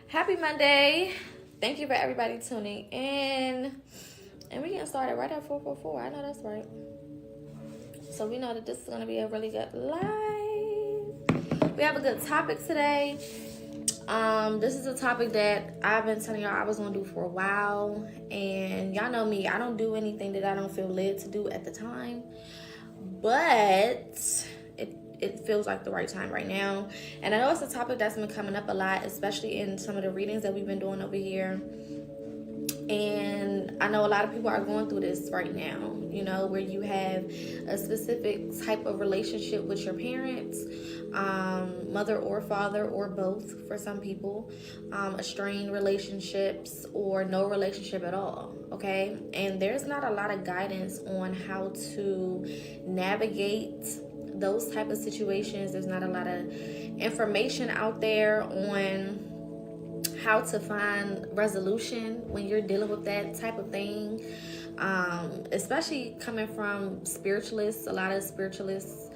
Happy Monday. Thank you for everybody tuning in. And we're getting started right at 4:44. I know that's right. So we know that this is going to be a really good live. We have a good topic today. This is a topic that I've been telling y'all I was going to do for a while. And y'all know me. I don't do anything that I don't feel led to do at the time. But it feels like the right time right now. And I know it's a topic that's been coming up a lot, especially in some of the readings that we've been doing over here. And I know a lot of people are going through this right now, you know, where you have a specific type of relationship with your parents, mother or father or both for some people, strained relationships or no relationship at all, okay? And there's not a lot of guidance on how to navigate those type of situations. There's not a lot of information out there on how to find resolution when you're dealing with that type of thing, especially coming from spiritualists. A lot of spiritualists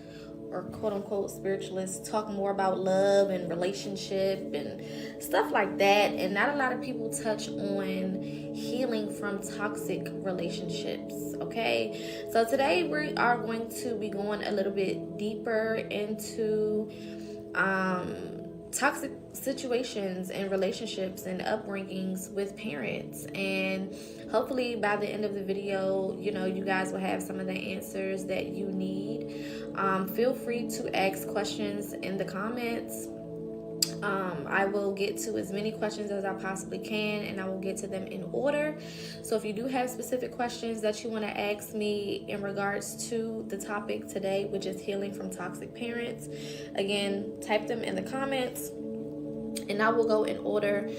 or quote-unquote spiritualists talk more about love and relationship and stuff like that, and not a lot of people touch on healing from toxic relationships. Okay, so today we are going to be going a little bit deeper into toxic situations and relationships and upbringings with parents, and hopefully by the end of the video, you know, you guys will have some of the answers that you need. Feel free to ask questions in the comments. I will get to as many questions as I possibly can, and I will get to them in order. So if you do have specific questions that you want to ask me in regards to the topic today, which is healing from toxic parents, again, type them in the comments, and I will go in order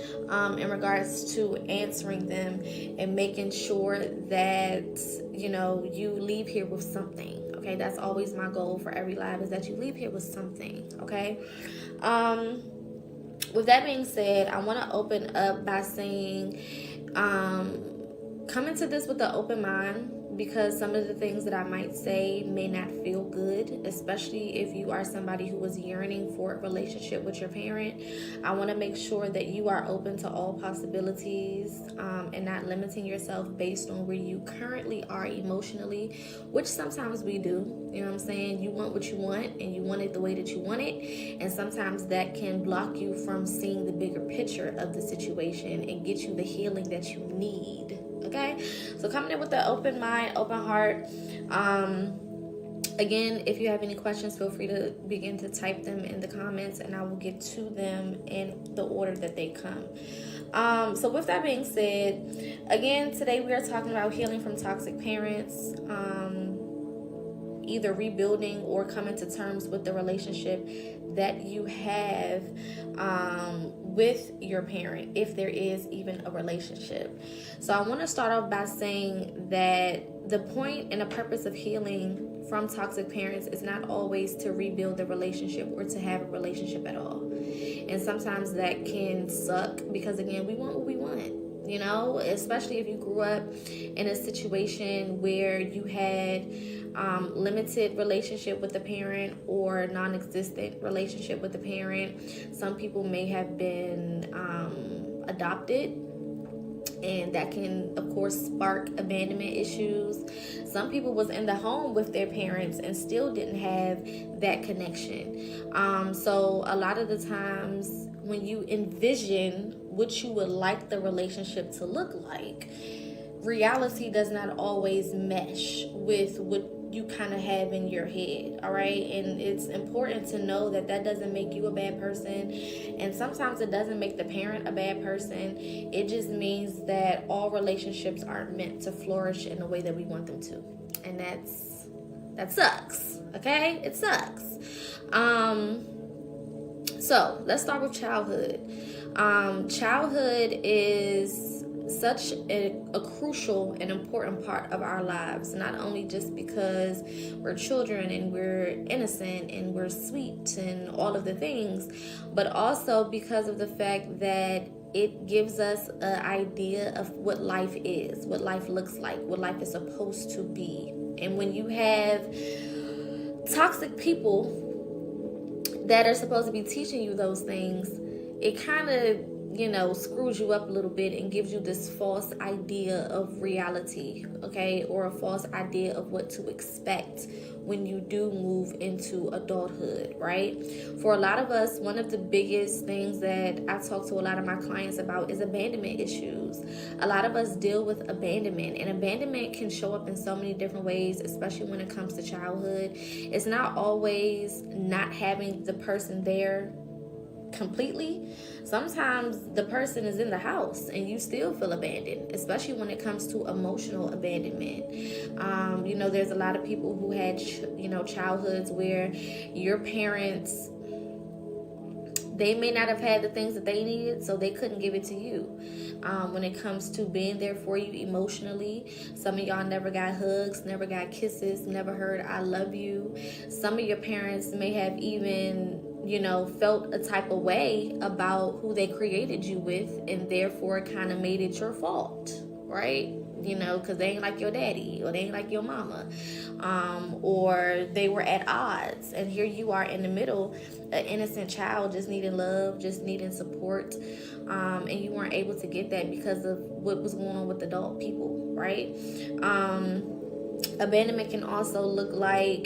in regards to answering them and making sure that, you know, you leave here with something. Okay, that's always my goal for every live, is that you leave here with something. Okay. With that being said, I want to open up by saying, come into this with an open mind, because some of the things that I might say may not feel good, especially if you are somebody who was yearning for a relationship with your parent. I want to make sure that you are open to all possibilities, and not limiting yourself based on where you currently are emotionally, which sometimes we do. You know what I'm saying? You want what you want, and you want it the way that you want it, and sometimes that can block you from seeing the bigger picture of the situation and get you the healing that you need. Okay, so coming in with an open mind, open heart. Again, if you have any questions, feel free to begin to type them in the comments, and I will get to them in the order that they come. So with that being said, again, today we are talking about healing from toxic parents, either rebuilding or coming to terms with the relationship that you have with your parent, if there is even a relationship. So I want to start off by saying that the point and the purpose of healing from toxic parents is not always to rebuild the relationship or to have a relationship at all. And sometimes that can suck, because again, we want what we want, you know, especially if you grew up in a situation where you had limited relationship with the parent or non-existent relationship with the parent. Some people may have been adopted, and that can of course spark abandonment issues. Some people was in the home with their parents and still didn't have that connection. So a lot of the times when you envision what you would like the relationship to look like, reality does not always mesh with what you kind of have in your head. All right, and it's important to know that that doesn't make you a bad person, and sometimes it doesn't make the parent a bad person. It just means that all relationships aren't meant to flourish in the way that we want them to, and that sucks. Okay, it sucks. So let's start with childhood. Childhood is such a crucial and important part of our lives, not only just because we're children and we're innocent and we're sweet and all of the things, but also because of the fact that it gives us an idea of what life is, what life looks like, what life is supposed to be. And when you have toxic people that are supposed to be teaching you those things, it kind of screws you up a little bit and gives you this false idea of reality, okay, or a false idea of what to expect when you do move into adulthood, right? For a lot of us, one of the biggest things that I talk to a lot of my clients about is abandonment issues. A lot of us deal with abandonment, and abandonment can show up in so many different ways, especially when it comes to childhood. It's not always not having the person there completely. Sometimes the person is in the house and you still feel abandoned, especially when it comes to emotional abandonment. There's a lot of people who had childhoods where your parents, they may not have had the things that they needed, so they couldn't give it to you. When it comes to being there for you emotionally, some of y'all never got hugs, never got kisses, never heard I love you. Some of your parents may have even felt a type of way about who they created you with, and therefore kind of made it your fault, right? Because they ain't like your daddy, or they ain't like your mama, or they were at odds, and here you are in the middle, an innocent child just needing love, just needing support, and you weren't able to get that because of what was going on with adult people, right? Abandonment can also look like,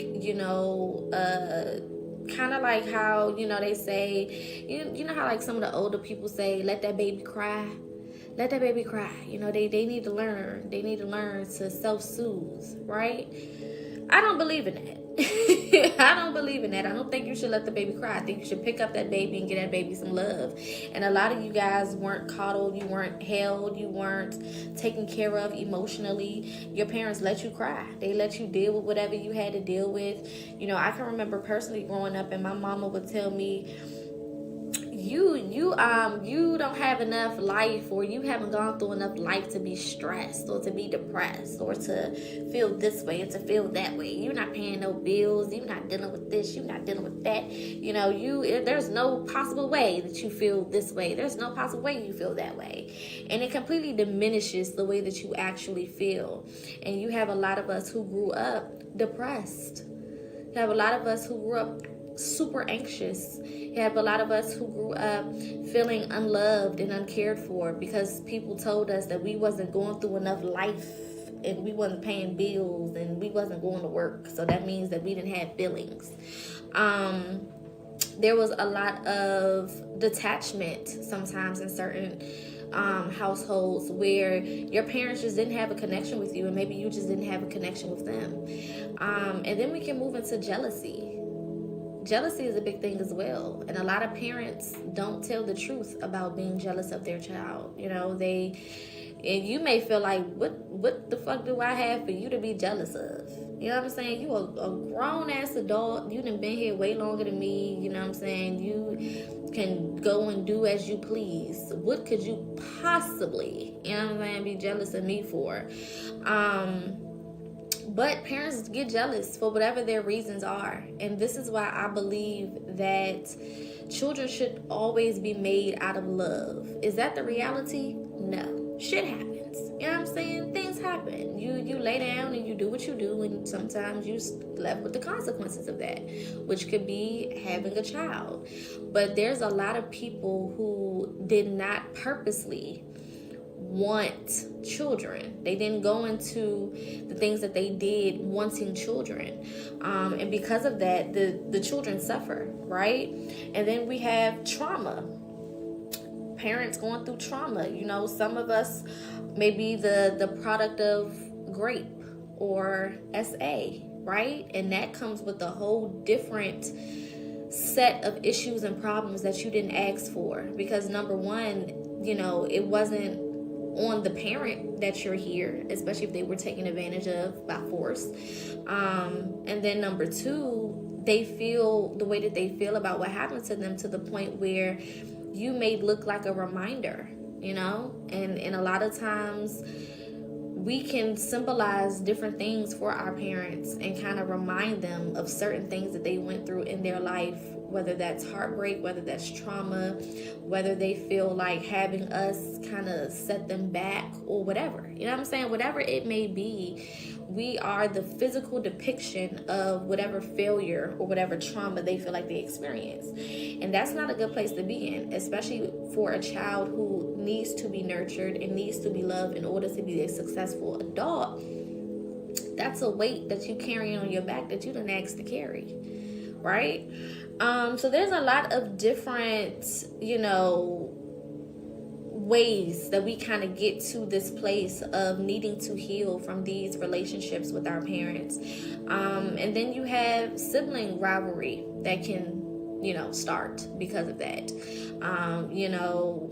kind of like how, they say, you know how like some of the older people say, let that baby cry. Let that baby cry. They need to learn. They need to learn to self-soothe, right? I don't believe in that. I don't believe in that. I don't think you should let the baby cry. I think you should pick up that baby and get that baby some love. And a lot of you guys weren't coddled, you weren't held, you weren't taken care of emotionally. Your parents let you cry. They let you deal with whatever you had to deal with. I can remember personally growing up, and my mama would tell me, you don't have enough life, or you haven't gone through enough life to be stressed or to be depressed or to feel this way or to feel that way. You're not paying no bills, you're not dealing with this, you're not dealing with that. There's no possible way that you feel this way, there's no possible way you feel that way. And it completely diminishes the way that you actually feel. And you have a lot of us who grew up depressed. You have a lot of us who grew up super anxious. You have a lot of us who grew up feeling unloved and uncared for because people told us that we wasn't going through enough life, and we wasn't paying bills, and we wasn't going to work, so that means that we didn't have feelings. There was a lot of detachment sometimes in certain households where your parents just didn't have a connection with you, and maybe you just didn't have a connection with them. And then we can move into jealousy. Jealousy is a big thing as well, and a lot of parents don't tell the truth about being jealous of their child. And you may feel like, what the fuck do I have for you to be jealous of? You know what I'm saying? You a grown ass adult. You done been here way longer than me. You know what I'm saying? You can go and do as you please. What could you possibly, be jealous of me for? But parents get jealous for whatever their reasons are. And this is why I believe that children should always be made out of love. Is that the reality? No. Shit happens. You know what I'm saying? Things happen. You lay down and you do what you do, and sometimes you're left with the consequences of that, which could be having a child. But there's a lot of people who did not purposely want children. They didn't go into the things that they did wanting children, and because of that, the children suffer, right? And then we have trauma. Parents going through trauma. Some of us may be the product of grape or SA, right? And that comes with a whole different set of issues and problems that you didn't ask for, because number one, it wasn't on the parent that you're here, especially if they were taken advantage of by force. And then number two, they feel the way that they feel about what happened to them, to the point where you may look like a reminder, and a lot of times we can symbolize different things for our parents and kind of remind them of certain things that they went through in their life whether that's heartbreak, whether that's trauma, whether they feel like having us kind of set them back or whatever. You know what I'm saying? Whatever it may be, we are the physical depiction of whatever failure or whatever trauma they feel like they experience. And that's not a good place to be in, especially for a child who needs to be nurtured and needs to be loved in order to be a successful adult. That's a weight that you carry on your back that you didn't ask to carry, right? So there's a lot of different, ways that we kind of get to this place of needing to heal from these relationships with our parents. And then you have sibling rivalry that can start because of that.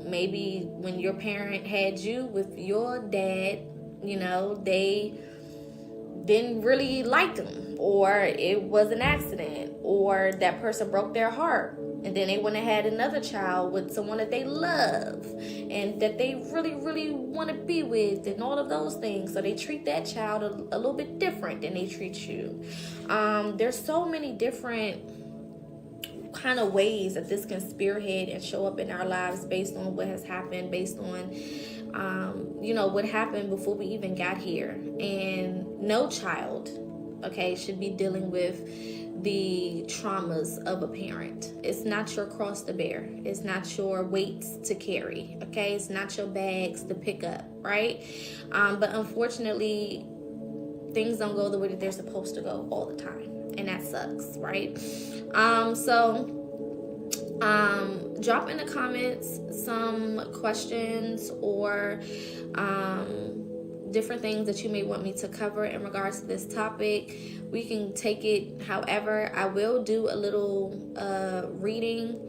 Maybe when your parent had you with your dad, they didn't really like them, or it was an accident, or that person broke their heart, and then they went and had another child with someone that they love and that they really, really want to be with, and all of those things. So they treat that child a little bit different than they treat you. There's so many different kind of ways that this can spearhead and show up in our lives based on what has happened, based on what happened before we even got here. And no child, should be dealing with the traumas of a parent. It's not your cross to bear. It's not your weights to carry. It's not your bags to pick up, right? But unfortunately, things don't go the way that they're supposed to go all the time, and that sucks, right? Drop in the comments some questions or different things that you may want me to cover in regards to this topic. We can take it however. I will do a little reading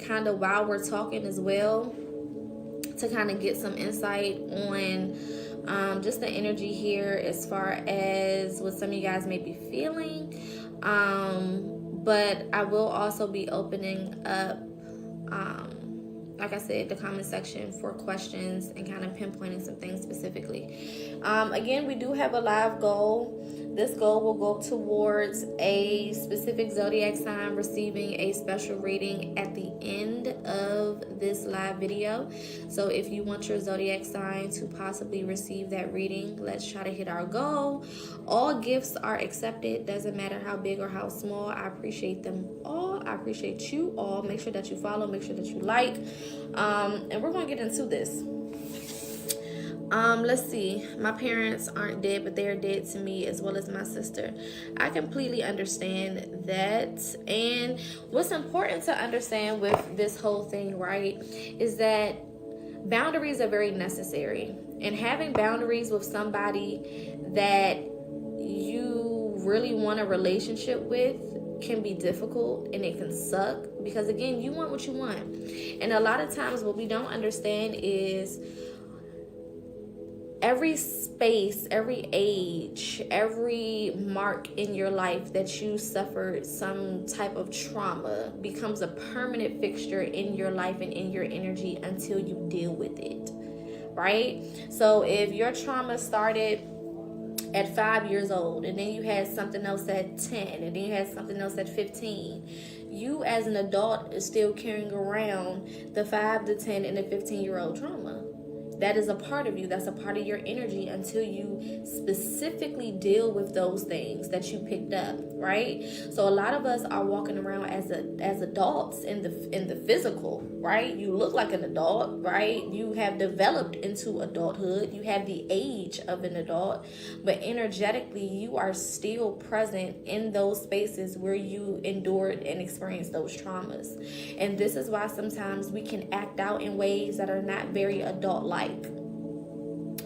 kind of while we're talking as well, to kind of get some insight on just the energy here as far as what some of you guys may be feeling. But I will also be opening up, like I said, the comment section for questions and kind of pinpointing some things specifically. Again, we do have a live goal. This goal will go towards a specific zodiac sign receiving a special reading at the end of this live video. So if you want your zodiac sign to possibly receive that reading, let's try to hit our goal. All gifts are accepted. Doesn't matter how big or how small. I appreciate them all. I appreciate you all. Make sure that you follow. Make sure that you like. And we're going to get into this. Let's see. My parents aren't dead, but they are dead to me, as well as my sister. I completely understand that. And what's important to understand with this whole thing, right, is that boundaries are very necessary. And having boundaries with somebody that you really want a relationship with can be difficult, and it can suck, because again, you want what you want. And a lot of times what we don't understand is every space, every age, every mark in your life that you suffered some type of trauma becomes a permanent fixture in your life and in your energy until you deal with it, right? So if your trauma started at 5 years old, and then you had something else at 10, and then you had something else at 15, you as an adult is still carrying around the 5 to 10 and the 15-year-old trauma. That is a part of you. That's a part of your energy until you specifically deal with those things that you picked up, right? So a lot of us are walking around as adults in the physical, right? You look like an adult, right? You have developed into adulthood. You have the age of an adult, but energetically you are still present in those spaces where you endured and experienced those traumas. And this is why sometimes we can act out in ways that are not very adult-like.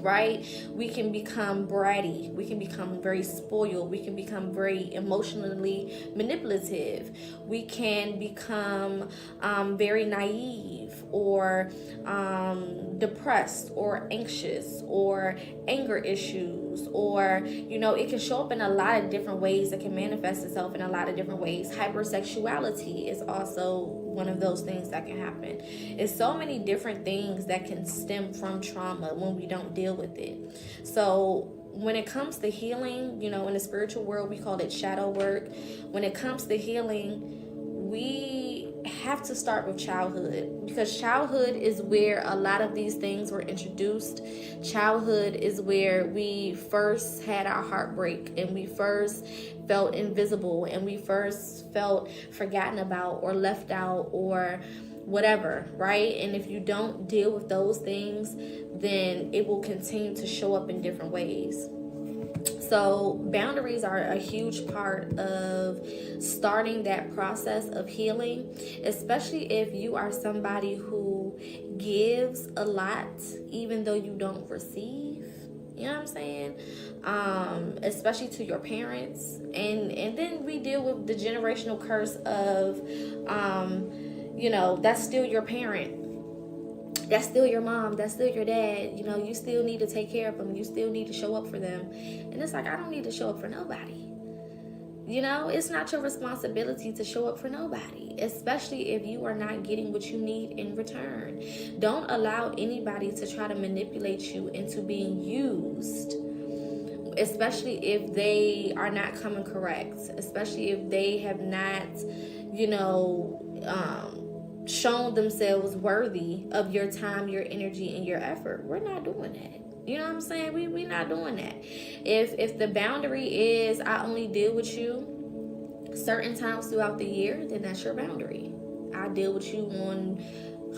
Right? We can become bratty. We can become very spoiled. We can become very emotionally manipulative. We can become very naive or depressed or anxious or anger issues, or it can show up in a lot of different ways. That can manifest itself in a lot of different ways. Hypersexuality is also one of those things that can happen. It's so many different things that can stem from trauma when we don't deal with it. So when it comes to healing, in the spiritual world, we call it shadow work. When it comes to healing, we have to start with childhood, because childhood is where a lot of these things were introduced. Childhood is where we first had our heartbreak, and we first felt invisible, and we first felt forgotten about or left out or whatever, right? And if you don't deal with those things, then it will continue to show up in different ways. So boundaries are a huge part of starting that process of healing, especially if you are somebody who gives a lot even though you don't receive. You know what I'm saying? Especially to your parents. And then we deal with the generational curse of, that's still your parent. That's still your mom. That's still your dad. You still need to take care of them. You still need to show up for them. And it's like, I don't need to show up for nobody. It's not your responsibility to show up for nobody, especially if you are not getting what you need in return. Don't allow anybody to try to manipulate you into being used, especially if they are not coming correct, especially if they have not, shown themselves worthy of your time, your energy, and your effort. We're not doing that. You know what I'm saying? We're not doing that. If the boundary is I only deal with you certain times throughout the year, then that's your boundary. I deal with you on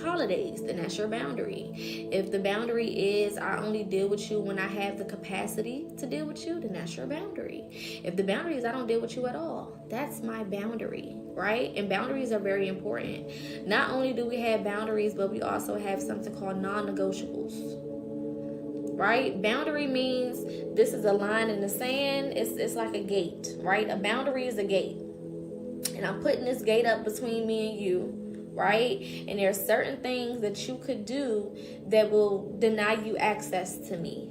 holidays, then that's your boundary. If the boundary is I only deal with you when I have the capacity to deal with you, then that's your boundary. If the boundary is I don't deal with you at all, that's my boundary, right? And boundaries are very important. Not only do we have boundaries, but we also have something called non-negotiables, right? Boundary means this is a line in the sand. It's like a gate, right? A boundary is a gate, and I'm putting this gate up between me and you, right? And there are certain things that you could do that will deny you access to me,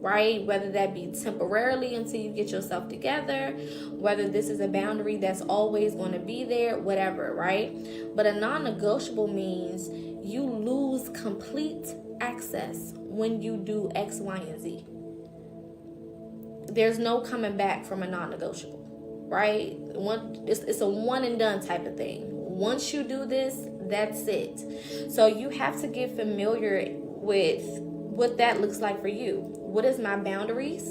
right? Whether that be temporarily until you get yourself together, whether this is a boundary that's always going to be there, whatever, right? But a non-negotiable means you lose complete access when you do X, Y, and Z. There's no coming back from a non-negotiable, right? It's a one and done type of thing. Once you do this, that's it. So you have to get familiar with what that looks like for you. What is my boundaries?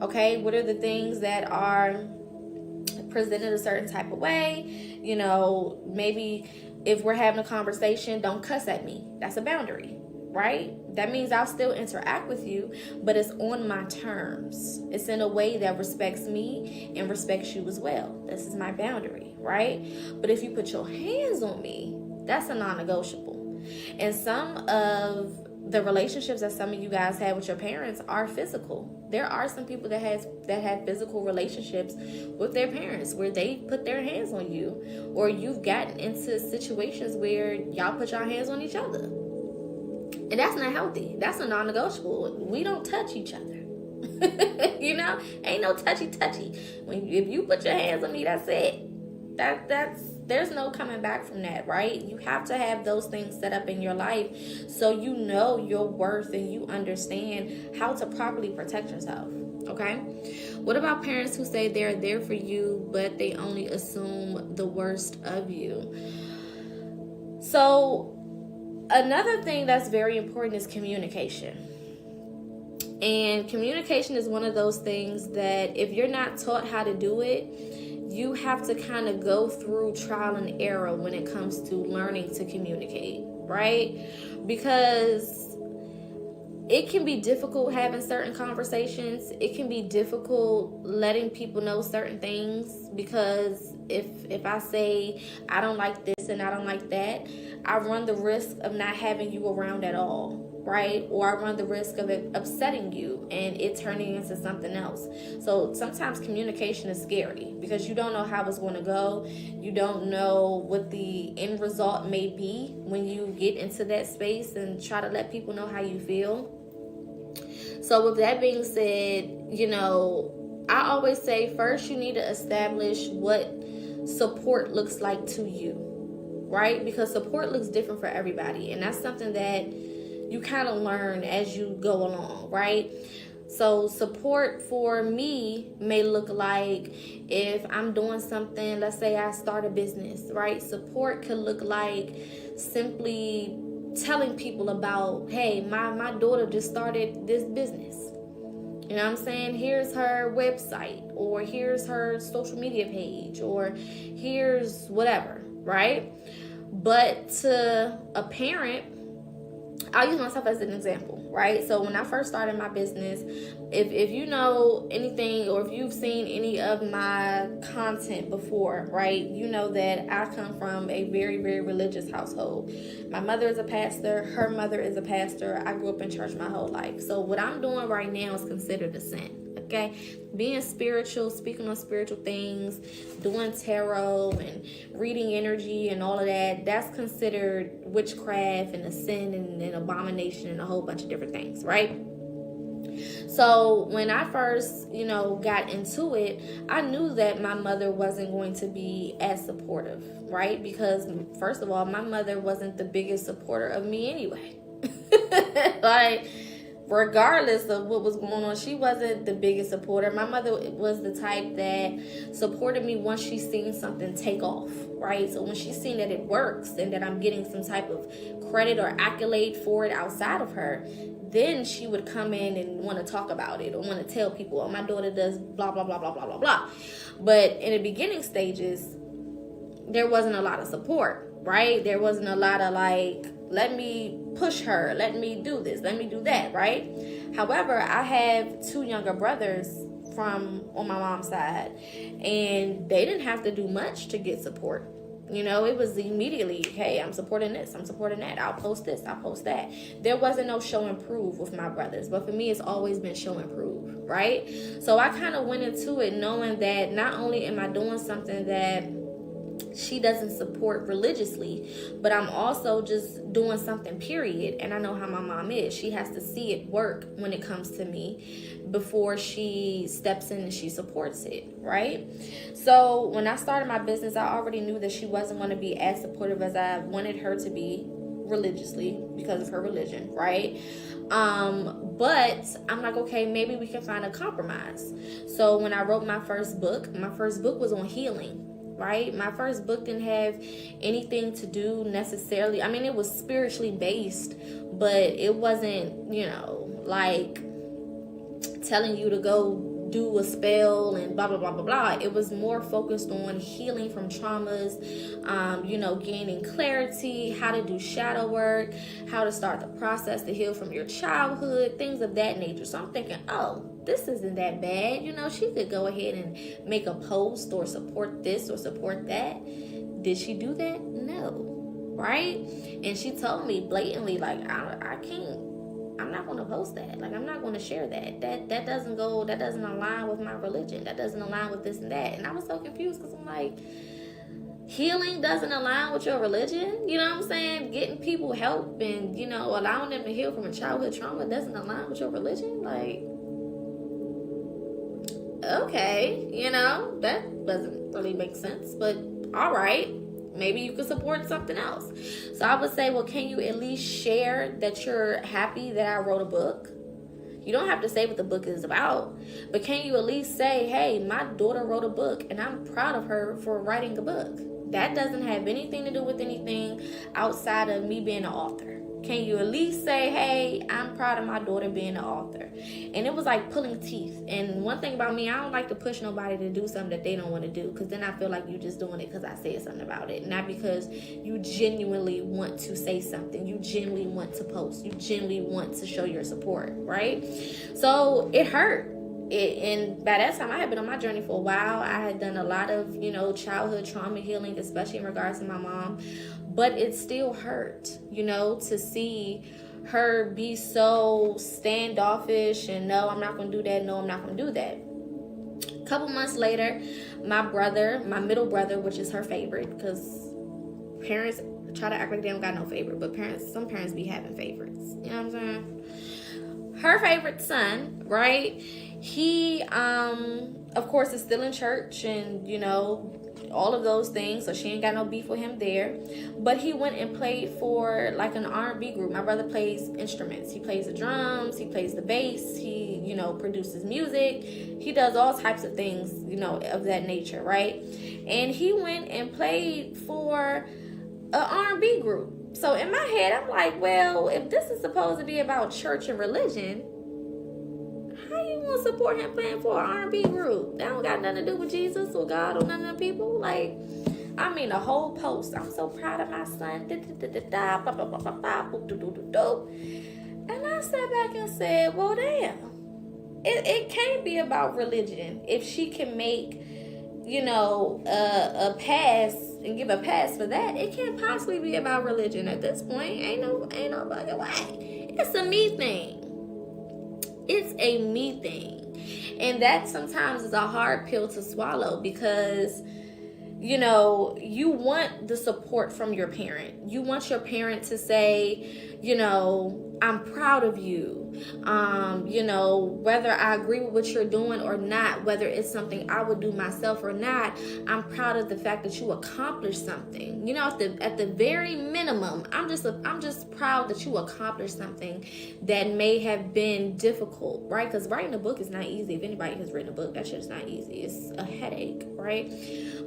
Okay, what are the things that are presented a certain type of way? Maybe if we're having a conversation, don't cuss at me. That's a boundary, right? That means I'll still interact with you, but it's on my terms. It's in a way that respects me and respects you as well. This is my boundary, right? But if you put your hands on me, that's a non-negotiable. And some of the relationships that some of you guys have with your parents are physical. There are some people that have physical relationships with their parents where they put their hands on you, or you've gotten into situations where y'all put your hands on each other. And that's not healthy. That's a non-negotiable. We don't touch each other. Ain't no touchy. If you put your hands on me, that's it. There's no coming back from that, right? You have to have those things set up in your life so you know your worth and you understand how to properly protect yourself. Okay? What about parents who say they're there for you, but they only assume the worst of you? So another thing that's very important is communication. And communication is one of those things that if you're not taught how to do it, you have to kind of go through trial and error when it comes to learning to communicate, right? Because it can be difficult having certain conversations. It can be difficult letting people know certain things, because if I say I don't like this and I don't like that, I run the risk of not having you around at all, right? Or I run the risk of it upsetting you and it turning into something else. So sometimes communication is scary because you don't know how it's going to go. You don't know what the end result may be when you get into that space and try to let people know how you feel. So with that being said, I always say first you need to establish what support looks like to you, right? Because support looks different for everybody, and that's something that you kind of learn as you go along, right? So support for me may look like, if I'm doing something, let's say I start a business, right? Support could look like simply telling people about, hey, my daughter just started this business. You know what I'm saying? Here's her website, or here's her social media page, or here's whatever, right? But to a parent, I'll use myself as an example, right? So when I first started my business, if you know anything, or if you've seen any of my content before, right, you know that I come from a very, very religious household. My mother is a pastor. Her mother is a pastor. I grew up in church my whole life. So what I'm doing right now is considered a sin. Okay, being spiritual, speaking on spiritual things, doing tarot and reading energy and all of that, that's considered witchcraft and a sin and an abomination and a whole bunch of different things, right? So when I first, got into it, I knew that my mother wasn't going to be as supportive, right? Because first of all, my mother wasn't the biggest supporter of me anyway. Like, regardless of what was going on, she wasn't the biggest supporter. My mother was the type that supported me once she seen something take off, right? So when she seen that it works and that I'm getting some type of credit or accolade for it outside of her, then she would come in and want to talk about it or want to tell people, oh, my daughter does blah, blah, blah, blah, blah, blah, blah. But in the beginning stages, there wasn't a lot of support, right? There wasn't a lot of like, let me push her, let me do this, let me do that, right? However, I have 2 younger brothers on my mom's side, and they didn't have to do much to get support. It was immediately, hey, I'm supporting this, I'm supporting that, I'll post this, I'll post that. There wasn't no show and prove with my brothers, but for me, it's always been show and prove, right? So I kind of went into it knowing that not only am I doing something that she doesn't support religiously, but I'm also just doing something, period. And I know how my mom is. She has to see it work when it comes to me before she steps in and she supports it, right? So when I started my business, I already knew that she wasn't going to be as supportive as I wanted her to be religiously because of her religion, right? But I'm like, okay, maybe we can find a compromise. So when I wrote my first book was on healing. Right? My first book didn't have anything to do necessarily. I mean, it was spiritually based, but it wasn't, like telling you to go do a spell and blah, blah, blah, blah, blah. It was more focused on healing from traumas, gaining clarity, how to do shadow work, how to start the process to heal from your childhood, things of that nature. So I'm thinking, oh, this isn't that bad. She could go ahead and make a post or support this or support that. Did she do that? No. Right? And she told me blatantly, like, I can't, I'm not going to post that. Like, I'm not going to share that. That doesn't align with my religion. That doesn't align with this and that. And I was so confused because I'm like, healing doesn't align with your religion? You know what I'm saying? Getting people help and, allowing them to heal from a childhood trauma doesn't align with your religion? Like, okay, that doesn't really make sense, but all right, maybe you could support something else. So I would say, well, can you at least share that you're happy that I wrote a book? You don't have to say what the book is about, but can you at least say, hey, my daughter wrote a book and I'm proud of her for writing a book? That doesn't have anything to do with anything outside of me being an author. Can you at least say, hey, I'm proud of my daughter being an author? And it was like pulling teeth. And one thing about me, I don't like to push nobody to do something that they don't want to do, because then I feel like you're just doing it because I said something about it, not because you genuinely want to say something. You genuinely want to post. You genuinely want to show your support, right? So it hurt. And by that time, I had been on my journey for a while. I had done a lot of, childhood trauma healing, especially in regards to my mom. But it still hurt, to see her be so standoffish and no, I'm not going to do that. No, I'm not going to do that. A couple months later, my middle brother, which is her favorite, because parents try to act like they don't got no favorite, but some parents be having favorites. You know what I'm saying? Her favorite son, right? He, of course, is still in church and, all of those things, so she ain't got no beef with him there. But he went and played for like an R&B group. My brother plays instruments. He plays the drums, he plays the bass, he, you know, produces music. He does all types of things, you know, of that nature, right? And he went and played for an R&B group. So in my head, I'm like, well, if this is supposed to be about church and religion, how you want to support him playing for an R&B group? That don't got nothing to do with Jesus or God or none of them people. Like, I mean, a whole post. I'm so proud of my son. And I sat back and said, well, damn. It can't be about religion. If she can make, you know, a pass and give a pass for that, it can't possibly be about religion at this point. Ain't no fucking way. It's a me thing. It's a me thing. And that sometimes is a hard pill to swallow because, you know, you want the support from your parent. You want your parent to say, you know, I'm proud of you. You know, whether I agree with what you're doing or not, whether it's something I would do myself or not, I'm proud of the fact that you accomplished something. You know, at the very minimum, I'm just proud that you accomplished something that may have been difficult, right? Because writing a book is not easy. If anybody has written a book, that shit is not easy. It's a headache, right?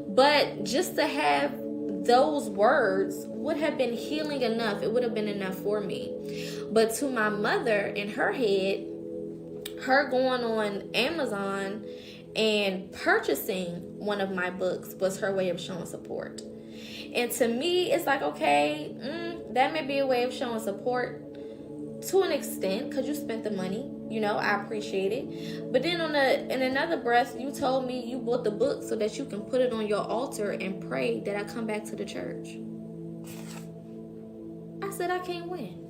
But just to have those words would have been healing enough. It would have been enough for me. But to my mother, in her head, her going on Amazon and purchasing one of my books was her way of showing support. And to me, it's like, okay, that may be a way of showing support to an extent because you spent the money. You know, I appreciate it. But then in another breath, you told me you bought the book so that you can put it on your altar and pray that I come back to the church. I said, I can't win.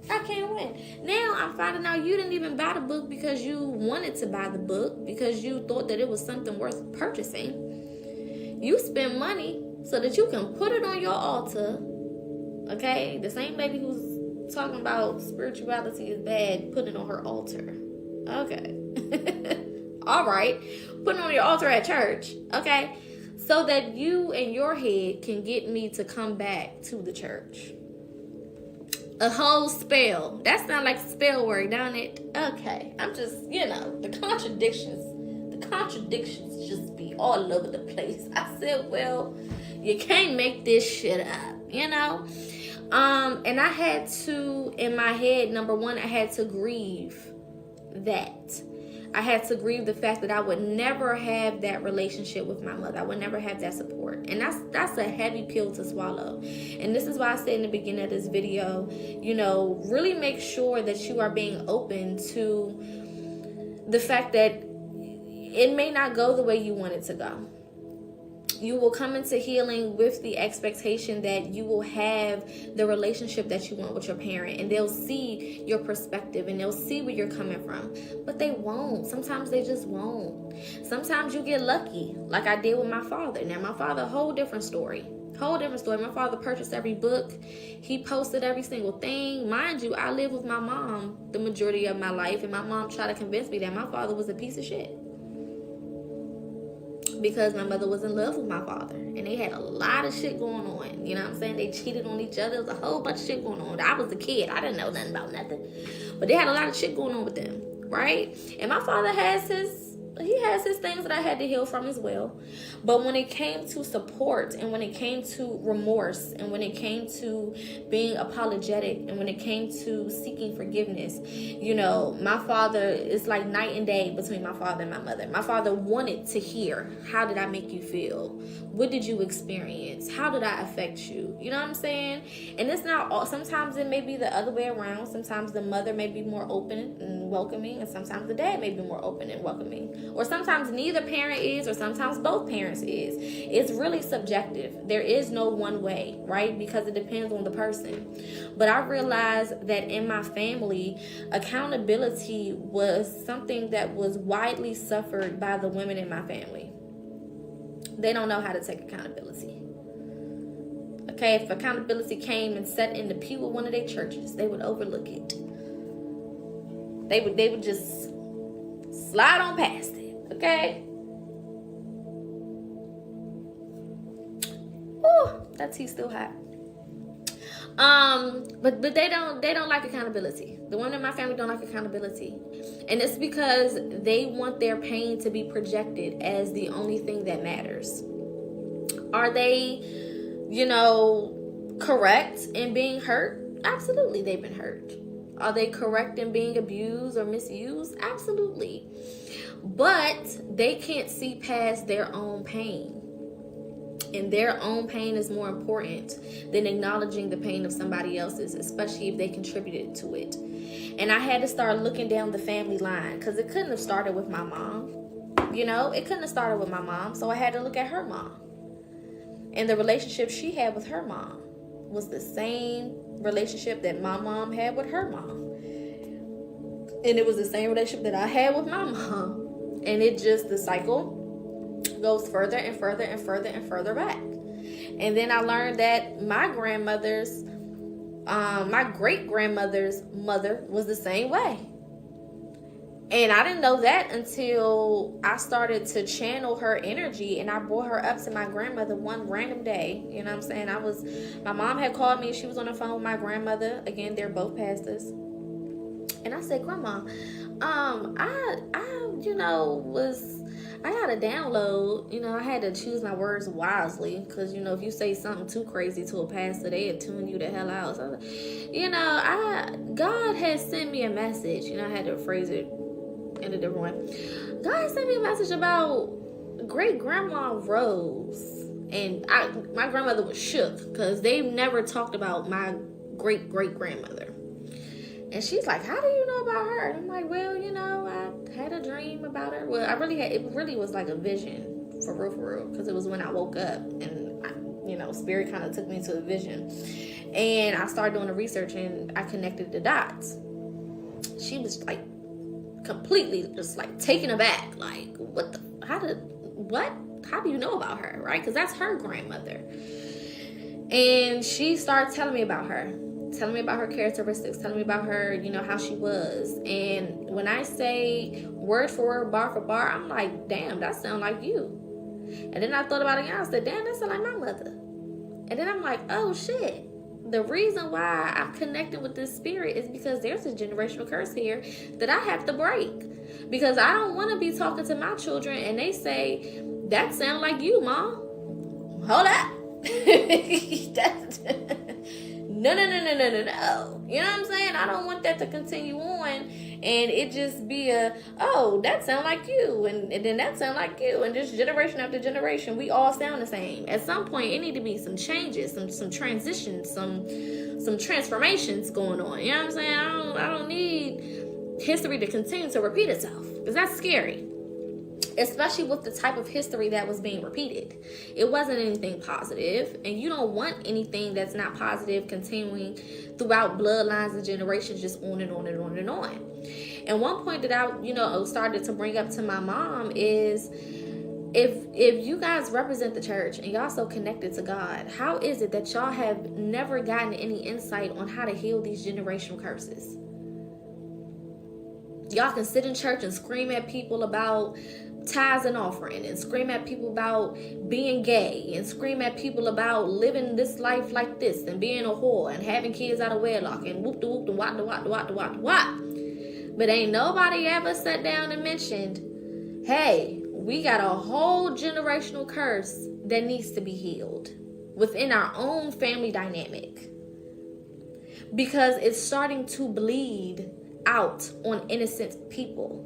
I can't win. Now I'm finding out you didn't even buy the book because you wanted to buy the book, because you thought that it was something worth purchasing. You spent money so that you can put it on your altar. Okay? The same lady who's talking about spirituality is bad, put it on her altar. Okay. All right. Put it on your altar at church. Okay. So that you in your head can get me to come back to the church. A whole spell. That sounds like spell work, don't it? Okay. I'm just, you know, the contradictions just be all over the place. I said, well, you can't make this shit up, you know? And I had to, in my head, number one, I had to grieve that. I had to grieve the fact that I would never have that relationship with my mother. I would never have that support. And that's a heavy pill to swallow. And this is why I said in the beginning of this video, you know, really make sure that you are being open to the fact that it may not go the way you want it to go. You will come into healing with the expectation that you will have the relationship that you want with your parent, and they'll see your perspective and they'll see where you're coming from. But they won't. Sometimes they just won't. Sometimes you get lucky, like I did with my father. Now, my father, a whole different story. My father purchased every book. He posted every single thing. Mind you, I lived with my mom the majority of my life, and my mom tried to convince me that my father was a piece of shit. Because my mother was in love with my father, and they had a lot of shit going on. You know what I'm saying? They cheated on each other. There was a whole bunch of shit going on. I was a kid. I didn't know nothing about nothing. But they had a lot of shit going on with them, right? And my father has his things that I had to heal from as well. But when it came to support, and when it came to remorse, and when it came to being apologetic, and when it came to seeking forgiveness, you know, my father, is like night and day between my father and my mother. My father wanted to hear, how did I make you feel? What did you experience? How did I affect you? You know what I'm saying? And it's not all, sometimes it may be the other way around. Sometimes the mother may be more open and welcoming, and sometimes the dad may be more open and welcoming. Or sometimes neither parent is, or sometimes both parents is. It's really subjective. There is no one way, right? Because it depends on the person. But I realized that in my family, accountability was something that was widely suffered by the women in my family. They don't know how to take accountability. Okay, if accountability came and sat in the pew of one of their churches, they would overlook it. They would just slide on past it. Okay? That tea still hot. But they don't like accountability. The women in my family don't like accountability. And it's because they want their pain to be projected as the only thing that matters. Are they, correct in being hurt? Absolutely, they've been hurt. Are they correct in being abused or misused? Absolutely. But they can't see past their own pain. And their own pain is more important than acknowledging the pain of somebody else's, especially if they contributed to it. And I had to start looking down the family line, because it couldn't have started with my mom. It couldn't have started with my mom. So I had to look at her mom. And the relationship she had with her mom was the same relationship that my mom had with her mom. And it was the same relationship that I had with my mom. And the cycle goes further and further and further and further back. And then I learned that my great-grandmother's mother was the same way. And I didn't know that until I started to channel her energy, and I brought her up to my grandmother one random day. You know what I'm saying? My mom had called me, she was on the phone with my grandmother. Again, they're both pastors. And I said, Grandma, I got a download. I had to choose my words wisely, because, if you say something too crazy to a pastor, they'll tune you the hell out. So, God has sent me a message. I had to phrase it in a different way. God sent me a message about great-grandma Rose. And my grandmother was shook, because they never talked about my great-great-grandmother. And she's like, how do you know about her? And I'm like, well, I had a dream about her. Well, it really was like a vision, for real, because it was when I woke up, and Spirit kind of took me to a vision. And I started doing the research, and I connected the dots. She was like completely just like taken aback, like, how do you know about her, right? Because that's her grandmother. And she started telling me about her characteristics, telling me about her, how she was. And when I say word for word, bar for bar, I'm like, damn, that sounds like you. And then I thought about it again. I said, damn, that sounds like my mother. And then I'm like, oh shit. The reason why I'm connecting with this spirit is because there's a generational curse here that I have to break. Because I don't want to be talking to my children and they say, that sounds like you, Mom. Hold up. No. You know what I'm saying? I don't want that to continue on and it just be that sound like you, and then that sound like you, and just generation after generation, we all sound the same. At some point, it need to be some changes, some transitions, some transformations going on. You know what I'm saying? I don't need history to continue to repeat itself, because that's scary. Especially with the type of history that was being repeated. It wasn't anything positive, and you don't want anything that's not positive continuing throughout bloodlines and generations, just on and on and on and on. And one point that I, started to bring up to my mom is, if you guys represent the church and y'all so connected to God, how is it that y'all have never gotten any insight on how to heal these generational curses? Y'all can sit in church and scream at people about tithes and offering, and scream at people about being gay, and scream at people about living this life like this, and being a whore, and having kids out of wedlock, and whoop de whoop de wop de wop de wop de wop de wop. But ain't nobody ever sat down and mentioned, hey, we got a whole generational curse that needs to be healed within our own family dynamic, because it's starting to bleed out on innocent people.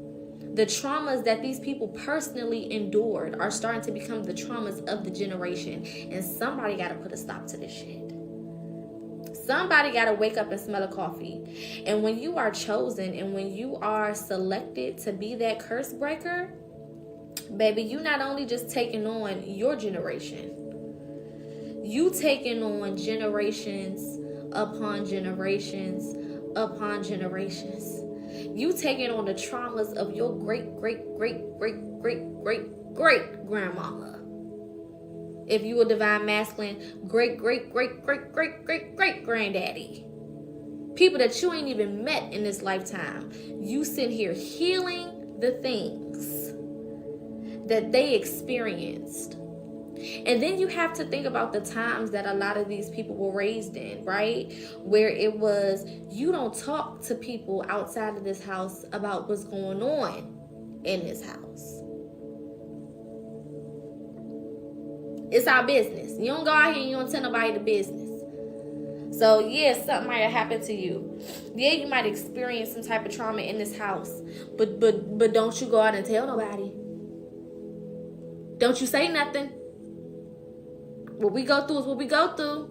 The traumas that these people personally endured are starting to become the traumas of the generation. And somebody got to put a stop to this shit. Somebody got to wake up and smell a coffee. And when you are chosen and when you are selected to be that curse breaker, baby, you not only just taking on your generation, you taking on generations upon generations upon generations. You taking on the traumas of your great grandmama. If you a divine masculine, great granddaddy. People that you ain't even met in this lifetime. You sit here healing the things that they experienced And then you have to think about the times that a lot of these people were raised in, right? Where it was, you don't talk to people outside of this house about what's going on in this house. It's our business. You don't go out here and you don't tell nobody the business. So, yeah, something might have happened to you. Yeah, you might experience some type of trauma in this house. But don't you go out and tell nobody. Don't you say nothing. What we go through is what we go through.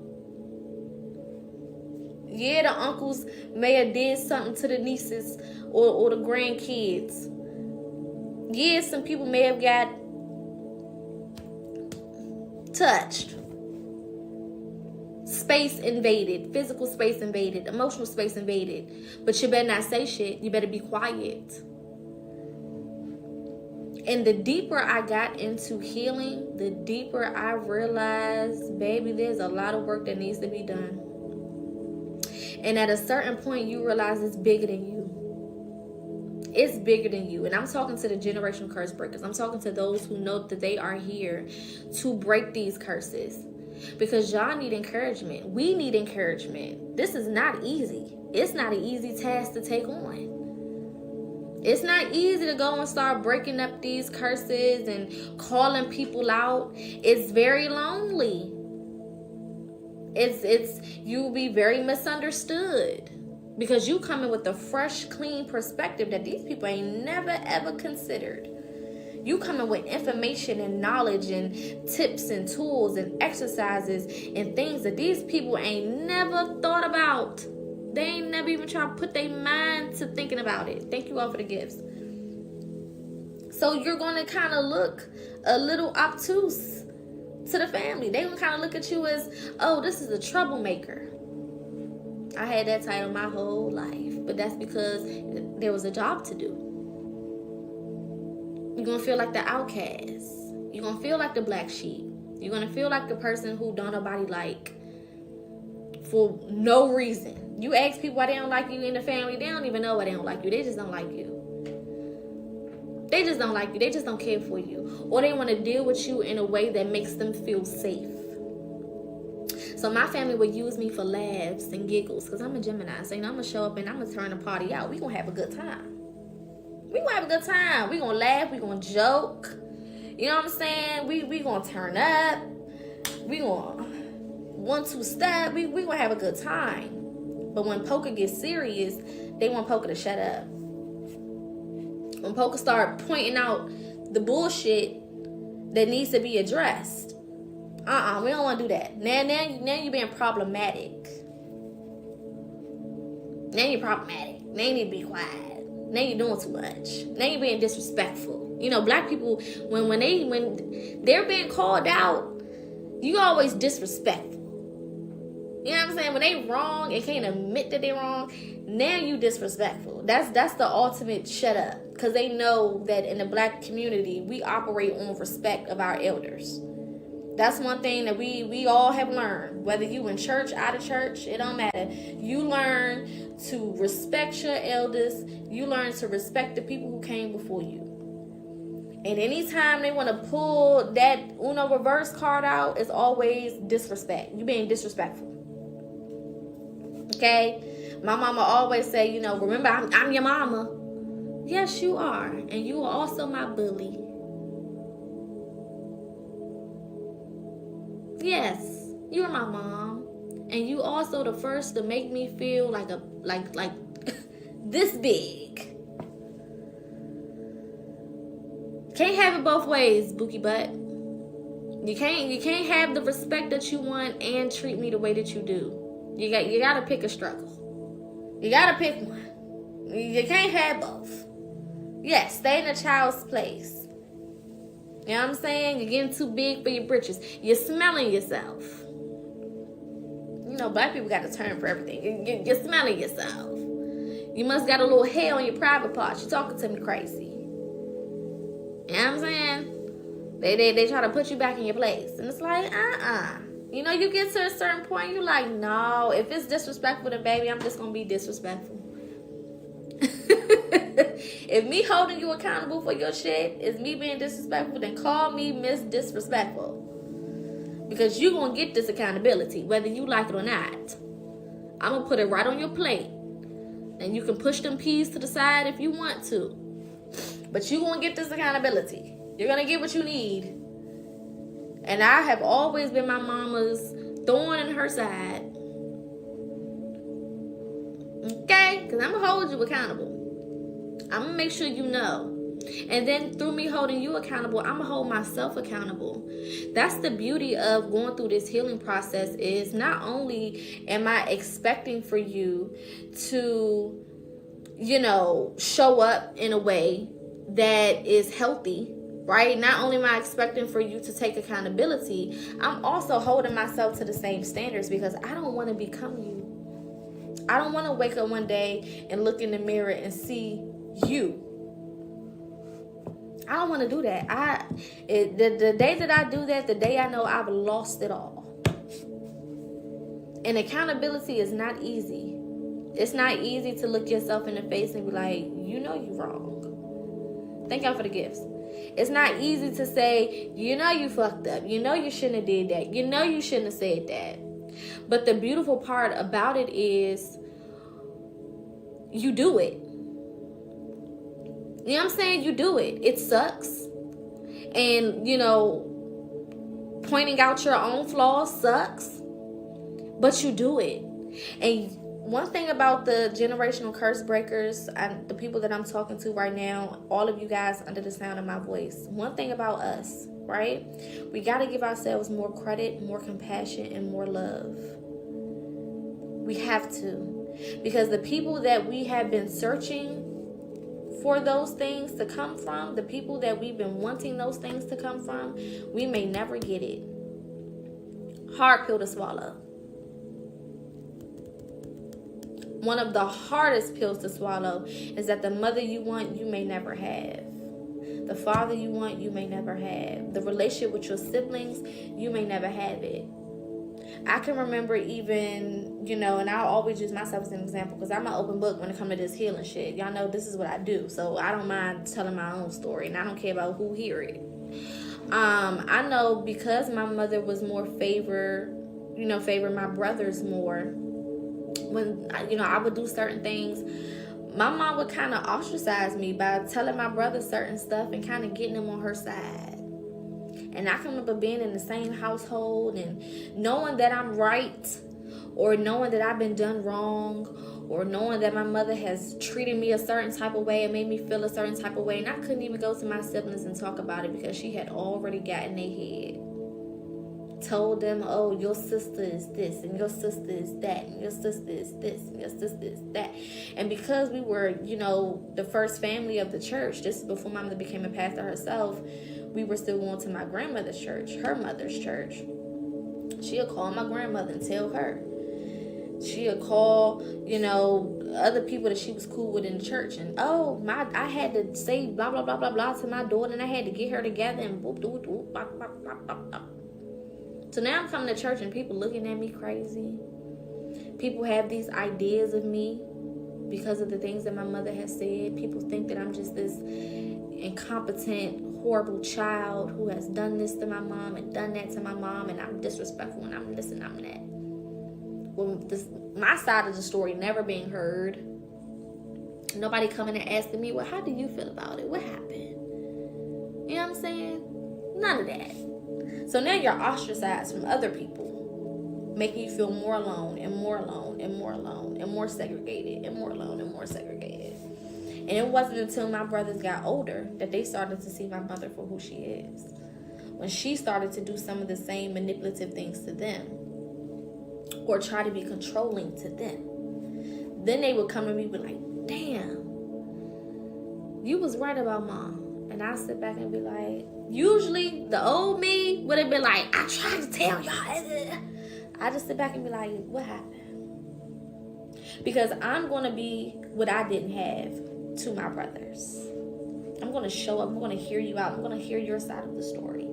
Yeah, the uncles may have did something to the nieces or the grandkids. Yeah, some people may have got touched. Space invaded, physical space invaded, emotional space invaded. But you better not say shit. You better be quiet. And the deeper I got into healing, the deeper I realized, baby, there's a lot of work that needs to be done. And at a certain point, you realize it's bigger than you. It's bigger than you. And I'm talking to the generational curse breakers. I'm talking to those who know that they are here to break these curses. Because y'all need encouragement. We need encouragement. This is not easy. It's not an easy task to take on. It's not easy to go and start breaking up these curses and calling people out. It's very lonely. You'll be very misunderstood because you come in with a fresh, clean perspective that these people ain't never ever considered. You come in with information and knowledge and tips and tools and exercises and things that these people ain't never thought about. They ain't never even tried to put their mind to thinking about it. Thank you all for the gifts. So you're going to kind of look a little obtuse to the family. They going to kind of look at you as, oh, this is a troublemaker. I had that title my whole life. But that's because there was a job to do. You're going to feel like the outcast. You're going to feel like the black sheep. You're going to feel like the person who don't nobody like for no reason. You ask people why they don't like you in the family, they don't even know why they don't like you. They just don't like you. They just don't like you. They just don't care for you. Or they want to deal with you in a way that makes them feel safe. So my family would use me for laughs and giggles because I'm a Gemini. So, I'm going to show up and I'm going to turn the party out. We're going to have a good time. We're going to have a good time. We're going to laugh. We're going to joke. You know what I'm saying? We going to turn up. We going to 1-2 step. We going to have a good time. But when Poca gets serious, they want Poca to shut up. When Poca start pointing out the bullshit that needs to be addressed, we don't want to do that. Now you're being problematic. Now you're problematic. Now you need to be quiet. Now you're doing too much. Now you're being disrespectful. You know, black people, when they're being called out, you always disrespectful. You know what I'm saying? When they wrong and can't admit that they wrong, now you disrespectful. That's the ultimate shut up. Because they know that in the black community, we operate on respect of our elders. That's one thing that we all have learned. Whether you in church, out of church, it don't matter. You learn to respect your elders. You learn to respect the people who came before you. And anytime they want to pull that Uno reverse card out, it's always disrespect. You being disrespectful. Okay? My mama always say, remember, I'm your mama. Yes, you are. And you are also my bully. Yes, you're my mom. And you also the first to make me feel like this big. Can't have it both ways, Bookie Butt. You can't have the respect that you want and treat me the way that you do. You gotta pick a struggle. You gotta pick one. You can't have both. Yes, stay in a child's place. You know what I'm saying? You're getting too big for your britches. You're smelling yourself. Black people got a term for everything. You're smelling yourself. You must got a little hair on your private parts. You're talking to me crazy. You know what I'm saying? They try to put you back in your place. And it's like, you get to a certain point, you're like, no, if it's disrespectful, then baby, I'm just going to be disrespectful. If me holding you accountable for your shit is me being disrespectful, then call me Miss Disrespectful. Because you're going to get this accountability, whether you like it or not. I'm going to put it right on your plate. And you can push them peas to the side if you want to. But you're going to get this accountability. You're going to get what you need. And I have always been my mama's thorn in her side. Okay? Because I'm going to hold you accountable. I'm going to make sure you know. And then through me holding you accountable, I'm going to hold myself accountable. That's the beauty of going through this healing process, is not only am I expecting for you to, show up in a way that is healthy, right? Not only am I expecting for you to take accountability, I'm also holding myself to the same standards, because I don't want to become you. I don't want to wake up one day and look in the mirror and see you. I don't want to do that. The day that I do that, the day I know I've lost it all. And accountability is not easy. It's not easy to look yourself in the face and be like, you know you're wrong. Thank y'all for the gifts. It's not easy to say, you fucked up. You shouldn't have did that. You shouldn't have said that. But the beautiful part about it is you do it. You know what I'm saying? You do it. It sucks. And, pointing out your own flaws sucks. But you do it. And one thing about the generational curse breakers, and the people that I'm talking to right now, all of you guys under the sound of my voice, one thing about us, right? We got to give ourselves more credit, more compassion, and more love. We have to. Because the people that we have been searching for those things to come from, the people that we've been wanting those things to come from, we may never get it. Hard pill to swallow. One of the hardest pills to swallow is that the mother you want, you may never have. The father you want, you may never have. The relationship with your siblings, you may never have it. I can remember even, and I'll always use myself as an example, because I'm an open book when it comes to this healing shit. Y'all know this is what I do, so I don't mind telling my own story, and I don't care about who hear it. I know because my mother was more favored my brothers more. When, I would do certain things, my mom would kind of ostracize me by telling my brother certain stuff and kind of getting them on her side. And I can remember being in the same household and knowing that I'm right, or knowing that I've been done wrong, or knowing that my mother has treated me a certain type of way and made me feel a certain type of way. And I couldn't even go to my siblings and talk about it, because she had already gotten their head. Told them, oh, your sister is this, and your sister is that, and your sister is this, and your sister is that. And because we were, the first family of the church, this is before my mother became a pastor herself, we were still going to my grandmother's church, her mother's church. She'll call my grandmother and tell her. She'll call, other people that she was cool with in the church. And, I had to say blah, blah, blah, blah, blah to my daughter, and I had to get her together, and whoop, whoop, whoop, blah, blah, blah, blah, blah. So now I'm coming to church and people looking at me crazy. People have these ideas of me because of the things that my mother has said. People think that I'm just this incompetent, horrible child who has done this to my mom and done that to my mom, and I'm disrespectful and I'm this and I'm that. Well, my side of the story never being heard. Nobody coming and asking me, well, how do you feel about it? What happened? You know what I'm saying? None of that. So now you're ostracized from other people, making you feel more alone and more alone and more alone and more segregated and more alone and more segregated. And it wasn't until my brothers got older that they started to see my mother for who she is. When she started to do some of the same manipulative things to them, or try to be controlling to them, then they would come to me and be like, damn, you was right about mom. And I sit back and be like, usually the old me would have been like, I tried to tell y'all. I just sit back and be like, what happened? Because I'm going to be what I didn't have to my brothers. I'm going to show up. I'm going to hear you out. I'm going to hear your side of the story.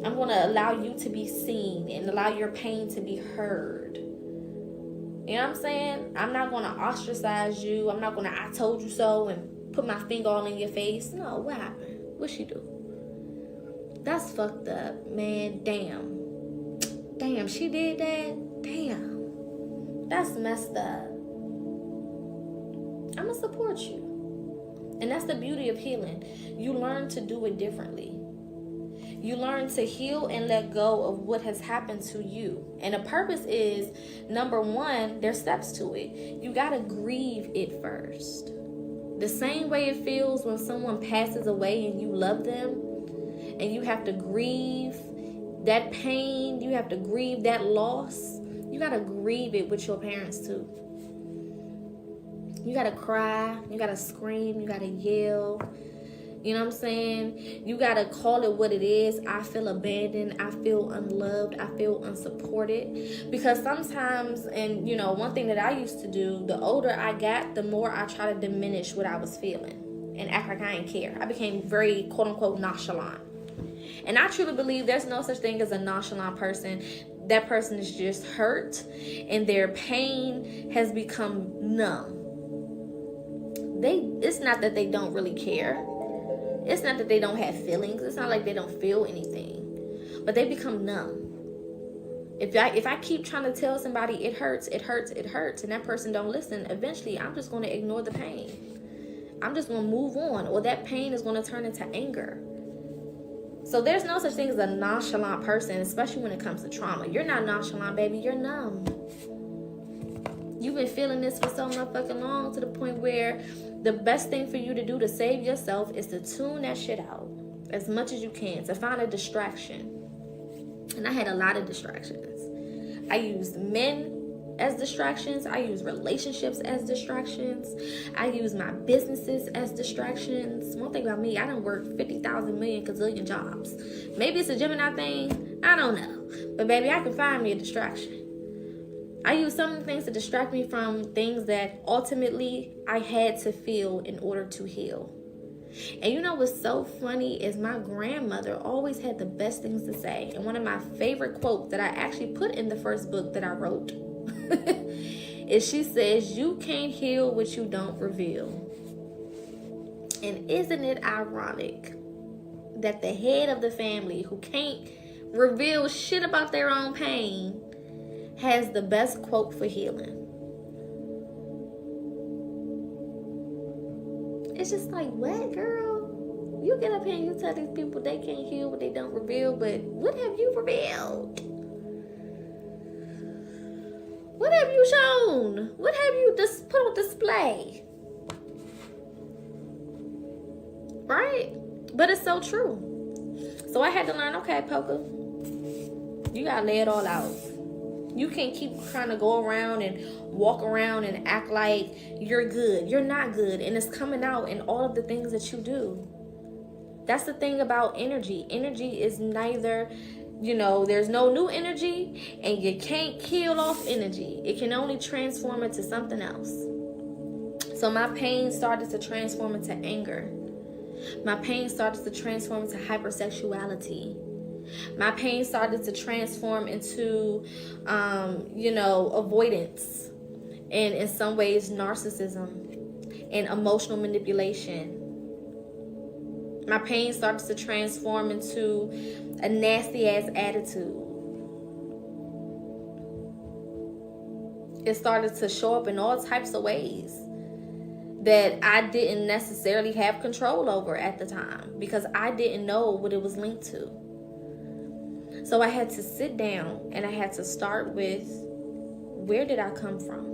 I'm going to allow you to be seen and allow your pain to be heard. You know what I'm saying? I'm not going to ostracize you. I'm not going to, I told you so, and put my finger all in your face. No, what happened? What'd she do? That's fucked up, man. Damn, she did that. Damn, that's messed up. I'm gonna support you. And that's the beauty of healing. You learn to do it differently. You learn to heal and let go of what has happened to you. And the purpose is, number one, there's steps to it. You gotta grieve it first. The same way it feels when someone passes away and you love them, and you have to grieve that pain, you have to grieve that loss. You gotta grieve it with your parents too. You gotta cry, you gotta scream, you gotta yell. You know what I'm saying? You gotta call it what it is. I feel abandoned. I feel unloved. I feel unsupported. Because sometimes, and you know, one thing that I used to do, the older I got, the more I try to diminish what I was feeling and act like I didn't care. I became very, quote unquote, nonchalant. And I truly believe there's no such thing as a nonchalant person. That person is just hurt and their pain has become numb. It's not that they don't really care. It's not that they don't have feelings. It's not like they don't feel anything. But they become numb. If I keep trying to tell somebody it hurts, and that person don't listen, eventually I'm just going to ignore the pain. I'm just going to move on, or that pain is going to turn into anger. So there's no such thing as a nonchalant person, especially when it comes to trauma. You're not nonchalant, baby. You're numb. You've been feeling this for so motherfucking long, to the point where the best thing for you to do to save yourself is to tune that shit out as much as you can, to find a distraction. And I had a lot of distractions. I used men as distractions. I used relationships as distractions. I used my businesses as distractions. One thing about me, I done worked 50,000 million gazillion jobs. Maybe it's a Gemini thing. I don't know. But baby, I can find me a distraction. I use some things to distract me from things that ultimately I had to feel in order to heal. And you know what's so funny is my grandmother always had the best things to say. And one of my favorite quotes that I actually put in the first book that I wrote is, she says, "You can't heal what you don't reveal." And isn't it ironic that the head of the family, who can't reveal shit about their own pain, has the best quote for healing? It's just like, what, girl? You get up here and you tell these people they can't heal what they don't reveal, but what have you revealed? What have you shown? What have you just put on display? Right? But it's so true. So I had to learn, okay, Poca, you gotta lay it all out. You can't keep trying to go around and walk around and act like you're good. You're not good. And it's coming out in all of the things that you do. That's the thing about energy. Energy is neither, there's no new energy, and you can't kill off energy. It can only transform into something else. So my pain started to transform into anger. My pain started to transform into hypersexuality. My pain started to transform into, avoidance, and in some ways narcissism and emotional manipulation. My pain started to transform into a nasty ass attitude. It started to show up in all types of ways that I didn't necessarily have control over at the time, because I didn't know what it was linked to. So I had to sit down and I had to start with, where did I come from?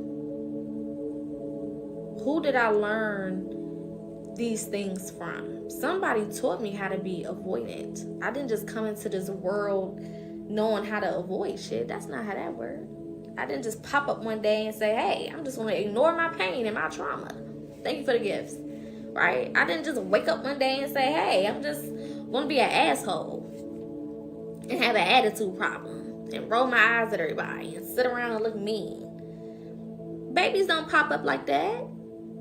Who did I learn these things from? Somebody taught me how to be avoidant. I didn't just come into this world knowing how to avoid shit. That's not how that works. I didn't just pop up one day and say, hey, I'm just going to ignore my pain and my trauma. Thank you for the gifts. Right? I didn't just wake up one day and say, hey, I'm just going to be an asshole and have an attitude problem and roll my eyes at everybody and sit around and look mean. Babies don't pop up like that.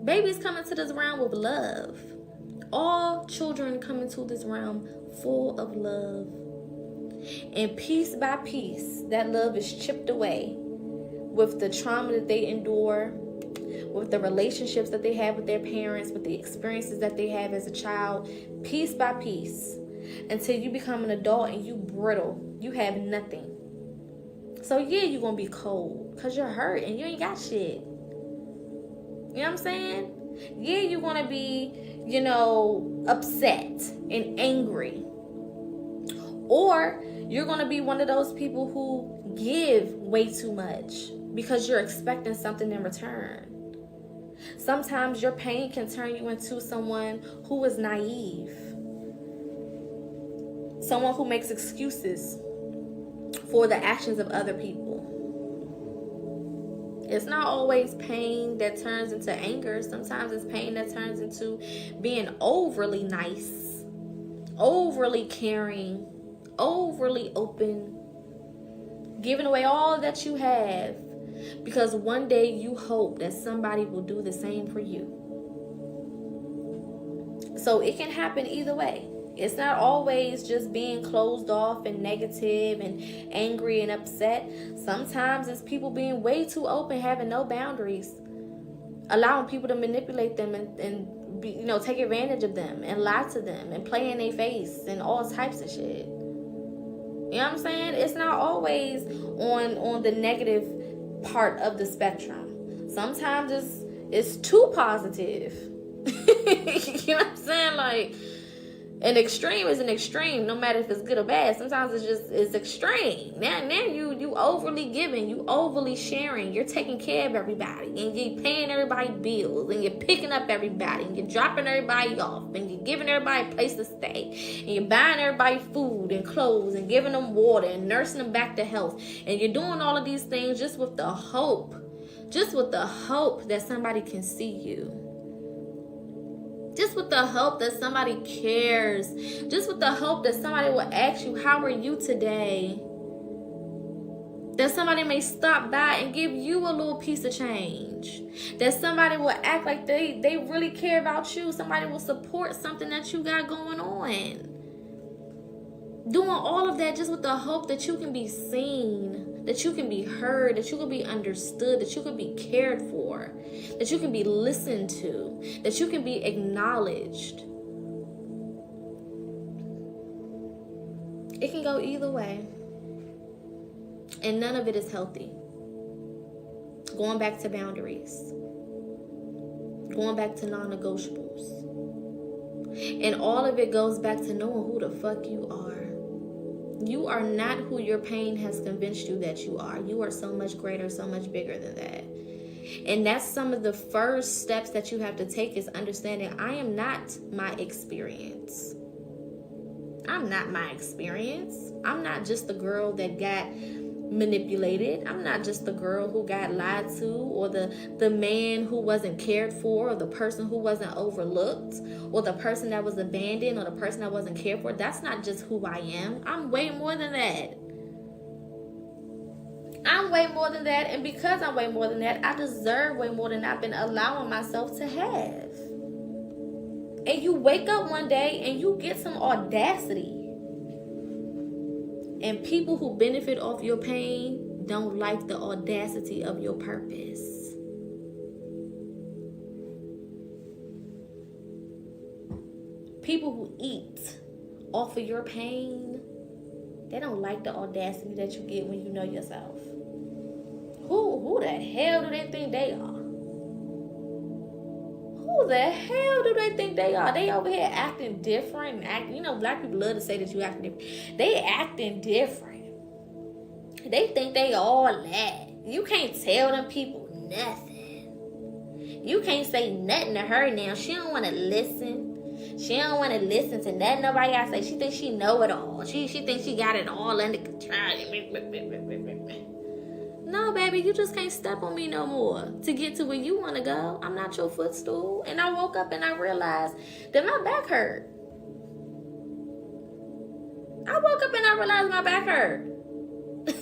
Babies come into this realm with love. All children come into this realm full of love. And piece by piece, that love is chipped away with the trauma that they endure, with the relationships that they have with their parents, with the experiences that they have as a child. Piece by piece, until you become an adult and you brittle. You have nothing. So yeah, you're going to be cold because you're hurt and you ain't got shit. You know what I'm saying? Yeah, you're going to be, upset and angry. Or you're going to be one of those people who give way too much because you're expecting something in return. Sometimes your pain can turn you into someone who is naive. Someone who makes excuses for the actions of other people. It's not always pain that turns into anger. Sometimes it's pain that turns into being overly nice, overly caring, overly open, giving away all that you have because one day you hope that somebody will do the same for you. So it can happen either way. It's not always just being closed off and negative and angry and upset. Sometimes it's people being way too open, having no boundaries, allowing people to manipulate them and be, take advantage of them and lie to them and play in their face and all types of shit. You know what I'm saying? It's not always on the negative part of the spectrum. Sometimes it's too positive. You know what I'm saying? Like, an extreme is an extreme, no matter if it's good or bad. Sometimes it's extreme. Now you overly giving, you overly sharing, you're taking care of everybody, and you're paying everybody bills, and you're picking up everybody, and you're dropping everybody off, and you're giving everybody a place to stay, and you're buying everybody food and clothes, and giving them water, and nursing them back to health, and you're doing all of these things just with the hope that somebody can see you. Just with the hope that somebody cares. Just with the hope that somebody will ask you, how are you today? That somebody may stop by and give you a little piece of change. That somebody will act like they really care about you. Somebody will support something that you got going on. Doing all of that just with the hope that you can be seen, that you can be heard, that you can be understood, that you can be cared for, that you can be listened to, that you can be acknowledged. It can go either way. And none of it is healthy. Going back to boundaries. Going back to non-negotiables. And all of it goes back to knowing who the fuck you are. You are not who your pain has convinced you that you are. You are so much greater, so much bigger than that. And that's some of the first steps that you have to take, is understanding I am not my experience. I'm not my experience. I'm not just the girl that got manipulated. I'm not just the girl who got lied to, or the man who wasn't cared for, or the person who wasn't overlooked, or the person that was abandoned, or the person that wasn't cared for. That's not just who I am. I'm way more than that. I'm way more than that, and because I'm way more than that, I deserve way more than I've been allowing myself to have. And you wake up one day and you get some audacity. And people who benefit off your pain don't like the audacity of your purpose. People who eat off of your pain, they don't like the audacity that you get when you know yourself. Who the hell do they think they are? Who the hell do they think they are? They over here acting different. Black people love to say that you acting different. They acting different. They think they all that. You can't tell them people nothing. You can't say nothing to her now. She don't want to listen. She don't want to listen to nothing nobody else say. She thinks she know it all. She thinks she got it all under control. No, baby, you just can't step on me no more to get to where you want to go. I'm not your footstool. And I woke up and I realized that my back hurt. I woke up and I realized my back hurt. You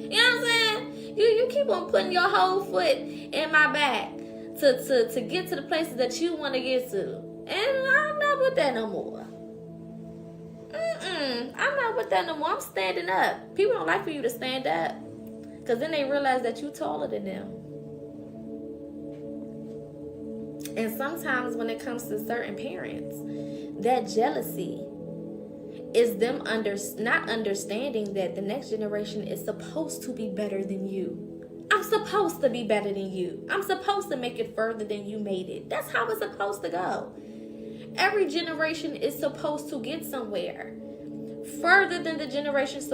know what I'm saying? You keep on putting your whole foot in my back to get to the places that you want to get to. And I'm not with that no more. I'm not with that no more. I'm standing up. People don't like for you to stand up, because then they realize that you're taller than them. And sometimes when it comes to certain parents, that jealousy is them not understanding that the next generation is supposed to be better than you. I'm supposed to be better than you. I'm supposed to make it further than you made it. That's how it's supposed to go. Every generation is supposed to get somewhere further than the generations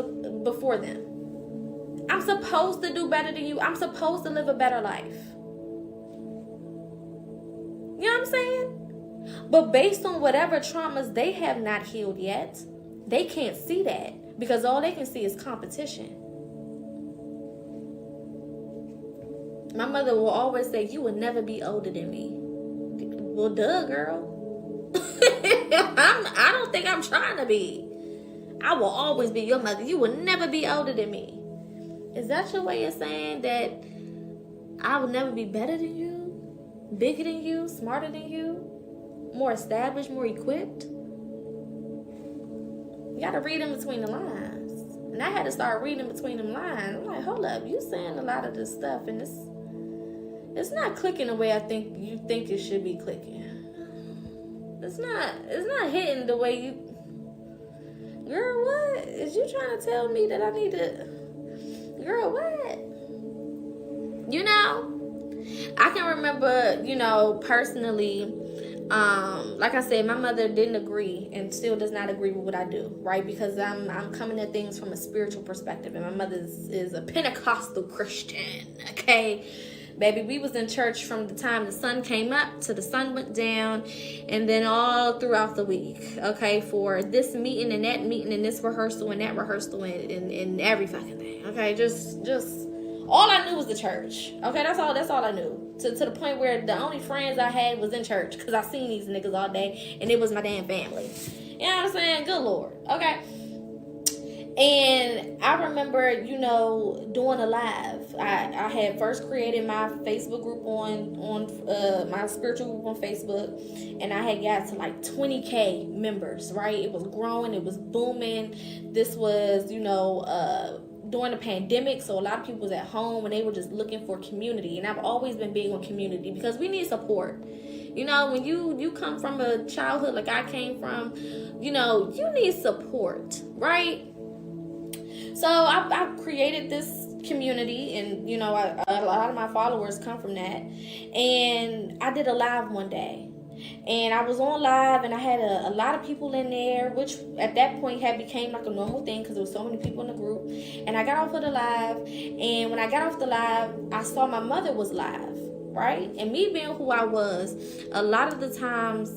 before them. I'm supposed to do better than you. I'm supposed to live a better life. You know what I'm saying? But based on whatever traumas they have not healed yet, they can't see that because all they can see is competition. My mother will always say, you will never be older than me. Well, duh, girl. I don't think I'm trying to be. I will always be your mother. You will never be older than me. Is that your way of saying that I will never be better than you, bigger than you, smarter than you, more established, more equipped? You got to read in between the lines. And I had to start reading between them lines. I'm like, hold up, you saying a lot of this stuff and it's not clicking the way I think you think it should be clicking. It's not hitting the way you... Girl, what? Is you trying to tell me that I need to... Girl, what? You know, I can remember, personally, like I said, my mother didn't agree and still does not agree with what I do, right? Because I'm coming at things from a spiritual perspective, and my mother is a Pentecostal Christian, okay? Baby, we was in church from the time the sun came up to the sun went down, and then all throughout the week, okay, for this meeting and that meeting and this rehearsal and that rehearsal and every fucking thing, okay, just all I knew was the church, okay, that's all I knew, to the point where the only friends I had was in church, because I seen these niggas all day, and it was my damn family, you know what I'm saying, good Lord, okay. And I remember, doing a live. I had first created my Facebook group on my spiritual group on Facebook, and I had got to like 20K members, right? It was growing, it was booming. This was, during the pandemic, so a lot of people was at home and they were just looking for community. And I've always been big on community because we need support. When you come from a childhood like I came from, you need support, right? So I created this community, and a lot of my followers come from that. And I did a live one day, and I was on live, and I had a lot of people in there, which at that point had became like a normal thing because there was so many people in the group. And I got off of the live, and when I got off the live, I saw my mother was live, right? And me being who I was, a lot of the times,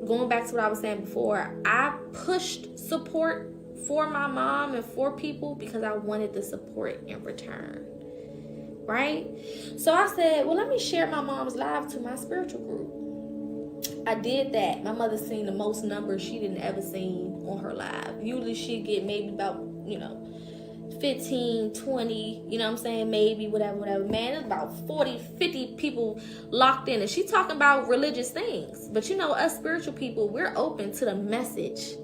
going back to what I was saying before, I pushed support for my mom and for people because I wanted the support in return, right? So I said, well, let me share my mom's live to my spiritual group. I did that. My mother seen the most numbers she didn't ever seen on her live. Usually she'd get maybe about, 15, 20, maybe, whatever. Man, it's about 40, 50 people locked in. And she talking about religious things. But us spiritual people, we're open to the message.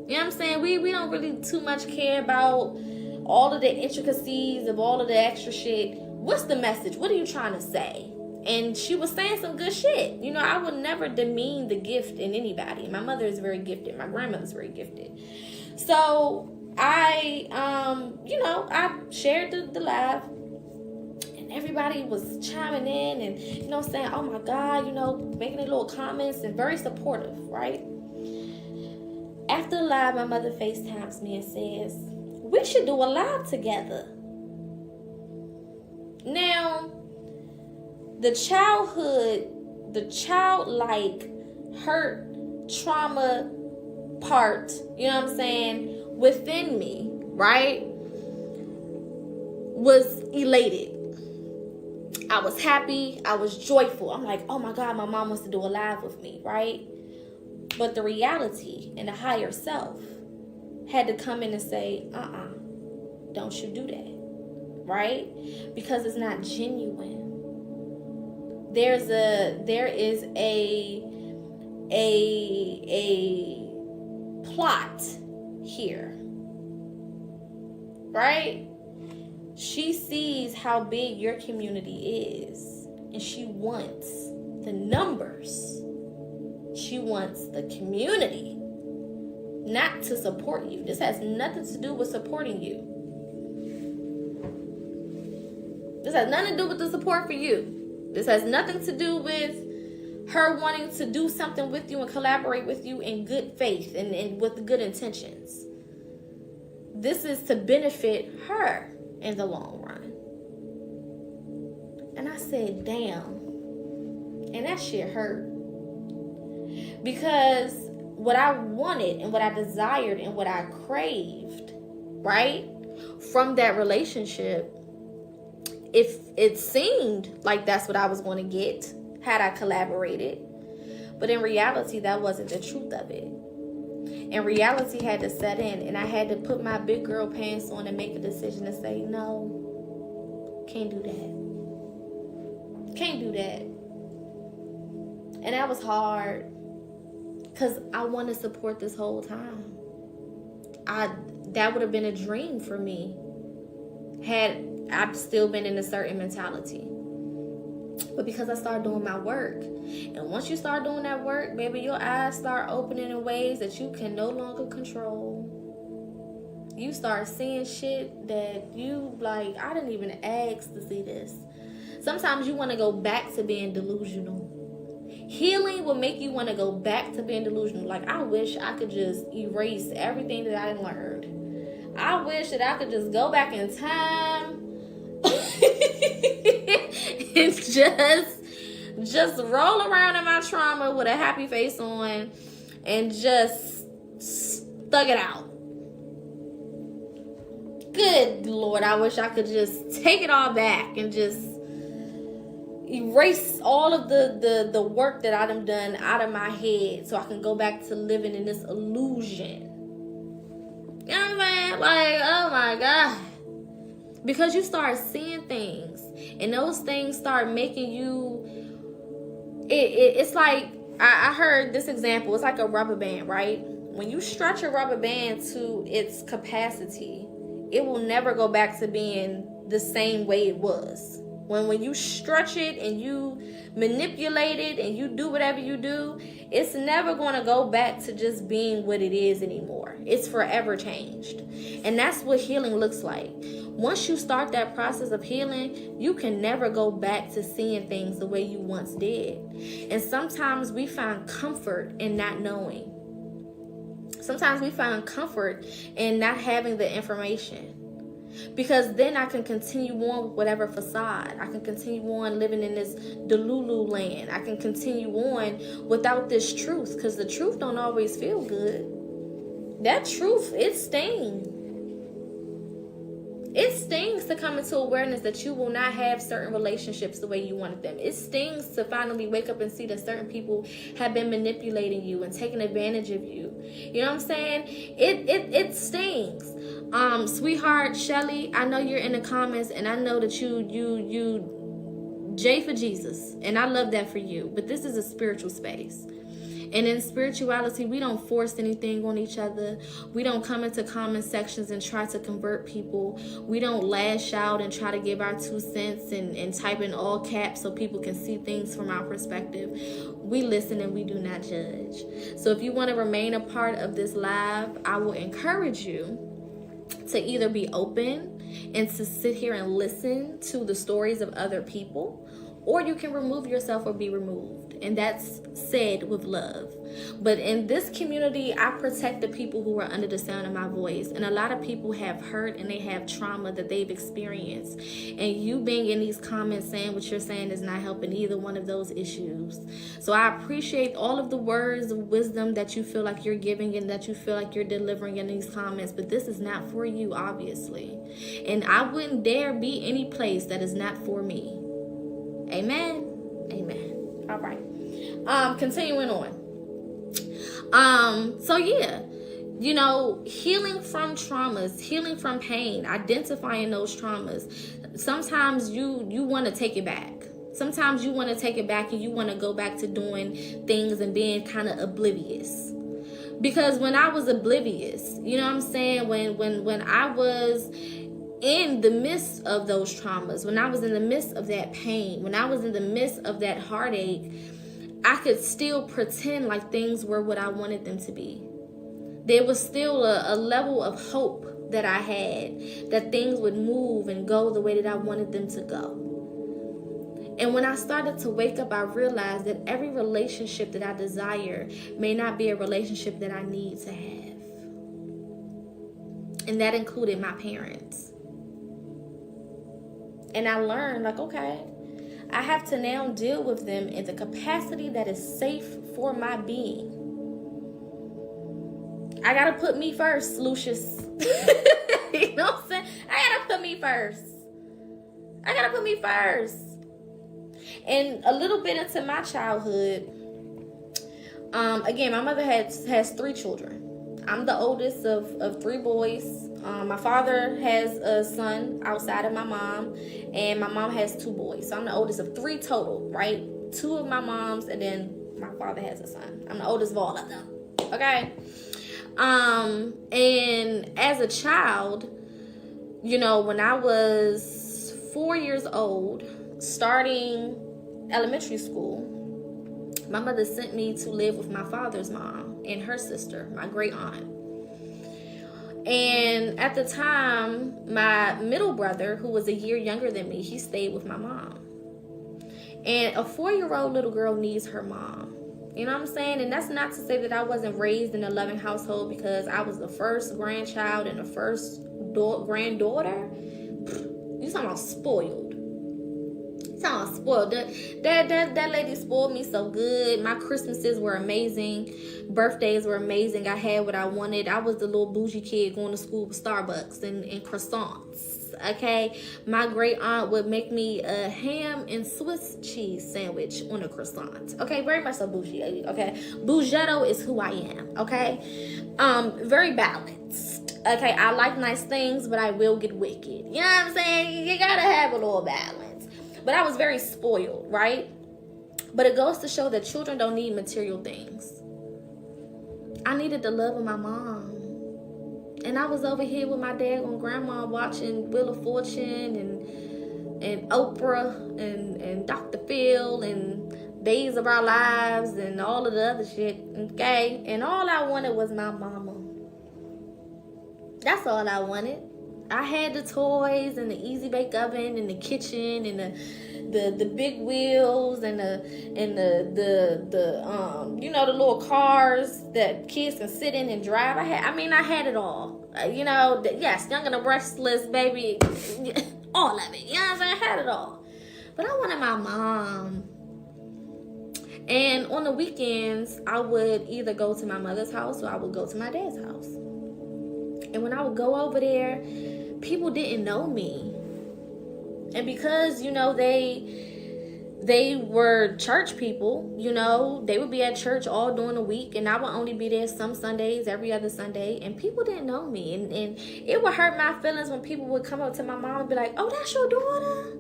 You know what I'm saying? We don't really too much care about all of the intricacies of all of the extra shit. What's the message? What are you trying to say? And she was saying some good shit. I would never demean the gift in anybody. My mother is very gifted. My grandmother's very gifted. So I, I shared the live, and everybody was chiming in and, saying, oh my God, making their little comments and very supportive, right? After the live, my mother FaceTimes me and says, we should do a live together. Now, the childlike hurt, trauma part, within me, right, was elated. I was happy. I was joyful. I'm like, oh my God, my mom wants to do a live with me, right? But the reality and the higher self had to come in and say, don't you do that, right? Because it's not genuine. There is a plot here, right? She sees how big your community is, and she wants the numbers. She wants the community. not to support you. This has nothing to do with supporting you. This has nothing to do with the support for you. This has nothing to do with her wanting to do something with you and collaborate with you in good faith and with good intentions. This is to benefit her in the long run. And I said, damn. And that shit hurt. Because what I wanted and what I desired and what I craved, right, from that relationship, if it seemed like that's what I was going to get had I collaborated. But in reality, that wasn't the truth of it. And reality had to set in, and I had to put my big girl pants on and make a decision to say, no, can't do that. Can't do that. And that was hard because I want to support this whole time. That would have been a dream for me had I've still been in a certain mentality. But because I started doing my work, and once you start doing that work, baby, your eyes start opening in ways that you can no longer control. You start seeing shit that you like, I didn't even ask to see this. Sometimes you want to go back to being delusional. Healing will make you want to go back to being delusional. Like, I wish I could just erase everything that I learned. I wish that I could just go back in time and just roll around in my trauma with a happy face on and just thug it out. Good Lord, I wish I could just take it all back and just erase all of the work that I've done out of my head so I can go back to living in this illusion. You know what I'm saying? Like, oh my God. Because you start seeing things, and those things start making you, it's like, I heard this example, it's like a rubber band, right? When you stretch a rubber band to its capacity, it will never go back to being the same way it was. When you stretch it and you manipulate it and you do whatever you do, it's never going to go back to just being what it is anymore. It's forever changed. And that's what healing looks like. Once you start that process of healing, you can never go back to seeing things the way you once did. And sometimes we find comfort in not knowing. Sometimes we find comfort in not having the information. Because then I can continue on with whatever facade. I can continue on living in this Delulu land. I can continue on without this truth. Because the truth don't always feel good. That truth, it stings. It stings to come into awareness that you will not have certain relationships the way you wanted them. It stings to finally wake up and see that certain people have been manipulating you and taking advantage of you. You know what I'm saying? It stings. Sweetheart Shelly, I know you're in the comments, and I know that you J for Jesus, and I love that for you. But this is a spiritual space. And in spirituality, we don't force anything on each other. We don't come into comment sections and try to convert people. We don't lash out and try to give our 2 cents and type in all caps so people can see things from our perspective. We listen and we do not judge. So if you want to remain a part of this live, I will encourage you to either be open and to sit here and listen to the stories of other people, or you can remove yourself or be removed. And that's said with love. But in this community, I protect the people who are under the sound of my voice. And a lot of people have hurt and they have trauma that they've experienced. And you being in these comments saying what you're saying is not helping either one of those issues. So I appreciate all of the words of wisdom that you feel like you're giving and that you feel like you're delivering in these comments. But this is not for you, obviously. And I wouldn't dare be any place that is not for me. Amen. Amen. All right. Continuing on. So yeah, you know, healing from traumas, healing from pain, identifying those traumas. Sometimes you want to take it back. Sometimes you want to take it back and you want to go back to doing things and being kind of oblivious. Because when I was oblivious, you know what I'm saying? When I was in the midst of those traumas, when I was in the midst of that pain, when I was in the midst of that heartache, I could still pretend like things were what I wanted them to be. there was still a level of hope that I had that things would move and go the way that I wanted them to go. And when I started to wake up, I realized that every relationship that I desire may not be a relationship that I need to have. And that included my parents. And I learned, like, okay, I have to now deal with them in the capacity that is safe for my being. I gotta put me first, Lucius. You know what I'm saying? I gotta put me first. And a little bit into my childhood, again, my mother has 3 children. I'm the oldest of 3 boys. My father has a son outside of my mom, and my mom has 2 boys. So I'm the oldest of 3 total, right? 2 of my moms, and then my father has a son. I'm the oldest of all of them. Okay. And as a child, you know, when I was 4 years old, starting elementary school, my mother sent me to live with my father's mom and her sister, my great aunt. And at the time, my middle brother, who was a year younger than me, he stayed with my mom. And a 4-year-old little girl needs her mom. You know what I'm saying? And that's not to say that I wasn't raised in a loving household, because I was the first grandchild and the first granddaughter. You talking about spoiled. Spoiled. That lady spoiled me so good. My Christmases were amazing. Birthdays were amazing. I had what I wanted. I was the little bougie kid going to school with Starbucks and croissants. Okay, my great aunt would make me a ham and Swiss cheese sandwich on a croissant. Okay, very much so bougie. Okay, bougetto is who I am. Okay, very balanced. Okay, I like nice things, but I will get wicked. You know what I'm saying? You gotta have a little balance. But I was very spoiled, right? But it goes to show that children don't need material things. I needed the love of my mom. And I was over here with my dad and grandma watching Wheel of Fortune and Oprah and Dr. Phil and Days of Our Lives and all of the other shit, okay? And all I wanted was my mama. That's all I wanted. I had the toys and the easy bake oven and the kitchen and the big wheels and the you know, the little cars that kids can sit in and drive. I had it all. You know, yes, Young and the Restless, baby, all of it. You know what I'm saying? I had it all. But I wanted my mom. And on the weekends, I would either go to my mother's house or I would go to my dad's house. And when I would go over there, people didn't know me. And because, you know, they were church people, you know, they would be at church all during the week, and I would only be there some Sundays, every other Sunday, and people didn't know me. And it would hurt my feelings when people would come up to my mom and be like, "Oh, that's your daughter?"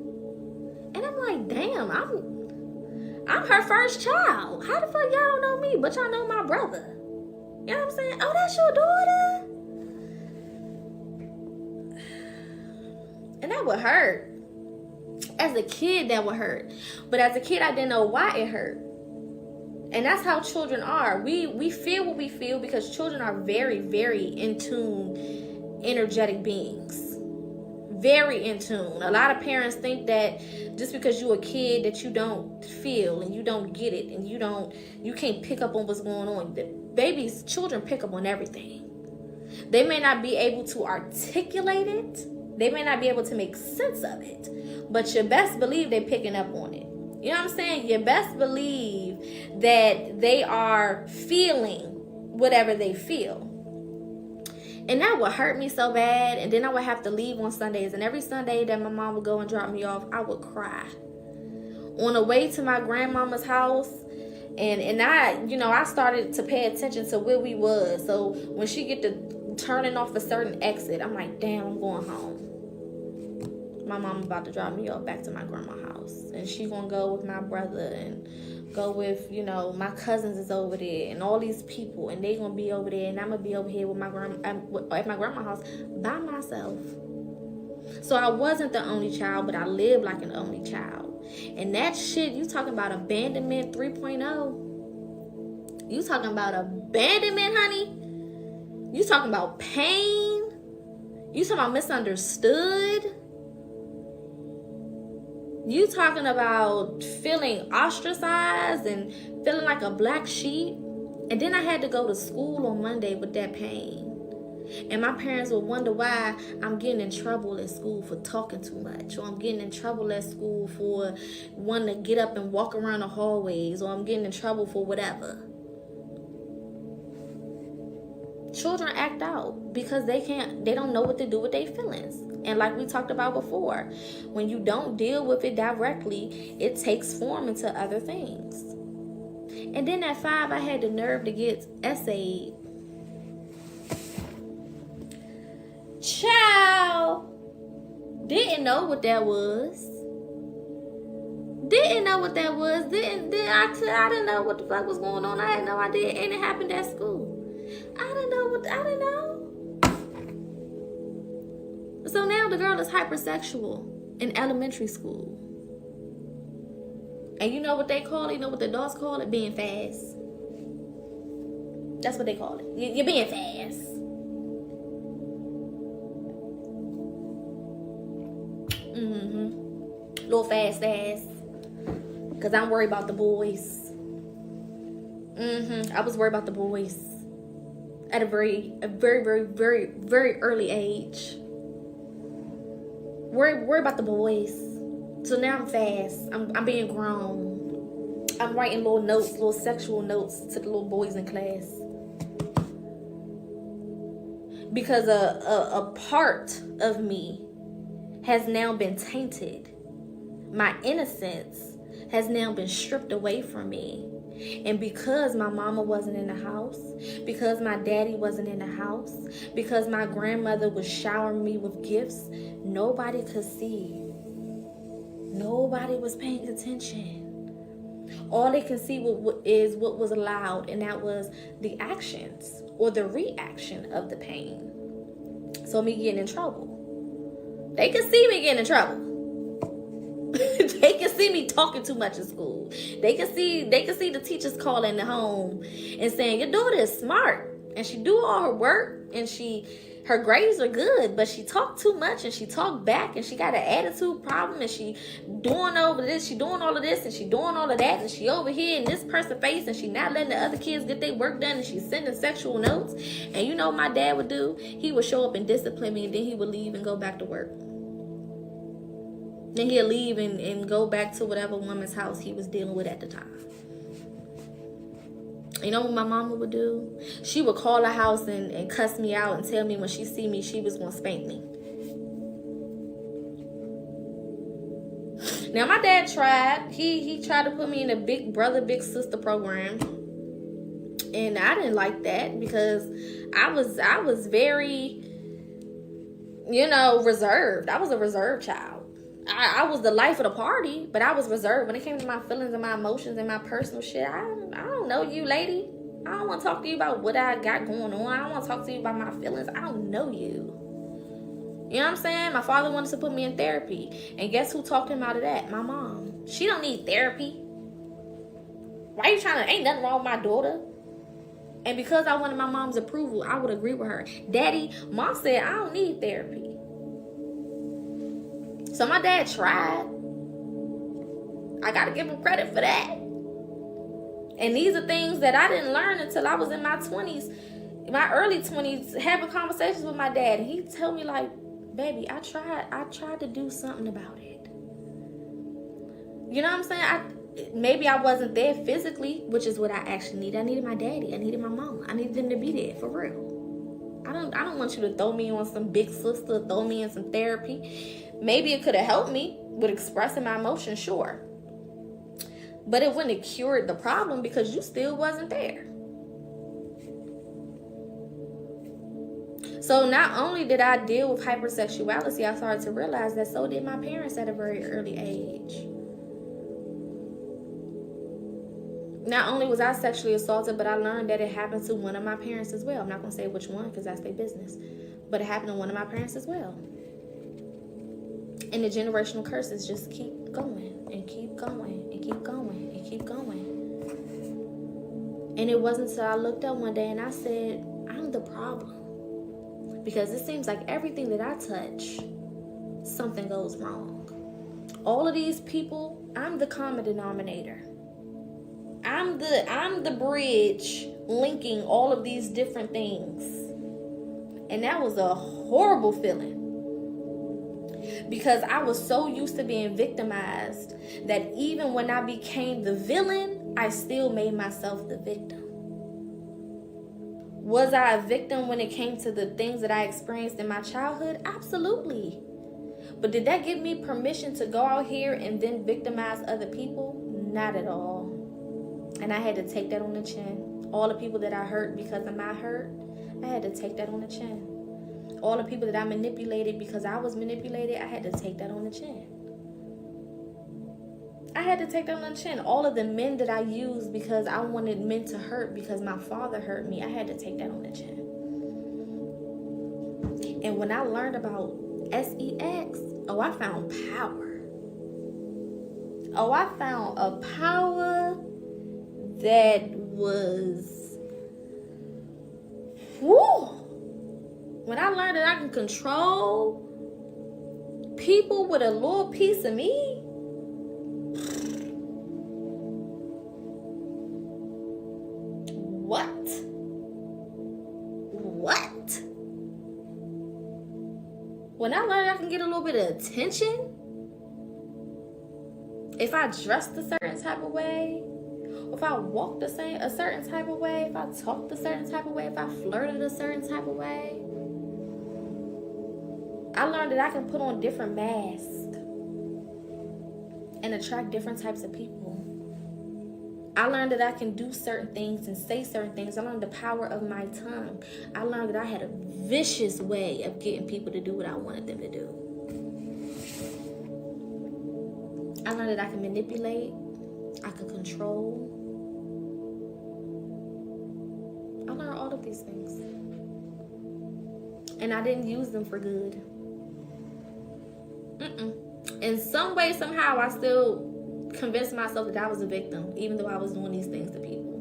And I'm like, damn, I'm her first child. How the fuck y'all don't know me, but y'all know my brother? You know what I'm saying? "Oh, that's your daughter?" And that would hurt. As a kid, that would hurt. But as a kid, I didn't know why it hurt. And that's how children are. We feel what we feel because children are very, very in tune, energetic beings. Very in tune. A lot of parents think that just because you're a kid that you don't feel and you don't get it and you can't pick up on what's going on. Children pick up on everything. They may not be able to articulate it. They may not be able to make sense of it, but you best believe they're picking up on it. You know what I'm saying? You best believe that they are feeling whatever they feel. And that would hurt me so bad. And then I would have to leave on Sundays. And every Sunday that my mom would go and drop me off, I would cry. On the way to my grandmama's house, and I started to pay attention to where we was. So when she get to turning off a certain exit, I'm like, damn, I'm going home. My mom about to drop me off back to my grandma's house, and she gonna go with my brother and go with, my cousins is over there and all these people, and they gonna be over there, and I'm gonna be over here with my at my grandma's house by myself. So I wasn't the only child, but I lived like an only child. And that shit, you talking about abandonment 3.0? You talking about abandonment, honey? You talking about pain? You talking about misunderstood? You talking about feeling ostracized and feeling like a black sheep? And then I had to go to school on Monday with that pain. And my parents would wonder why I'm getting in trouble at school for talking too much, or I'm getting in trouble at school for wanting to get up and walk around the hallways, or I'm getting in trouble for whatever. Children act out because they don't know what to do with their feelings. And like we talked about before, when you don't deal with it directly, it takes form into other things. And then at 5, I had the nerve to get essayed. Child, didn't know what that was. I didn't know what the fuck was going on. I had no idea, and it happened at school. I didn't know. So now the girl is hypersexual in elementary school. And you know what they call it? You know what the adults call it? Being fast. That's what they call it. You're being fast. Little fast ass. Because I'm worried about the boys. I was worried about the boys. At a very, very early age. Worry about the boys. So now I'm fast. I'm being grown. I'm writing little notes, little sexual notes to the little boys in class. Because a part of me has now been tainted. My innocence has now been stripped away from me. And because my mama wasn't in the house, because my daddy wasn't in the house, because my grandmother was showering me with gifts, nobody could see. Nobody was paying attention. All they could see is what was allowed, and that was the actions or the reaction of the pain. So me getting in trouble. They could see me getting in trouble. They can see me talking too much in school. They can see the teachers calling the home and saying, your daughter is smart and she do all her work and her grades are good, but she talked too much and she talked back and she got an attitude problem and she doing over this, she doing all of this and she doing all of that and she over here in this person's face and she not letting the other kids get their work done and she's sending sexual notes. And you know what my dad would do? He would show up and discipline me, and then he would leave and go back to work. Then he'll leave and go back to whatever woman's house he was dealing with at the time. You know what my mama would do? She would call the house and cuss me out and tell me when she see me, she was going to spank me. Now, my dad tried. He tried to put me in a big brother, big sister program. And I didn't like that because I was very, reserved. I was a reserved child. I was the life of the party, but I was reserved. When it came to my feelings and my emotions and my personal shit, I don't know you, lady. I don't want to talk to you about what I got going on. I don't want to talk to you about my feelings. I don't know you. You know what I'm saying? My father wanted to put me in therapy. And guess who talked him out of that? My mom. She don't need therapy. Why are you trying to... Ain't nothing wrong with my daughter. And because I wanted my mom's approval, I would agree with her. Daddy, mom said, I don't need therapy. So my dad tried. I got to give him credit for that. And these are things that I didn't learn until I was in my 20s, my early 20s, having conversations with my dad. And he told me like, baby, I tried to do something about it. You know what I'm saying? Maybe I wasn't there physically, which is what I actually needed. I needed my daddy. I needed my mama. I needed them to be there for real. I don't want you to throw me on some big sister, throw me in some therapy. Maybe it could have helped me with expressing my emotions, sure. But it wouldn't have cured the problem because you still wasn't there. So not only did I deal with hypersexuality, I started to realize that so did my parents at a very early age. Not only was I sexually assaulted, but I learned that it happened to one of my parents as well. I'm not going to say which one because that's their business. But it happened to one of my parents as well. And the generational curses just keep going and keep going and keep going and keep going. And it wasn't until I looked up one day and I said, I'm the problem. because it seems like everything that I touch, something goes wrong. All of these people, I'm the common denominator. I'm the bridge linking all of these different things. And that was a horrible feeling, because I was so used to being victimized that even when I became the villain, I still made myself the victim. Was I a victim when it came to the things that I experienced in my childhood? Absolutely. But did that give me permission to go out here and then victimize other people? Not at all. And I had to take that on the chin. All the people that I hurt because of my hurt, I had to take that on the chin. All the people that I manipulated because I was manipulated, I had to take that on the chin. I had to take that on the chin. All of the men that I used because I wanted men to hurt because my father hurt me, I had to take that on the chin. And when I learned about SEX, I found power. I found a power that was, whoo. When I learned that I can control people with a little piece of me, what? When I learned I can get a little bit of attention, if I dressed a certain type of way, if I walked a certain type of way, if I talked a certain type of way, if I flirted a certain type of way, I learned that I can put on different masks and attract different types of people. I learned that I can do certain things and say certain things. I learned the power of my tongue. I learned that I had a vicious way of getting people to do what I wanted them to do. I learned that I can manipulate. I could control. I learned all of these things. And I didn't use them for good. In some way, somehow, I still convinced myself that I was a victim, even though I was doing these things to people.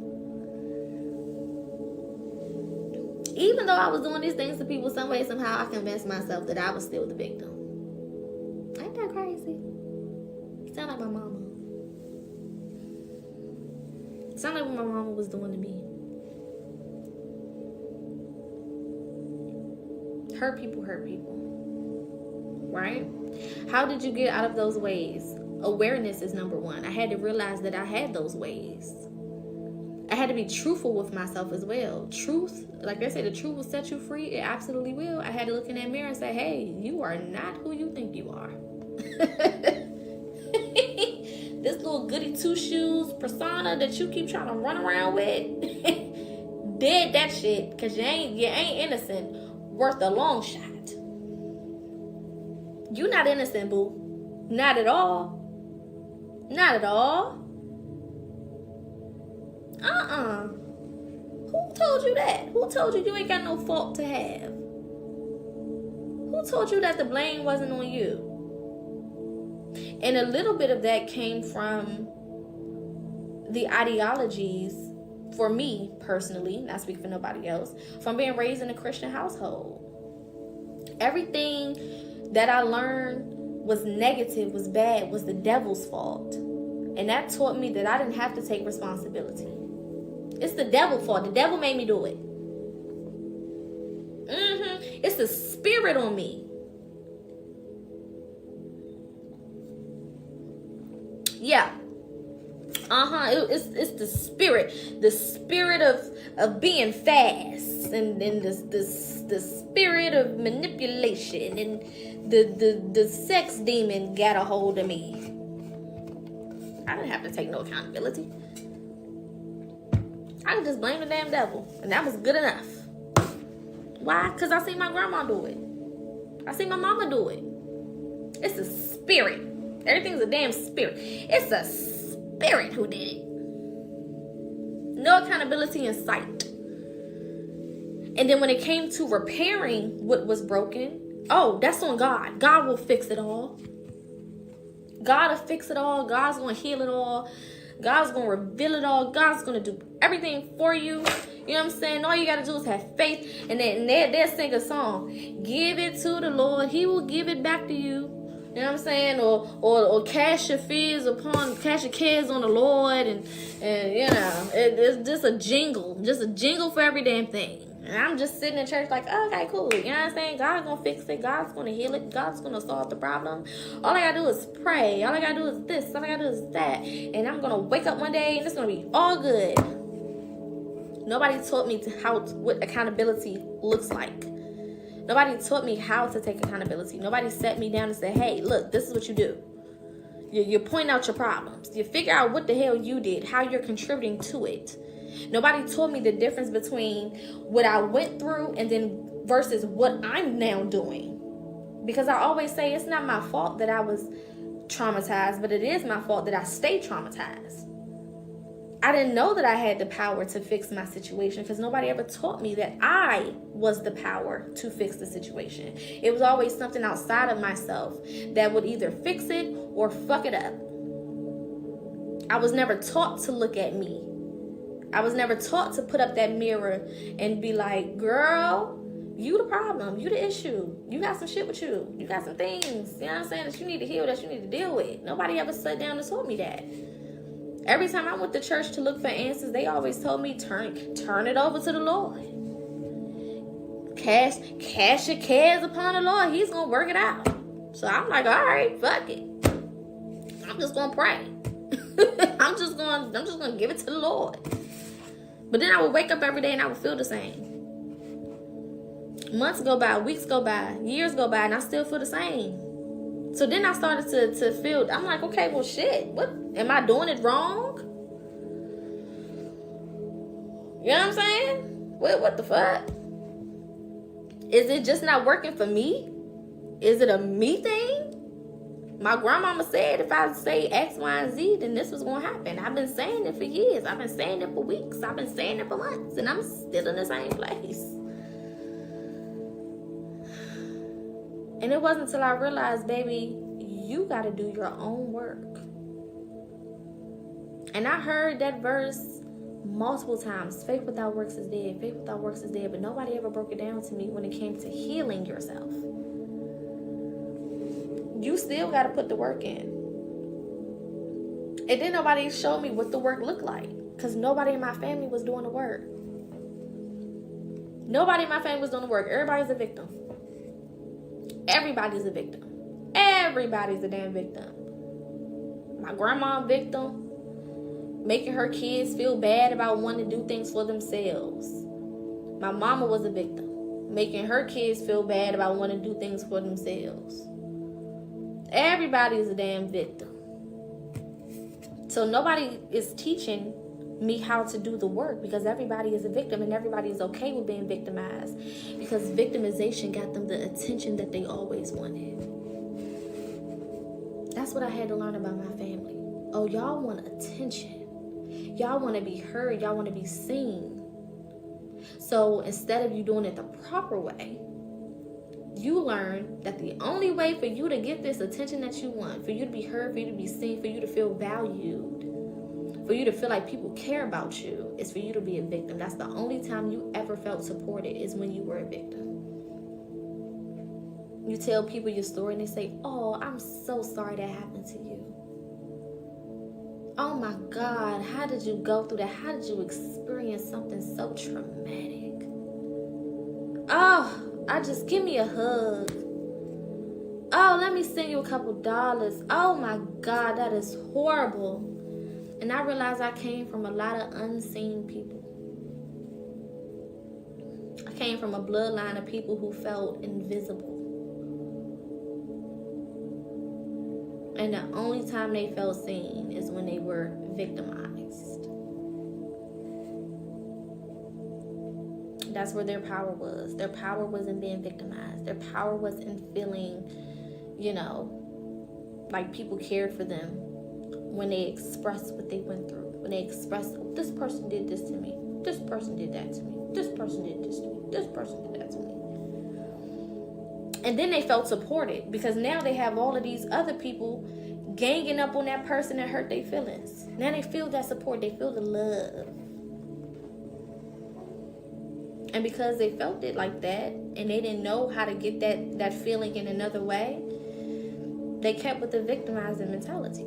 Even though I was doing these things to people, some way, somehow, I convinced myself that I was still the victim. Ain't that crazy? Sound like my mama. Sound like what my mama was doing to me. Hurt people, right? How did you get out of those ways? Awareness is number one. I had to realize that I had those ways. I had to be truthful with myself as well. Truth, like they say, the truth will set you free. It absolutely will. I had to look in that mirror and say, hey, you are not who you think you are. This little goody two-shoes persona that you keep trying to run around with, dead that shit, because you ain't innocent worth a long shot. You not innocent, boo. Not at all. Not at all. Who told you that? Who told you ain't got no fault to have? Who told you that the blame wasn't on you? And a little bit of that came from the ideologies, for me personally, not speaking for nobody else, from being raised in a Christian household. Everything that I learned was negative, was bad, was the devil's fault. And that taught me that I didn't have to take responsibility. It's the devil's fault. The devil made me do it. It's the spirit on me. Yeah. It's the spirit of being fast, and the spirit of manipulation, and the sex demon got a hold of me. I didn't have to take no accountability. I could just blame the damn devil, and that was good enough. Why? Because I seen my grandma do it. I seen my mama do it. It's a spirit. Everything's a damn spirit. It's a spirit who did it. No accountability in sight. And then when it came to repairing what was broken, that's on God. God will fix it all. God will fix it all. God's going to heal it all. God's going to reveal it all. God's going to do everything for you. You know what I'm saying? All you got to do is have faith. And then they'll sing a song. Give it to the Lord. He will give it back to you. You know what I'm saying? Or cast your cares on the Lord. And you know, it's just a jingle for every damn thing. And I'm just sitting in church like, okay, cool. You know what I'm saying? God's going to fix it. God's going to heal it. God's going to solve the problem. All I got to do is pray. All I got to do is this. All I got to do is that. And I'm going to wake up one day and it's going to be all good. Nobody taught me what accountability looks like. Nobody taught me how to take accountability. Nobody sat me down and said, hey, look, this is what you do. You point out your problems. You figure out what the hell you did, how you're contributing to it. Nobody taught me the difference between what I went through and then versus what I'm now doing. Because I always say it's not my fault that I was traumatized, but it is my fault that I stayed traumatized. I didn't know that I had the power to fix my situation because nobody ever taught me that I was the power to fix the situation. It was always something outside of myself that would either fix it or fuck it up. I was never taught to look at me. I was never taught to put up that mirror and be like, girl, you the problem. You the issue. You got some shit with you. You got some things, you know what I'm saying, that you need to heal, that you need to deal with. Nobody ever sat down and taught me that. Every time I went to church to look for answers, they always told me, turn it over to the Lord. Cast your cares upon the Lord. He's going to work it out. So I'm like, all right, fuck it. I'm just going to pray. I'm just going to give it to the Lord. But then I would wake up every day and I would feel the same. Months go by, weeks go by, years go by, and I still feel the same. So then I started to feel, I'm like, okay, well, shit, what, am I doing it wrong? You know what I'm saying? What the fuck? Is it just not working for me? Is it a me thing? My grandmama said if I say X, Y, and Z, then this was going to happen. I've been saying it for years. I've been saying it for weeks. I've been saying it for months. And I'm still in the same place. And it wasn't until I realized, baby, you got to do your own work. And I heard that verse multiple times. Faith without works is dead. Faith without works is dead. But nobody ever broke it down to me when it came to healing yourself. You still got to put the work in. And then nobody showed me what the work looked like. Because nobody in my family was doing the work. Nobody in my family was doing the work. Everybody's a victim. Everybody's a victim. Everybody's a damn victim. My grandma a victim. Making her kids feel bad about wanting to do things for themselves. My mama was a victim. Making her kids feel bad about wanting to do things for themselves. Everybody is a damn victim. So nobody is teaching me how to do the work because everybody is a victim and everybody is okay with being victimized because victimization got them the attention that they always wanted. That's what I had to learn about my family. Oh, y'all want attention. Y'all want to be heard. Y'all want to be seen. So instead of you doing it the proper way, you learn that the only way for you to get this attention that you want, for you to be heard, for you to be seen, for you to feel valued, for you to feel like people care about you, is for you to be a victim. That's the only time you ever felt supported is when you were a victim. You tell people your story and they say, oh, I'm so sorry that happened to you. Oh my God, how did you go through that? How did you experience something so traumatic? Oh, just give me a hug. Oh, let me send you a couple dollars. Oh my God, that is horrible. And I realized I came from a lot of unseen people. I came from a bloodline of people who felt invisible. And the only time they felt seen is when they were victimized. That's where their power was. Their power was in being victimized. Their power was in feeling, like people cared for them when they expressed what they went through. When they expressed, oh, this person did this to me. This person did that to me. This person did this to me. This person did that to me. And then they felt supported because now they have all of these other people ganging up on that person that hurt their feelings. Now they feel that support. They feel the love. And because they felt it like that, and they didn't know how to get that feeling in another way, they kept with the victimizing mentality.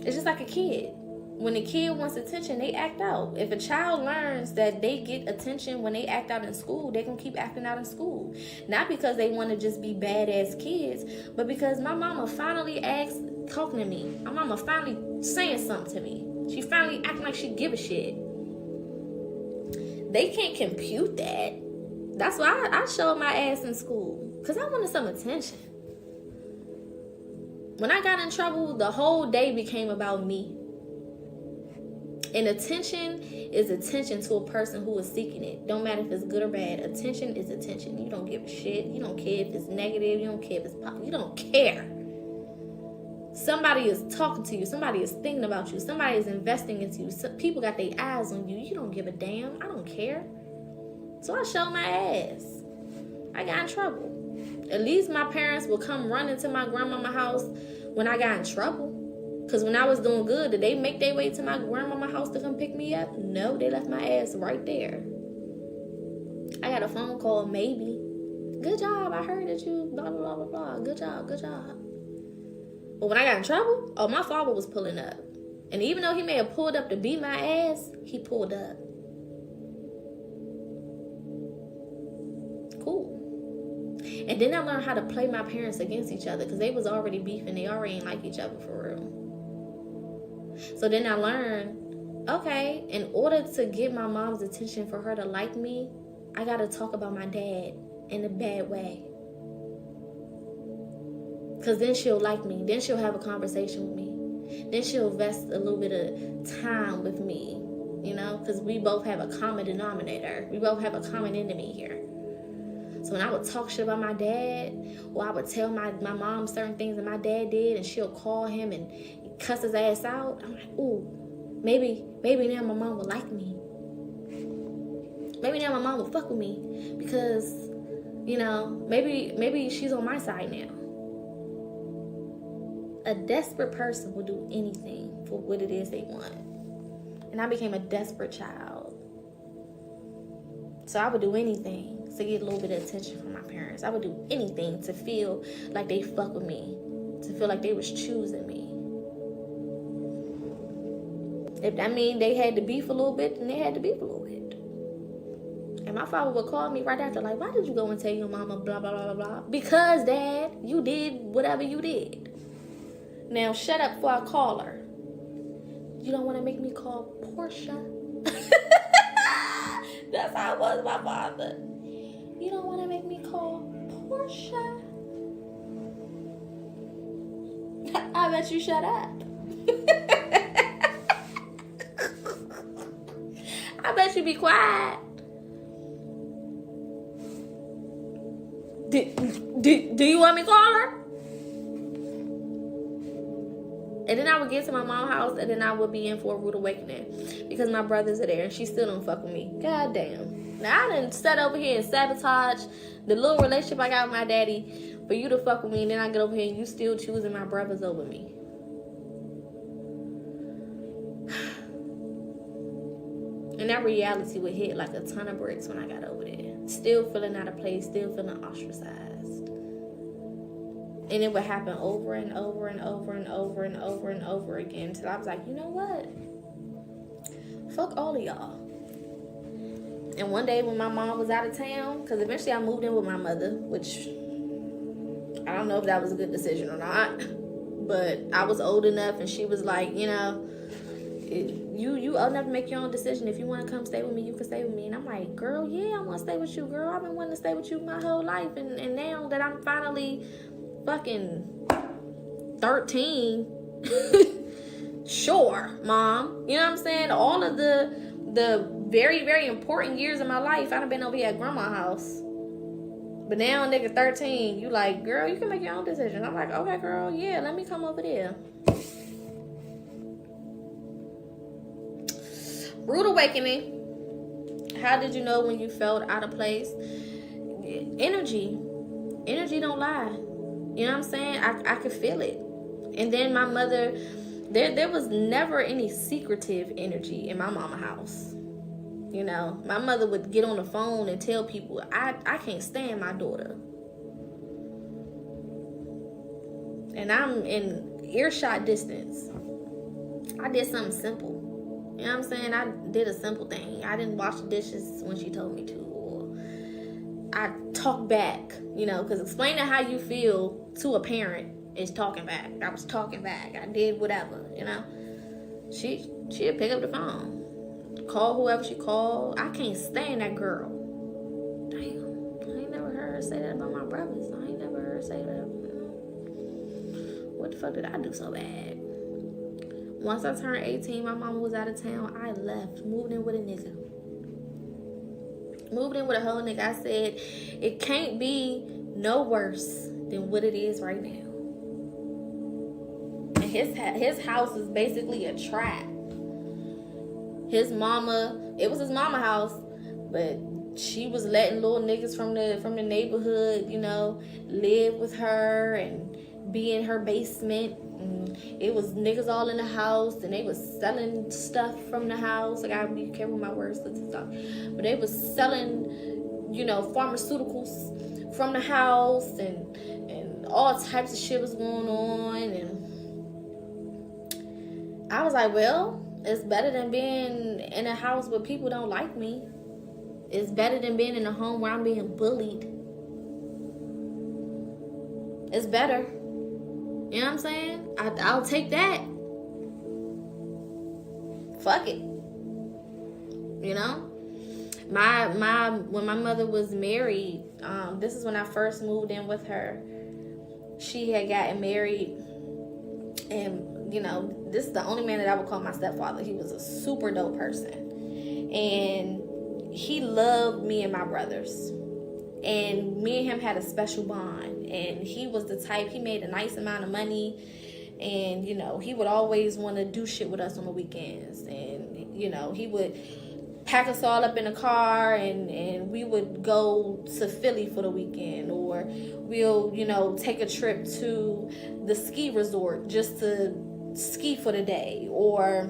It's just like a kid. When a kid wants attention, they act out. If a child learns that they get attention when they act out in school, they're going to keep acting out in school. Not because they want to just be badass kids, but because my mama finally talking to me. My mama finally saying something to me. She finally acting like she give a shit. They can't compute that. That's why I showed my ass in school. Because I wanted some attention. When I got in trouble, the whole day became about me. And attention is attention to a person who is seeking it. Don't matter if it's good or bad. Attention is attention. You don't give a shit. You don't care if it's negative. You don't care if it's positive. You don't care. Somebody is talking to you. Somebody is thinking about you. Somebody is investing into you. People got their eyes on you. You don't give a damn. I don't care. So I showed my ass. I got in trouble. At least my parents would come running to my grandmama's house when I got in trouble. Because when I was doing good, did they make their way to my grandmama's house to come pick me up? No, they left my ass right there. I got a phone call, maybe. Good job, I heard that you blah, blah, blah, blah. Good job, good job. But when I got in trouble, my father was pulling up. And even though he may have pulled up to beat my ass, he pulled up. Cool. And then I learned how to play my parents against each other because they was already beefing. They already ain't like each other for real. So then I learned, okay, in order to get my mom's attention for her to like me, I got to talk about my dad in a bad way. Because then she'll like me. Then she'll have a conversation with me. Then she'll invest a little bit of time with me, you know, because we both have a common denominator. We both have a common enemy here. So when I would talk shit about my dad, or I would tell my mom certain things that my dad did, and she'll call him and cuss his ass out, I'm like, ooh, maybe now my mom will like me. Maybe now my mom will fuck with me because, you know, maybe she's on my side now. A desperate person will do anything for what it is they want. And I became a desperate child. So I would do anything to get a little bit of attention from my parents. I would do anything to feel like they fuck with me, to feel like they was choosing me. If that mean they had to beef a little bit, then they had to beef a little bit. And my father would call me right after, like, why did you go and tell your mama blah, blah, blah, blah, blah? Because, Dad, you did whatever you did. Now, shut up before I call her. You don't want to make me call Portia? That's how it was with my father. You don't want to make me call Portia? I bet you shut up. I bet you be quiet. Do you want me to call her? And then I would get to my mom's house, and then I would be in for a rude awakening because my brothers are there, and she still don't fuck with me. God damn. Now, I done sat over here and sabotage the little relationship I got with my daddy for you to fuck with me, and then I get over here and you still choosing my brothers over me. And that reality would hit like a ton of bricks when I got over there. Still feeling out of place, still feeling ostracized. And it would happen over and over and over and over and over and over again until I was like, you know what? Fuck all of y'all. And one day when my mom was out of town, because eventually I moved in with my mother, which I don't know if that was a good decision or not. But I was old enough and she was like, you know, you old enough to make your own decision. If you want to come stay with me, you can stay with me. And I'm like, girl, yeah, I want to stay with you, girl. I've been wanting to stay with you my whole life. And now that I'm finally fucking 13, sure, Mom. You know what I'm saying? All of the very, very important years of my life, I done been over here at grandma's house. But now, nigga, 13, you like, girl, you can make your own decision. I'm like, okay, girl, yeah, let me come over there. Rude awakening. How did you know when you felt out of place? Energy. Energy don't lie. You know what I'm saying? I could feel it. And then my mother, there was never any secretive energy in my mama house. You know, my mother would get on the phone and tell people, I can't stand my daughter. And I'm in earshot distance. I did something simple. You know what I'm saying? I did a simple thing. I didn't wash the dishes when she told me to. Or I talked back, you know, because explaining how you feel to a parent is talking back. I was talking back. I did whatever, you know. She'd pick up the phone, call whoever she called. I can't stand that girl. Damn, I ain't never heard her say that about my brothers. I ain't never heard her say that. What the fuck did I do so bad? Once I turned 18, my mama was out of town. I left, moved in with a nigga. Moved in with a whole nigga. I said, it can't be no worse than what it is right now. And his house is basically a trap. His mama, it was his mama house, but she was letting little niggas from the neighborhood, you know, live with her and be in her basement. And it was niggas all in the house, and they was selling stuff from the house. I gotta be careful with my words and stuff. But they was selling, you know, pharmaceuticals from the house, and all types of shit was going on. And I was like, well, it's better than being in a house where people don't like me. It's better than being in a home where I'm being bullied. It's better. You know what I'm saying? I'll take that. Fuck it. You know? When my mother was married, this is when I first moved in with her. She had gotten married, and you know, this is the only man that I would call my stepfather. He was a super dope person, and he loved me and my brothers. And me and him had a special bond. And he was the type, he made a nice amount of money. And, you know, he would always want to do shit with us on the weekends. And, you know, he would pack us all up in a car, and we would go to Philly for the weekend. Or we'll, you know, take a trip to the ski resort just to ski for the day. Or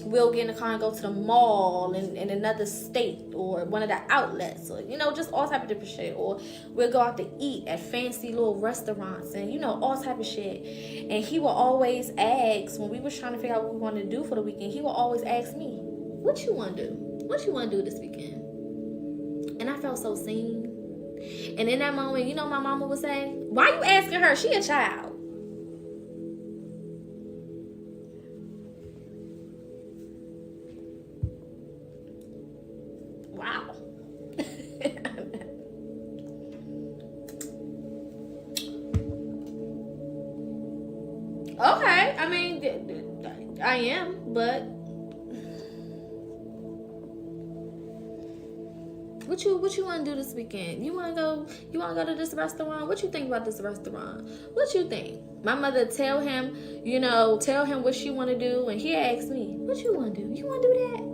we'll get in the car and go to the mall in another state, or one of the outlets, or, you know, just all type of different shit. Or we'll go out to eat at fancy little restaurants, and, you know, all type of shit. And he will always ask, when we was trying to figure out what we wanted to do for the weekend, he will always ask me, what you want to do? What you want to do this weekend? And I felt so seen. And in that moment, you know, my mama would say, why you asking her? She a child. Wow. Okay, I mean, I am, but what you want to do this weekend? You want to go to this restaurant? What you think about this restaurant? What you think? My mother tell him what she want to do, and he asks me, what you want to do? You want to do that?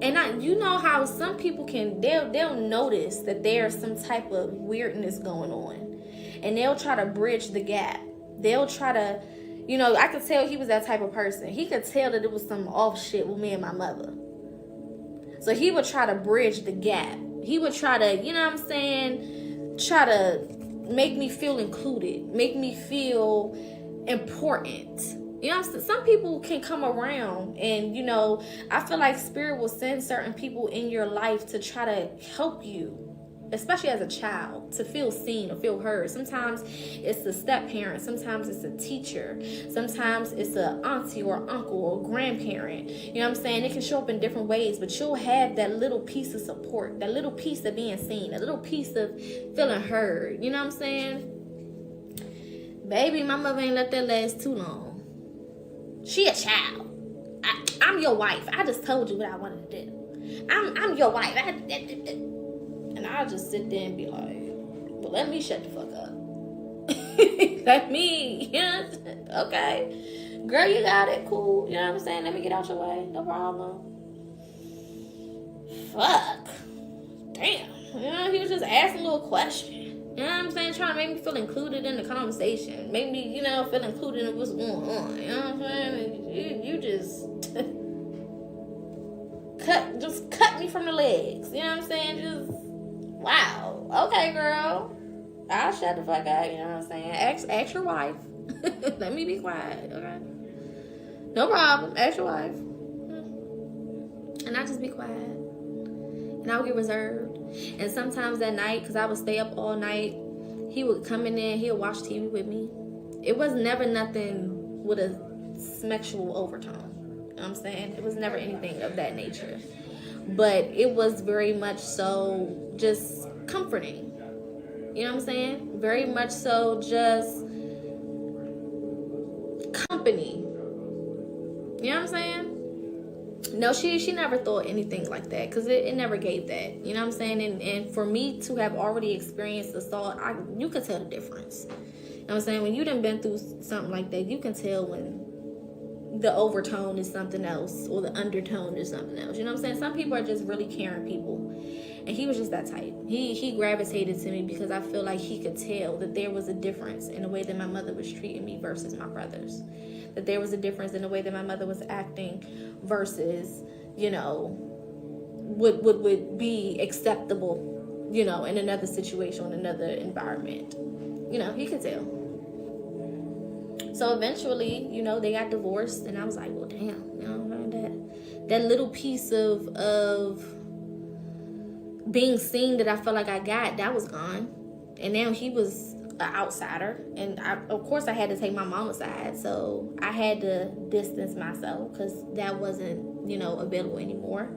And you know how some people they'll notice that there's some type of weirdness going on, and they'll try to bridge the gap. They'll try to, you know, I could tell he was that type of person. He could tell that it was some off shit with me and my mother. So he would try to bridge the gap. He would try to, you know what I'm saying, try to make me feel included, make me feel important. You know, some people can come around, and, you know, I feel like Spirit will send certain people in your life to try to help you, especially as a child, to feel seen or feel heard. Sometimes it's a step parent, sometimes it's a teacher, sometimes it's an auntie or uncle or grandparent. You know what I'm saying? It can show up in different ways, but you'll have that little piece of support, that little piece of being seen, that little piece of feeling heard. You know what I'm saying? Baby, my mother ain't let that last too long. She a child. I'm your wife. I just told you what I wanted to do. I'm your wife. And I'll just sit there and be like, well, let me shut the fuck up. Let me, you know, okay. Girl, you got it. Cool. You know what I'm saying? Let me get out your way. No problem. Fuck. Damn. You know, he was just asking a little question. You know what I'm saying? Trying to make me feel included in the conversation. Make me, you know, feel included in what's going on. You know what I'm saying? You just cut me from the legs. You know what I'm saying? Just, wow. Okay, girl. I'll shut the fuck up. You know what I'm saying? Ask your wife. Let me be quiet, okay? No problem. Ask your wife. And I just be quiet. And I would get reserved. And sometimes at night, because I would stay up all night, he would come in there, he would watch TV with me. It was never nothing with a sexual overtone. You know what I'm saying? It was never anything of that nature. But it was very much so just comforting. You know what I'm saying? Very much so just company. You know what I'm saying? No, she never thought anything like that, because it never gave that. You know what I'm saying? And for me to have already experienced assault, you could tell the difference. You know what I'm saying? When you done been through something like that, you can tell when the overtone is something else or the undertone is something else. You know what I'm saying? Some people are just really caring people. And he was just that type. He gravitated to me because I feel like he could tell that there was a difference in the way that my mother was treating me versus my brothers. That there was a difference in the way that my mother was acting versus, you know, would be acceptable, you know, in another situation, in another environment. You know, he could tell. So eventually, you know, they got divorced, and I was like, well, damn, you know, that little piece of being seen that I felt like I got, that was gone. And now he was an outsider, and of course I had to take my mom aside, so I had to distance myself because that wasn't, you know, available anymore.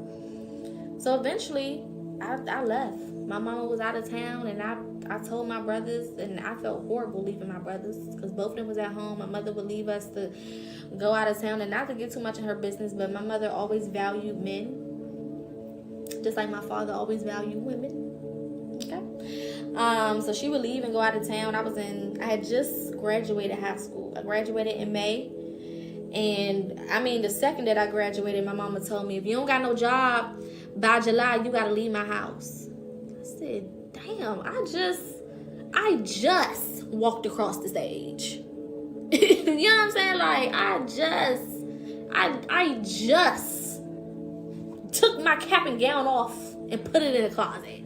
So eventually I left. My mama was out of town, and I told my brothers, and I felt horrible leaving my brothers because both of them was at home. My mother would leave us to go out of town, and not to get too much in her business, but my mother always valued men, just like my father always valued women. Okay. So she would leave and go out of town. I had just graduated high school. I graduated in May. And I mean, the second that I graduated, my mama told me, if you don't got no job by July, you got to leave my house. I said, damn, I just walked across the stage. You know what I'm saying? Like, I just took my cap and gown off and put it in the closet.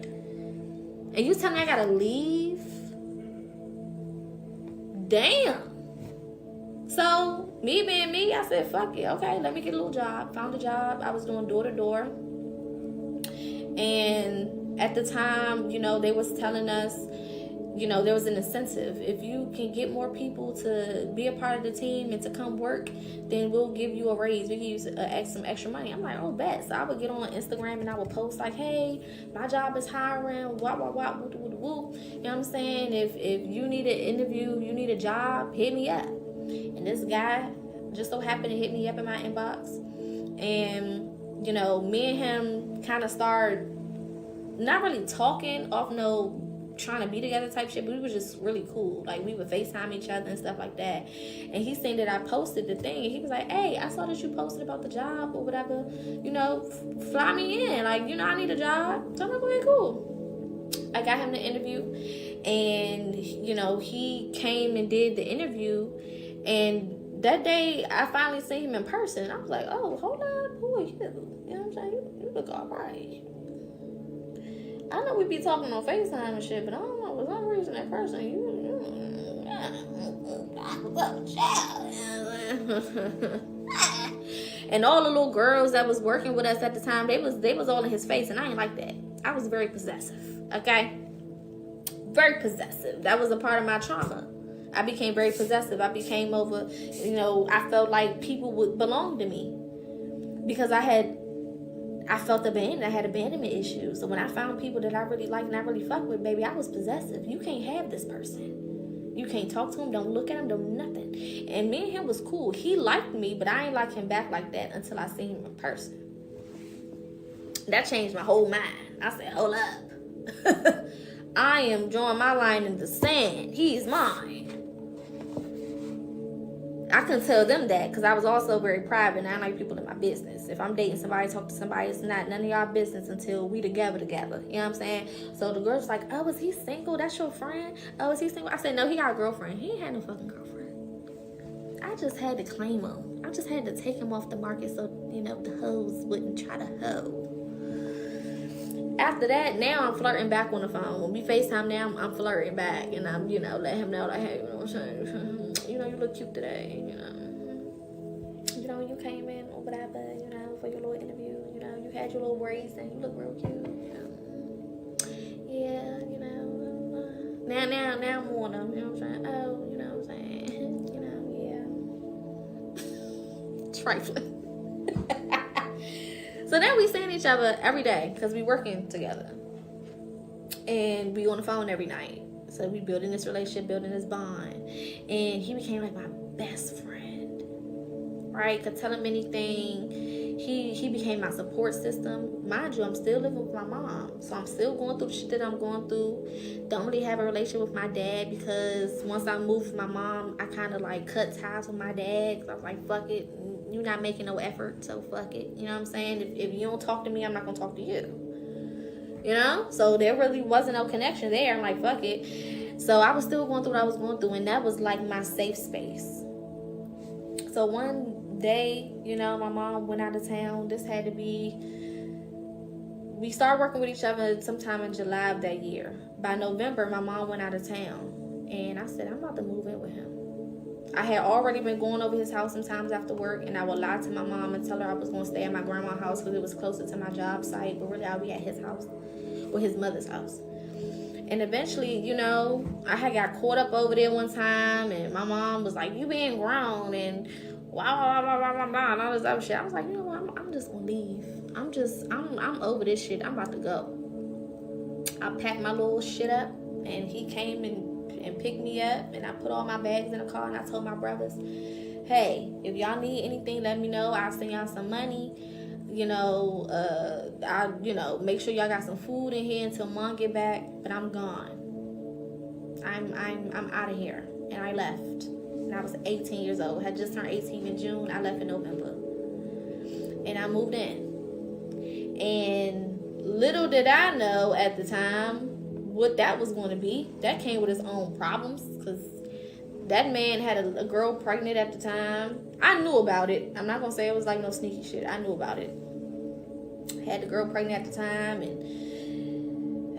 And you tell me I gotta leave? Damn. So, me being me, I said, fuck it. Okay, let me get a little job. Found a job. I was doing door to door. And at the time, you know, they was telling us, you know, there was an incentive. If you can get more people to be a part of the team and to come work, then we'll give you a raise. We can use some extra money. I'm like, oh, bet. So I would get on Instagram and I would post like, hey, my job is hiring, woo, woo, woo. You know what I'm saying? If you need an interview, you need a job, hit me up. And this guy just so happened to hit me up in my inbox. And, you know, me and him kind of started not really talking off no trying to be together type shit, but we was just really cool. Like, we would FaceTime each other and stuff like that. And he seen that I posted the thing, and he was like, hey, I saw that you posted about the job or whatever, you know, fly me in, like, you know, I need a job. So I'm like, okay, cool. I got him the interview, and, you know, he came and did the interview, and that day I finally seen him in person. I was like, oh, hold up, who are you? You know what I'm saying? You look all right. I know we be talking on FaceTime and shit, but I don't know, for some reason that person, and all the little girls that was working with us at the time, they was all in his face, and I ain't like that. I was very possessive, okay? Very possessive. That was a part of my trauma. I became very possessive. I became over, you know, I felt like people would belong to me because I felt abandoned. I had abandonment issues. So when I found people that I really liked and I really fucked with, baby, I was possessive. You can't have this person. You can't talk to him. Don't look at him. Don't nothing. And me and him was cool. He liked me, but I ain't like him back like that until I seen him in person. That changed my whole mind. I said, hold up. I am drawing my line in the sand. He's mine. I couldn't tell them that because I was also very private and I don't like people in my business. If I'm dating somebody, talk to somebody, it's not none of y'all business until we together. You know what I'm saying? So the girl's like, oh, is he single? That's your friend? Oh, is he single? I said, no, he got a girlfriend. He ain't had no fucking girlfriend. I just had to claim him. I just had to take him off the market so, you know, the hoes wouldn't try to hoe. After that, now I'm flirting back on the phone. When we FaceTime now, I'm flirting back. And I'm, you know, let him know, like, hey, you know what I'm saying? You know, you look cute today, you know. You know, you came in or whatever, you know, for your little interview. You know, you had your little braids and you look real cute, you know. Yeah, you know. Now I'm on them, you know what I'm saying? Oh, you know what I'm saying? You know, yeah. Trifling. So then we seeing each other every day because we working together. And we on the phone every night. So we building this relationship, building this bond. And he became like my best friend. Right? Could tell him anything. He became my support system. Mind you, I'm still living with my mom. So I'm still going through the shit that I'm going through. Don't really have a relationship with my dad because once I moved with my mom, I kind of like cut ties with my dad. Because I was like, fuck it. You're not making no effort, so fuck it. You know what I'm saying? If you don't talk to me, I'm not going to talk to you. You know? So there really wasn't no connection there. I'm like, fuck it. So I was still going through what I was going through, and that was like my safe space. So one day, you know, my mom went out of town. This had to be... We started working with each other sometime in July of that year. By November, my mom went out of town. And I said, I'm about to move in with him. I had already been going over his house sometimes after work, and I would lie to my mom and tell her I was going to stay at my grandma's house because it was closer to my job site, but really I'll be at his house or his mother's house. And eventually, you know, I had got caught up over there one time, and my mom was like, you being grown, and blah, blah, blah, blah, blah, blah, and all this other shit. I was like, you know what, I'm just going to leave. I'm over this shit. I'm about to go. I packed my little shit up, and he came and picked me up, and I put all my bags in the car, and I told my brothers, hey, if y'all need anything, let me know. I'll send y'all some money. You know, I make sure y'all got some food in here until mom get back, but I'm gone. I'm out of here. And I left. And I was 18 years old. I had just turned 18 in June. I left in November. And I moved in. And little did I know at the time what that was going to be. That came with its own problems because that man had a girl pregnant at the time. I knew about it. I'm not going to say it was like no sneaky shit. I knew about it. Had the girl pregnant at the time, and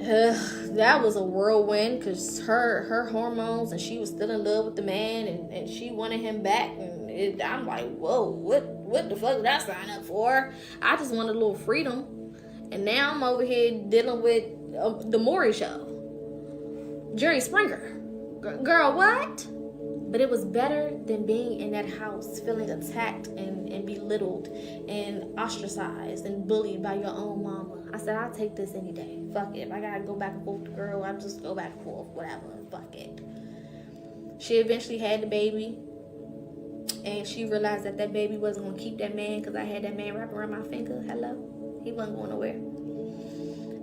that was a whirlwind because her hormones, and she was still in love with the man, and she wanted him back, and I'm like, whoa, what the fuck did I sign up for? I just wanted a little freedom, and now I'm over here dealing with the Maury show. Jerry Springer. Girl, what? But it was better than being in that house feeling attacked and belittled and ostracized and bullied by your own mama. I said, I'll take this any day. Fuck it. If I gotta go back and forth with the girl, I'll just go back and forth. Whatever. Fuck it. She eventually had the baby. And she realized that that baby wasn't going to keep that man because I had that man wrapped around my finger. Hello? He wasn't going nowhere.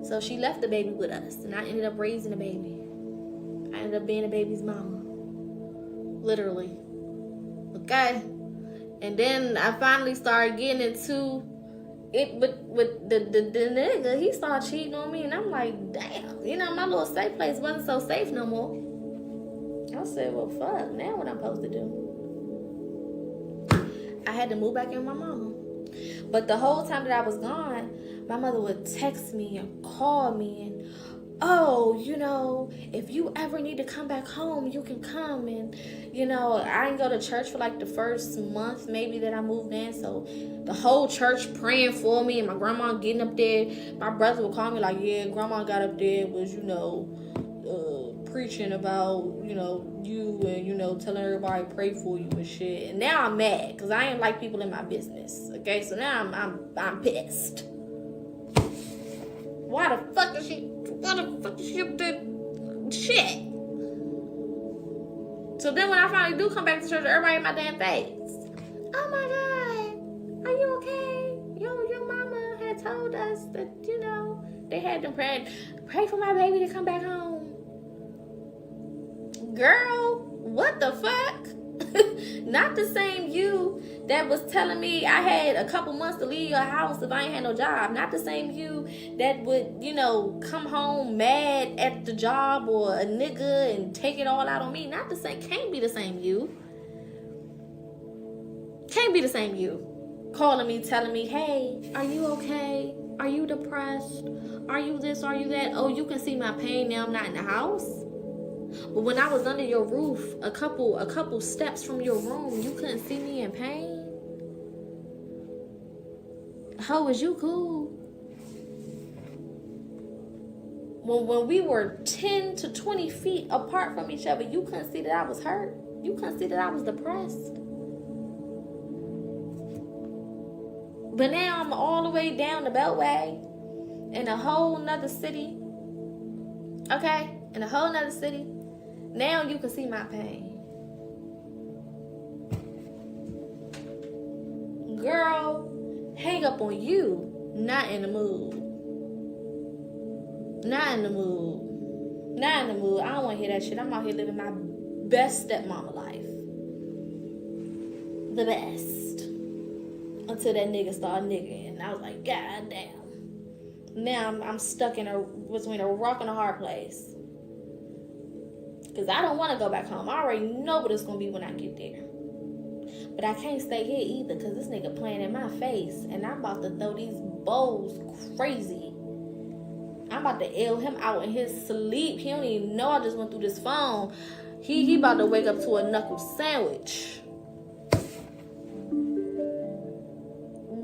So she left the baby with us. And I ended up raising the baby. I ended up being the baby's mama. Literally. Okay? And then I finally started getting into it with the nigga. He started cheating on me. And I'm like, damn. You know, my little safe place wasn't so safe no more. I said, well, fuck. Now what I'm supposed to do? I had to move back in with my mama. But the whole time that I was gone, my mother would text me and call me and, oh, you know, if you ever need to come back home, you can come. And, you know, I didn't go to church for like the first month maybe that I moved in. So the whole church praying for me and my grandma getting up there. My brother would call me like, yeah, grandma got up there, was, you know, preaching about, you know, you and, you know, telling everybody pray for you and shit. And now I'm mad because I ain't like people in my business. Okay, so now I'm pissed. Why the fuck is she up there? Shit. So then when I finally do come back to church, everybody in my damn face. Oh my God, are you okay? Your mama had told us that, you know, they had them pray for my baby to come back home. Girl, what the fuck? Not the same you that was telling me I had a couple months to leave your house if I ain't had no job. Not the same you that would, come home mad at the job or a nigga and take it all out on me. Not the same. Can't be the same you. Can't be the same you. Calling me, telling me, hey, are you okay? Are you depressed? Are you this? Are you that? Oh, you can see my pain now I'm not in the house. But when I was under your roof, a couple steps from your room, you couldn't see me in pain? How was you cool? When we were 10 to 20 feet apart from each other, you couldn't see that I was hurt. You couldn't see that I was depressed. But now I'm all the way down the Beltway in a whole nother city. Okay? In a whole nother city. Now you can see my pain. Girl, hang up on you. Not in the mood. Not in the mood. Not in the mood. I don't want to hear that shit. I'm out here living my best stepmama life. The best. Until that nigga started niggering. And I was like, God damn. Now I'm stuck between a rock and a hard place. Because I don't want to go back home. I already know what it's going to be when I get there. But I can't stay here either because this nigga playing in my face. And I'm about to throw these bowls crazy. I'm about to ill him out in his sleep. He don't even know I just went through this phone. He about to wake up to a knuckle sandwich.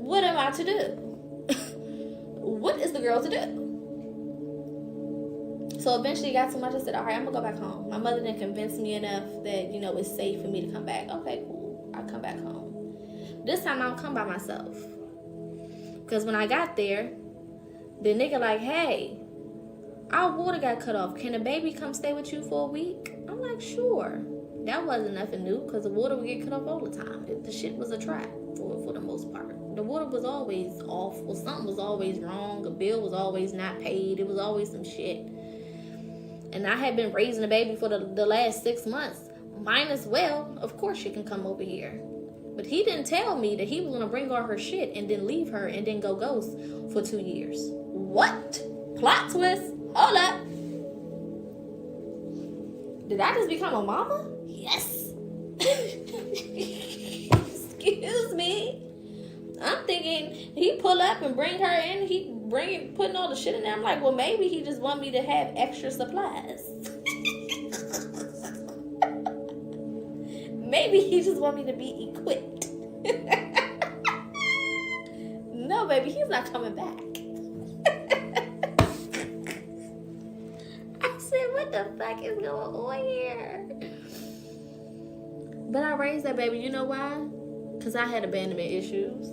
What am I to do? What is the girl to do? So eventually it got too much. I said, all right, I'm going to go back home. My mother didn't convince me enough that, it's safe for me to come back. Okay, cool. I'll come back home. This time I'll come by myself. Because when I got there, the nigga like, hey, our water got cut off. Can the baby come stay with you for a week? I'm like, sure. That wasn't nothing new because the water would get cut off all the time. The shit was a trap for the most part. The water was always off or something was always wrong. A bill was always not paid. It was always some shit. And I had been raising a baby for the last 6 months. Mine as well. Of course she can come over here. But he didn't tell me that he was going to bring all her shit and then leave her and then go ghost for 2 years. What? Plot twist. Hold up. Did I just become a mama? Yes. Excuse me. I'm thinking he pull up and bring her in. He putting all the shit in there. I'm like, well, maybe he just want me to have extra supplies. Maybe he just want me to be equipped. No, baby, he's not coming back. I said, what the fuck is going on here? But I raised that baby. You know why? Because I had abandonment issues.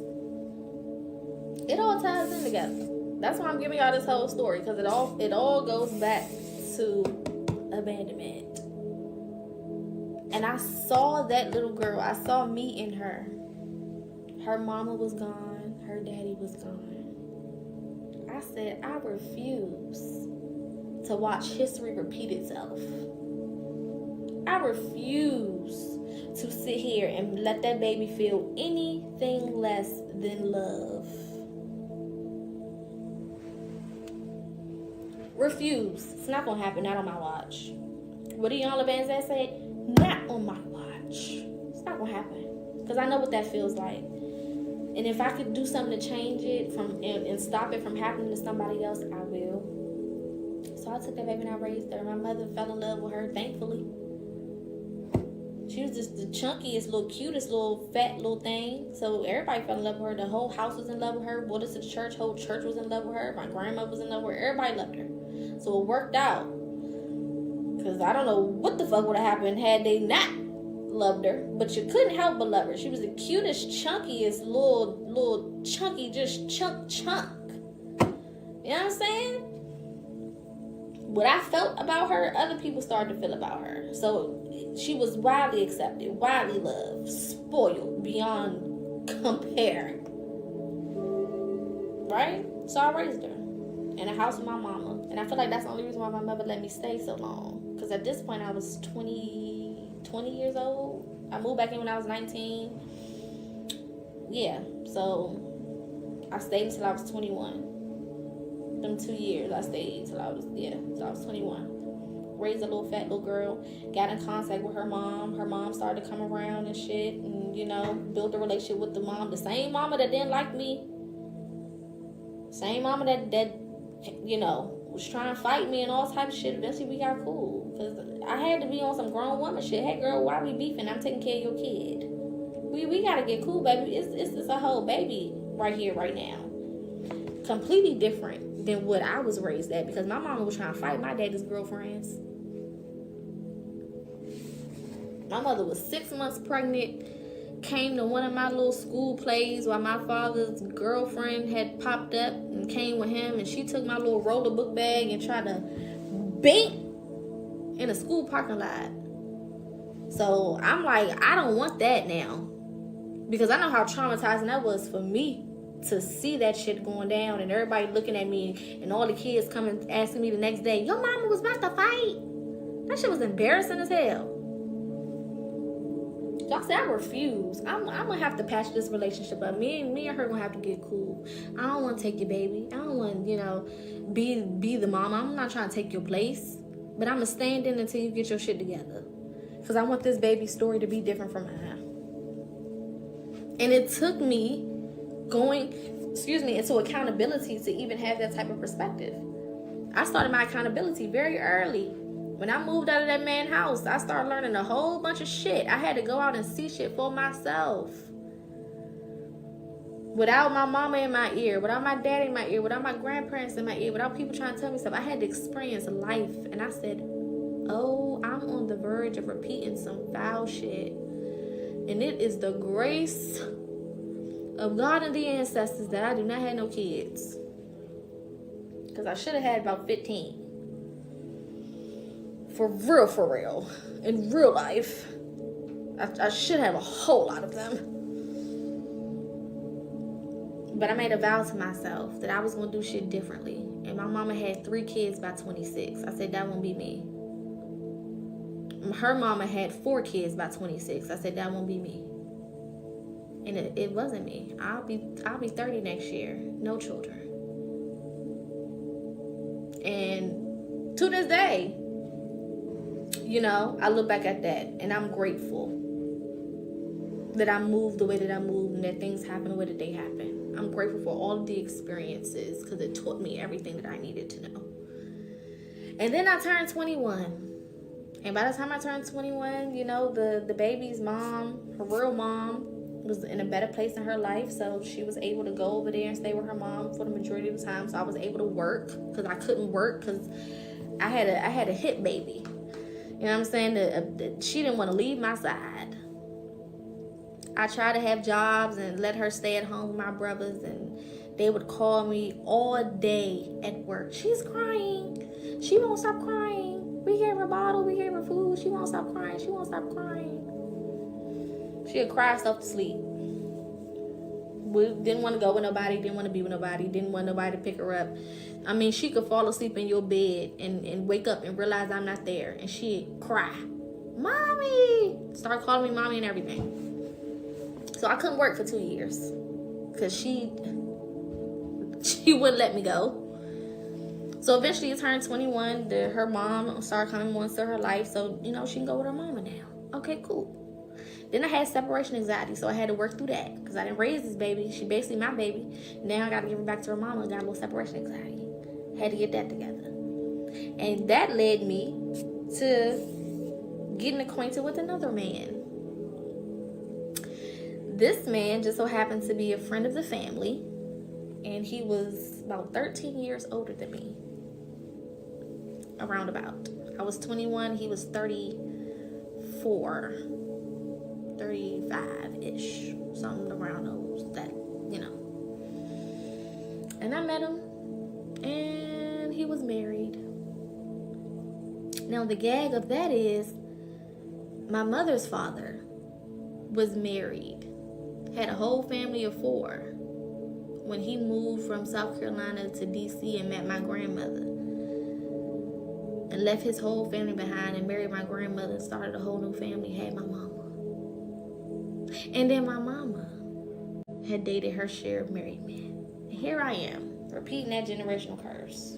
It all ties in together. That's why I'm giving y'all this whole story, because it all goes back to abandonment. And I saw that little girl. I saw me in her. Her mama was gone. Her daddy was gone. I said, I refuse to watch history repeat itself. I refuse to sit here and let that baby feel anything less than love. Refuse. It's not gonna happen. Not on my watch. What do y'all Van Zant say? Not on my watch. It's not gonna happen. Because I know what that feels like. And if I could do something to change it and stop it from happening to somebody else, I will. So I took that baby and I raised her. My mother fell in love with her, thankfully. She was just the chunkiest, little cutest, little fat little thing. So everybody fell in love with her. The whole house was in love with her. Brought us to the church. Whole church was in love with her. My grandma was in love with her. Everybody loved her. So it worked out. Because I don't know what the fuck would have happened had they not loved her. But you couldn't help but love her. She was the cutest, chunkiest, little chunky, just chunk. You know what I'm saying? What I felt about her, other people started to feel about her. So she was widely accepted, widely loved, spoiled beyond compare. Right? So I raised her in a house with my mama. And I feel like that's the only reason why my mother let me stay so long. Because at this point I was 20 years old. I moved back in when I was 19. Yeah, so I stayed until I was 21. Them 2 years I stayed till I was 21. Raised a little fat little girl, got in contact with her mom. Her mom started to come around and shit, and built a relationship with the mom. The same mama that didn't like me, same mama that was trying to fight me and all types of shit. Eventually we got cool, because I had to be on some grown woman shit. Hey girl, why we beefing? I'm taking care of your kid. We gotta get cool, baby. It's a whole baby right here, right now. Completely different than what I was raised at, because my mama was trying to fight my daddy's girlfriends. My mother was 6 months pregnant, came to one of my little school plays while my father's girlfriend had popped up and came with him, and she took my little roller book bag and tried to bait in a school parking lot. So I'm like, I don't want that now, because I know how traumatizing that was for me to see that shit going down and everybody looking at me and all the kids coming asking me the next day, your mama was about to fight. That shit was embarrassing as hell. Y'all say I refuse. I'm gonna have to patch this relationship up. Me and her gonna have to get cool. I don't want to take your baby. I don't want be the mama. I'm not trying to take your place, but I'm gonna stand in until you get your shit together, because I want this baby story to be different from mine. And it took me going into accountability to even have that type of perspective. I started my accountability very early. When I moved out of that man's house, I started learning a whole bunch of shit. I had to go out and see shit for myself. Without my mama in my ear, without my dad in my ear, without my grandparents in my ear, without people trying to tell me stuff, I had to experience life. And I said, oh, I'm on the verge of repeating some foul shit. And it is the grace of God and the ancestors that I do not have no kids. Because I should have had about 15. For real. In real life. I should have a whole lot of them. But I made a vow to myself that I was going to do shit differently. And my mama had 3 kids by 26. I said, that won't be me. Her mama had 4 kids by 26. I said, that won't be me. And it wasn't me. I'll be 30 next year. No children. And to this day, I look back at that and I'm grateful that I moved the way that I moved and that things happen the way that they happen. I'm grateful for all of the experiences, because it taught me everything that I needed to know. And then I turned 21. And by the time I turned 21, the baby's mom, her real mom, was in a better place in her life, so she was able to go over there and stay with her mom for the majority of the time. So I was able to work, because I couldn't work because I had a hip baby. You know what I'm saying? She didn't want to leave my side. I tried to have jobs and let her stay at home with my brothers, and they would call me all day at work. She's crying. She won't stop crying. We gave her a bottle. We gave her food. She won't stop crying. She won't stop crying. She'd cry herself to sleep. We didn't want to go with nobody. Didn't want to be with nobody. Didn't want nobody to pick her up. I mean, she could fall asleep in your bed and wake up and realize I'm not there. And she'd cry. Mommy! Start calling me mommy and everything. So I couldn't work for 2 years. Because she wouldn't let me go. So eventually it turned 21. Her mom started coming more into her life. So, she can go with her mama now. Okay, cool. Then I had separation anxiety, so I had to work through that, because I didn't raise this baby. She basically my baby. Now I got to give her back to her mama. I got a little separation anxiety. Had to get that together. And that led me to getting acquainted with another man. This man just so happened to be a friend of the family, and he was about 13 years older than me. Around about. I was 21, he was 34. 35-ish, something around those, that, And I met him, and he was married. Now, the gag of that is, my mother's father was married, had a whole family of 4 when he moved from South Carolina to D.C. and met my grandmother. And left his whole family behind and married my grandmother and started a whole new family, had my mama. And then my mama had dated her share of married men. And here I am, repeating that generational curse.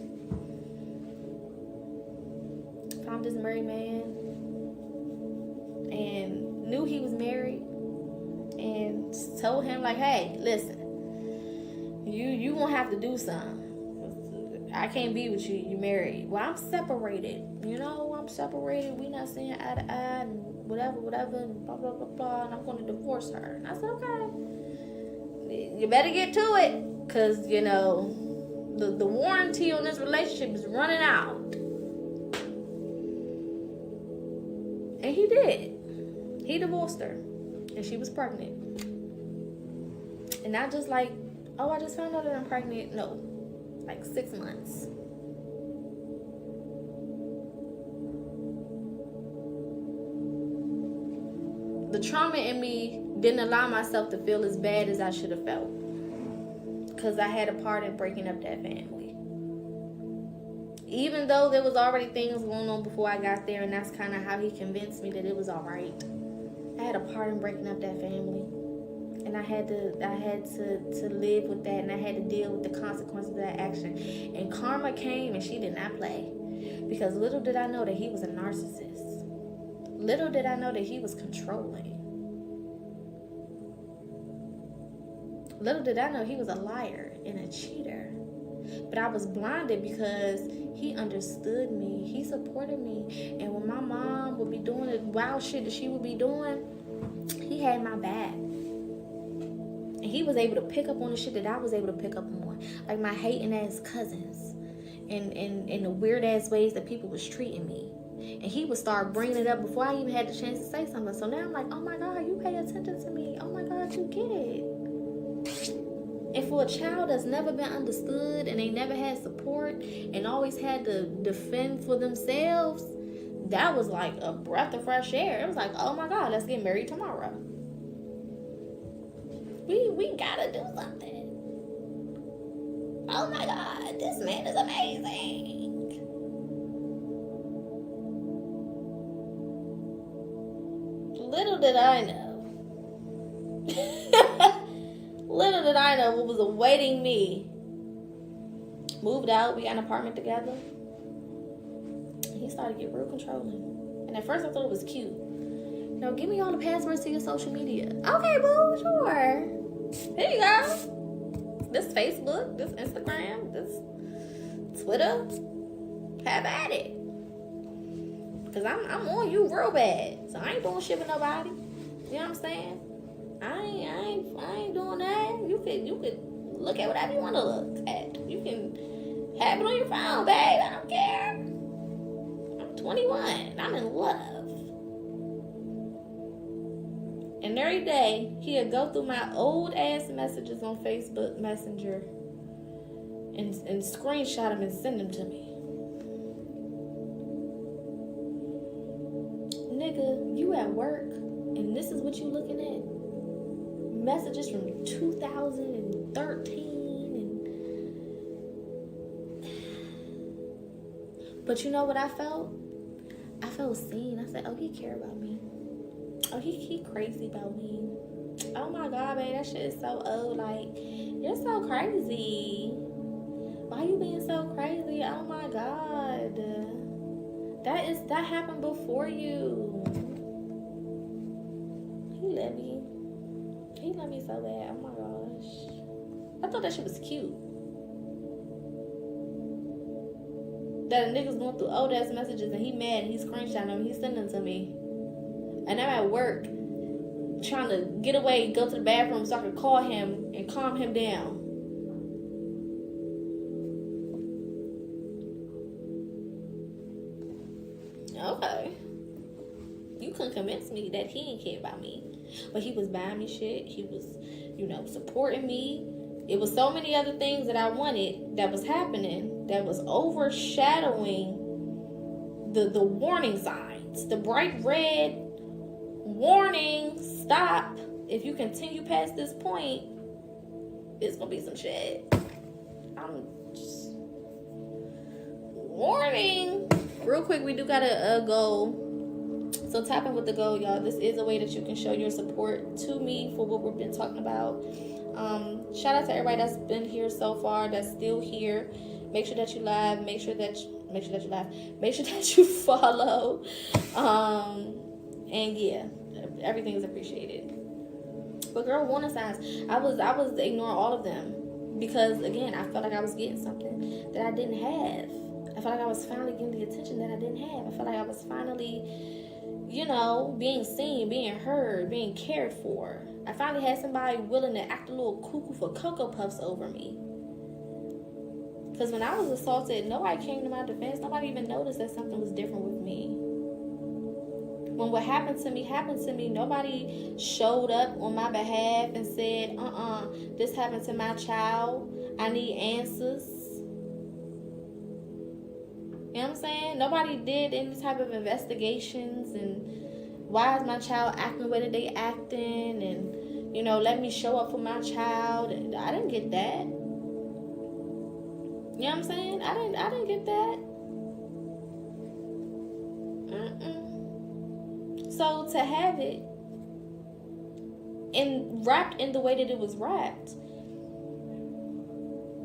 Found this married man and knew he was married and told him, like, hey, listen, you won't have to do something. I can't be with you. You married. Well, I'm separated. I'm separated. We not seeing eye to eye and whatever, and blah, blah, blah, blah. And I'm going to divorce her. And I said, okay. You better get to it. Because, the warranty on this relationship is running out. And he did. He divorced her. And she was pregnant. And not just like, oh, I just found out that I'm pregnant. No. Like 6 months. The trauma in me didn't allow myself to feel as bad as I should have felt. Because I had a part in breaking up that family. Even though there was already things going on before I got there, and that's kind of how he convinced me that it was all right. I had a part in breaking up that family. And I had to live with that, and I had to deal with the consequences of that action. And karma came, and she did not play. Because little did I know that he was a narcissist. Little did I know that he was controlling. Little did I know he was a liar and a cheater. But I was blinded because he understood me. He supported me. And when my mom would be doing the wild shit that she would be doing, he had my back. And he was able to pick up on the shit that I was able to pick up on. Like my hating ass cousins. And the weird ass ways that people was treating me. And he would start bringing it up before I even had the chance to say something. So now I'm like, oh my God, you pay attention to me. Oh my God, you get it. And for a child that's never been understood and they never had support and always had to defend for themselves, that was like a breath of fresh air. It was like, oh my God, let's get married tomorrow. We gotta do something. Oh my God, this man is amazing. Little did I know. Little did I know what was awaiting me. Moved out, we got an apartment together. He started to get real controlling. And at first I thought it was cute. Give me all the passwords to your social media. Okay, boo, sure. Here you go. This Facebook, this Instagram, this Twitter. Have at it. Because I'm on you real bad. So I ain't doing shit with nobody. You know what I'm saying? I ain't doing that. You could look at whatever you want to look at. You can have it on your phone, babe. I don't care. I'm 21. I'm in love. And every day, he'd go through my old ass messages on Facebook Messenger and screenshot them and send them to me. Nigga, you at work and this is what you looking at? Messages from 2013 But you know what I felt? I felt seen. I said, oh, he care about me. Oh, he crazy about me. Oh my God, babe, that shit is so old. Like, you're so crazy. Why you being so crazy? Oh my God. That happened before you. He let me so bad. Oh my gosh. I thought that shit was cute. That a nigga's going through old ass messages and he mad and he's screenshotting them and he's sending them to me. And I'm at work trying to get away, go to the bathroom so I can call him and calm him down. Okay. You couldn't convince me that he didn't care about me. But he was buying me shit. He was, supporting me. It was so many other things that I wanted that was happening that was overshadowing the warning signs. The bright red warning, stop. If you continue past this point, it's gonna be some shit. I'm just warning. Real quick, we do gotta go So tap in with the goal, y'all. This is a way that you can show your support to me for what we've been talking about. Shout out to everybody that's been here so far, that's still here. Make sure that you live. Make sure that you follow. And yeah, everything is appreciated. But girl, warning signs. I was ignoring all of them because again, I felt like I was getting something that I didn't have. I felt like I was finally getting the attention that I didn't have. I felt like I was finally, being seen, being heard, being cared for. I finally had somebody willing to act a little cuckoo for Cocoa Puffs over me. Because when I was assaulted, nobody came to my defense. Nobody even noticed that something was different with me. When what happened to me, nobody showed up on my behalf and said, this happened to my child. I need answers. You know what I'm saying? Nobody did any type of investigations and why is my child acting the way that they acting and, let me show up for my child. I didn't get that. You know what I'm saying? I didn't get that. So to have it wrapped in the way that it was wrapped,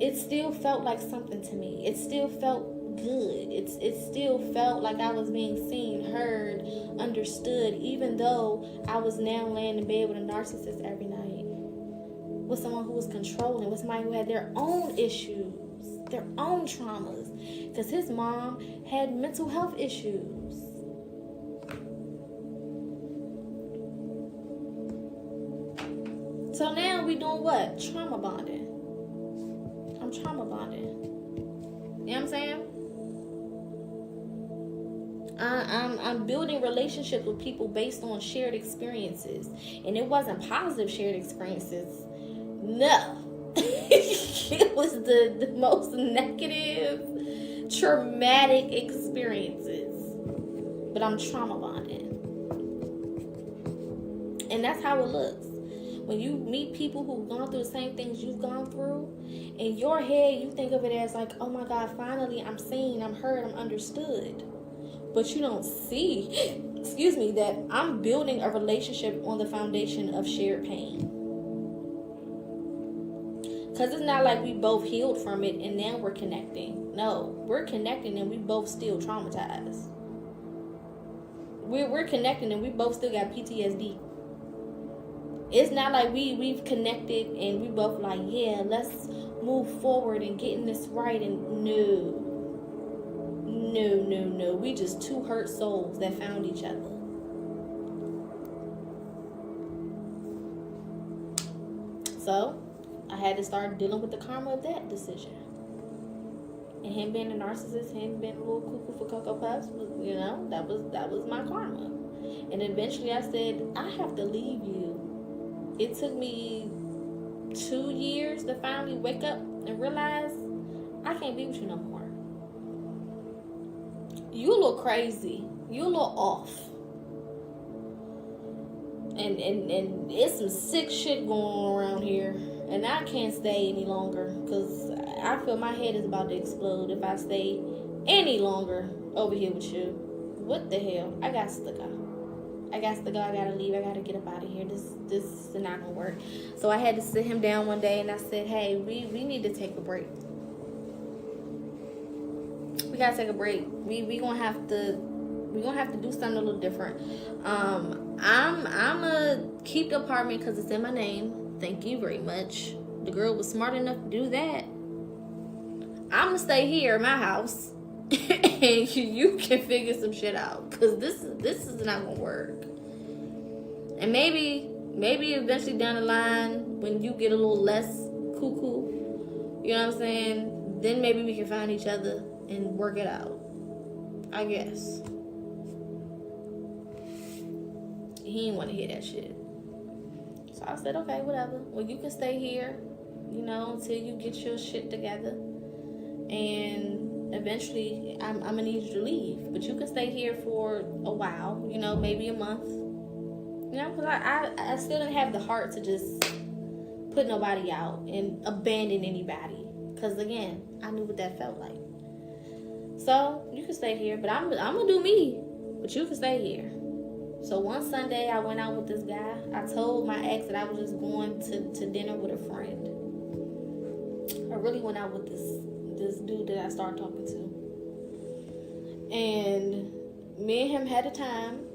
it still felt like something to me. It still felt good. It still felt like I was being seen, heard, understood, even though I was now laying in bed with a narcissist every night, with someone who was controlling, with somebody who had their own issues, their own traumas, because his mom had mental health issues. So now we doing what? Trauma bonding. I'm trauma bonding. You know what I'm saying? I'm building relationships with people based on shared experiences. And it wasn't positive shared experiences. No. It was the most negative, traumatic experiences. But I'm trauma bonding. And that's how it looks. When you meet people who've gone through the same things you've gone through, in your head, you think of it as like, oh my God, finally I'm seen, I'm heard, I'm understood. But you don't see, that I'm building a relationship on the foundation of shared pain. Because it's not like we both healed from it and now we're connecting. No, we're connecting and we both still traumatized. We're connecting and we both still got PTSD. It's not like we've connected and we both like, yeah, let's move forward and getting this right. And no. We just two hurt souls that found each other. So I had to start dealing with the karma of that decision. And him being a narcissist, him being a little cuckoo for Cocoa Puffs, that was my karma. And eventually I said, I have to leave you. It took me 2 years to finally wake up and realize I can't be with you no more. You a little crazy. You a little off. And it's some sick shit going on around here. And I can't stay any longer because I feel my head is about to explode if I stay any longer over here with you. What the hell? I got to go. I gotta leave. I gotta get up out of here. This is not gonna work. So I had to sit him down one day and I said, hey, we need to take a break. We gotta take a break. We gonna have to do something a little different. I'm gonna keep the apartment because it's in my name. Thank you very much. The girl was smart enough to do that. I'm gonna stay here in my house. And you can figure some shit out because this is not gonna work. And maybe eventually down the line when you get a little less cuckoo, you know what I'm saying, then maybe we can find each other and work it out, I guess. He didn't want to hear that shit, so I said, okay, whatever. Well, you can stay here, until you get your shit together, and eventually I'm gonna need you to leave, but you can stay here for a while, maybe a month, because I still didn't have the heart to just put nobody out and abandon anybody, because again, I knew what that felt like. So you can stay here, but I'm gonna do me, but you can stay here. So one Sunday, I went out with this guy. I told my ex that I was just going to dinner with a friend. I really went out with this dude that I started talking to. And me and him had a time.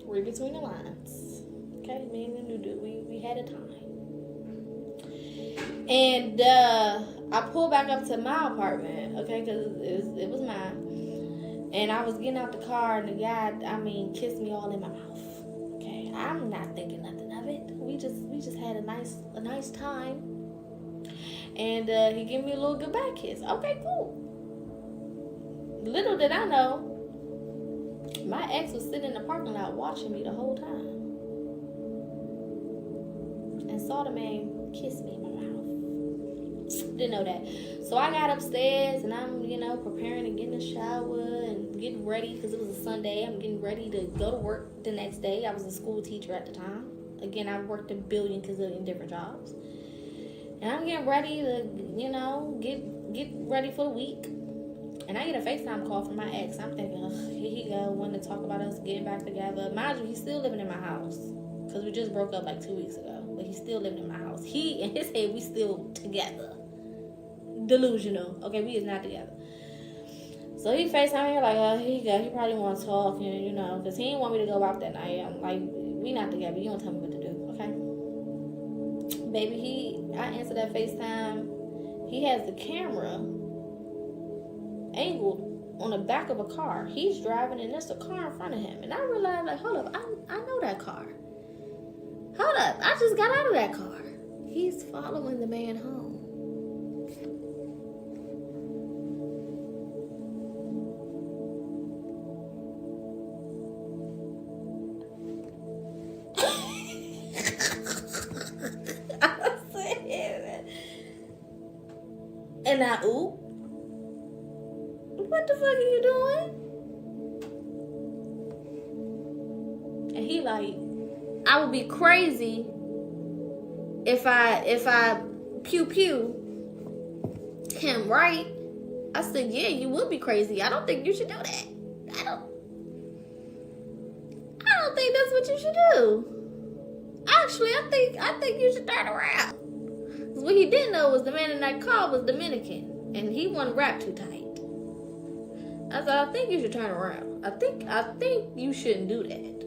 Read between the lines. Okay, me and the new dude, we had a time. And I pulled back up to my apartment, okay, because it was mine. And I was getting out the car, and the guy, kissed me all in my mouth. Okay, I'm not thinking nothing of it. We just had a nice time. And he gave me a little goodbye kiss. Okay, cool. Little did I know, my ex was sitting in the parking lot watching me the whole time, and saw the man kiss me in my mouth. Didn't know that. So I got upstairs, and I'm, preparing to get in the shower and getting ready, because it was a Sunday. I'm getting ready to go to work the next day. I was a school teacher at the time. Again, I worked a billion different jobs. And I'm getting ready to, get ready for the week. And I get a FaceTime call from my ex. I'm thinking, here he go, wanting to talk about us getting back together. Mind you, he's still living in my house, because we just broke up like 2 weeks ago. But he's still living in my house. He, in his head, we still together. Delusional. Okay, we is not together. So he FaceTime me like, here you go. He probably want to talk, and because he didn't want me to go out that night. I'm like, we not together. You don't tell me what to do, okay? Baby, I answered that FaceTime. He has the camera angled on the back of a car. He's driving, and there's a car in front of him. And I realized, like, hold up, I know that car. Hold up, I just got out of that car. He's following the man home. And I, what the fuck are you doing? And he like, I would be crazy if I pew him, right? I said, yeah, you would be crazy. I don't think you should do that. I don't think that's what you should do. Actually, I think you should turn around. What he didn't know was the man in that car was Dominican, and he wasn't wrapped too tight. I said, I think you should turn around. I think you shouldn't do that.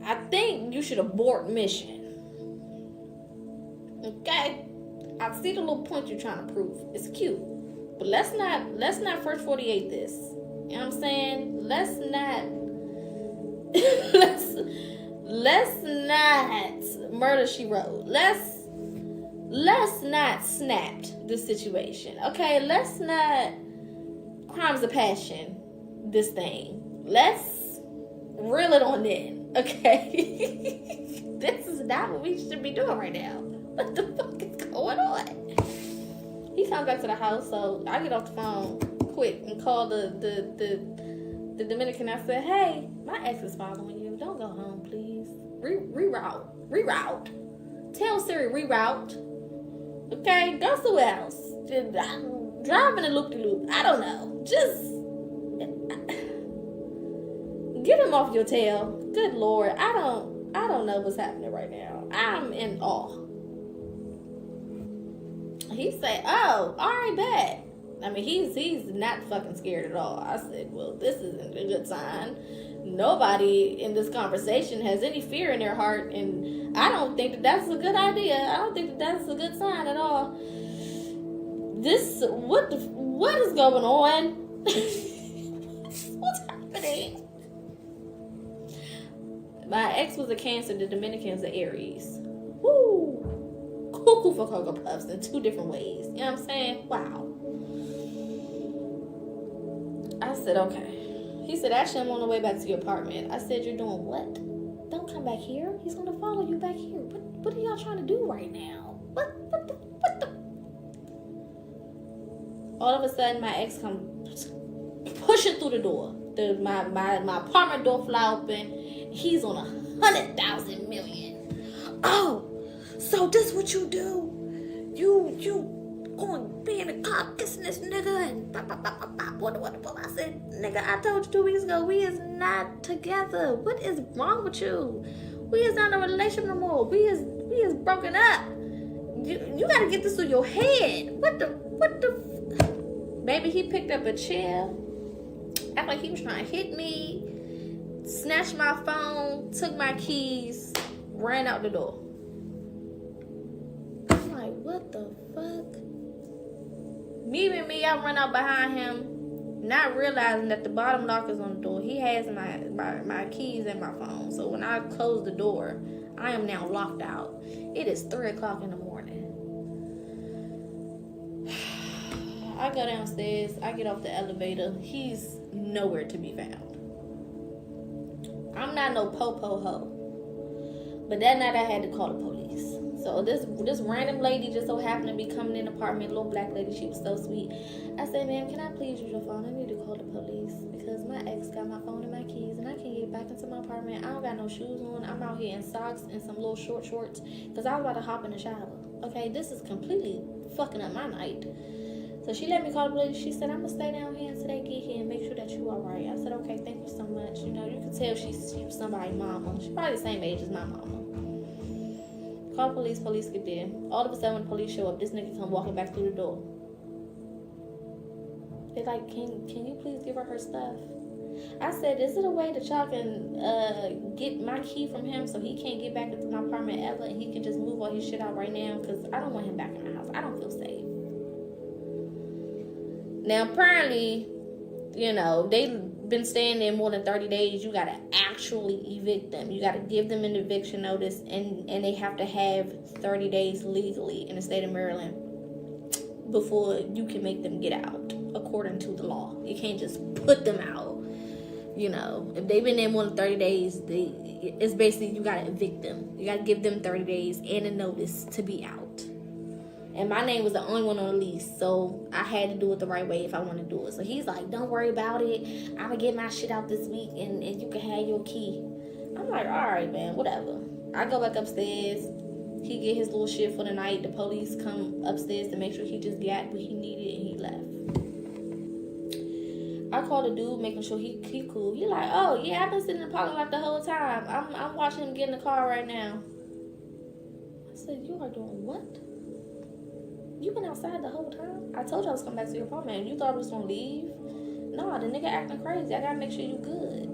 I think you should abort mission. Okay? I see the little point you're trying to prove. It's cute, but let's not first 48 this. You know what I'm saying? Let's not murder she wrote. Let's not snapped this situation. Okay, let's not crimes of passion this thing. Let's reel it on in. Okay. This is not what we should be doing right now. What the fuck is going on? He comes back to the house, so I get off the phone quick and call the Dominican. I said, hey, my ex is following you. Don't go home, please. Reroute. Tell Siri reroute. Okay, go somewhere else. Driving a loop-de-loop. I don't know. Just get him off your tail. Good Lord, I don't know what's happening right now. I'm in awe. He said, "Oh, all right, bet." I mean, he's not fucking scared at all. I said, well, this isn't a good sign. Nobody in this conversation has any fear in their heart, and I don't think that that's a good idea. I don't think that that's a good sign at all. What is going on? What's happening? My ex was a Cancer, the Dominican's an Aries. Woo! Cuckoo for Cocoa Puffs in two different ways. You know what I'm saying? Wow. I said, okay. He said, actually, I'm on the way back to your apartment. I said, you're doing what? Don't come back here. He's going to follow you back here. What are y'all trying to do right now? What the? All of a sudden, my ex comes pushing through the door. My apartment door fly open. He's on 100,000 million. Oh, so this what you do? You going to be in the car kissing this nigga and what. I said, nigga, I told you 2 weeks ago, we is not together. What is wrong with you? We is not in a relationship no more. We is broken up. You got to get this through your head. What the? Baby, he picked up a chair, act like he was trying to hit me, snatched my phone, took my keys, ran out the door. I'm like, what the fuck? Me, I run out behind him, not realizing that the bottom lock is on the door. He has my keys and my phone. So when I close the door, I am now locked out. It is 3 o'clock in the morning. I go downstairs. I get off the elevator. He's nowhere to be found. I'm not no po-po hoe. But that night I had to call the police. So this random lady just so happened to be coming in the apartment, little black lady. She was so sweet. I said, ma'am, can I please use your phone? I need to call the police because my ex got my phone and my keys and I can't get back into my apartment. I don't got no shoes on. I'm out here in socks and some little short shorts because I was about to hop in the shower. Okay, this is completely fucking up my night. So she let me call the police. She said, I'm going to stay down here until they get here and make sure that you all right. I said, okay, thank you so much. You know, you can tell she was somebody's mama. She's probably the same age as my mama. Call police get there. All of a sudden when the police show up, this nigga come walking back through the door. They're like, can you please give her stuff? I said, is it a way that y'all can get my key from him so he can't get back into my apartment ever and he can just move all his shit out right now? Because I don't want him back in my house. I don't feel safe. Now, apparently, you know, they've been staying there more than 30 days. You got to actually evict them. You got to give them an eviction notice, and they have to have 30 days legally in the state of Maryland before you can make them get out, according to the law. You can't just put them out. You know, if they've been there more than 30 days, it's basically you got to evict them. You got to give them 30 days and a notice to be out. And my name was the only one on the lease, so I had to do it the right way if I want to do it. So he's like, don't worry about it. I'm going to get my shit out this week, and you can have your key. I'm like, all right, man, whatever. I go back upstairs. He get his little shit for the night. The police come upstairs to make sure he just got what he needed, and he left. I called the dude, making sure he cool. He like, oh, yeah, I've been sitting in the parking lot the whole time. I'm watching him get in the car right now. I said, you are doing what? You been outside the whole time? I told you I was coming back to your apartment. You thought I was gonna leave? No, the nigga acting crazy. I gotta make sure you good.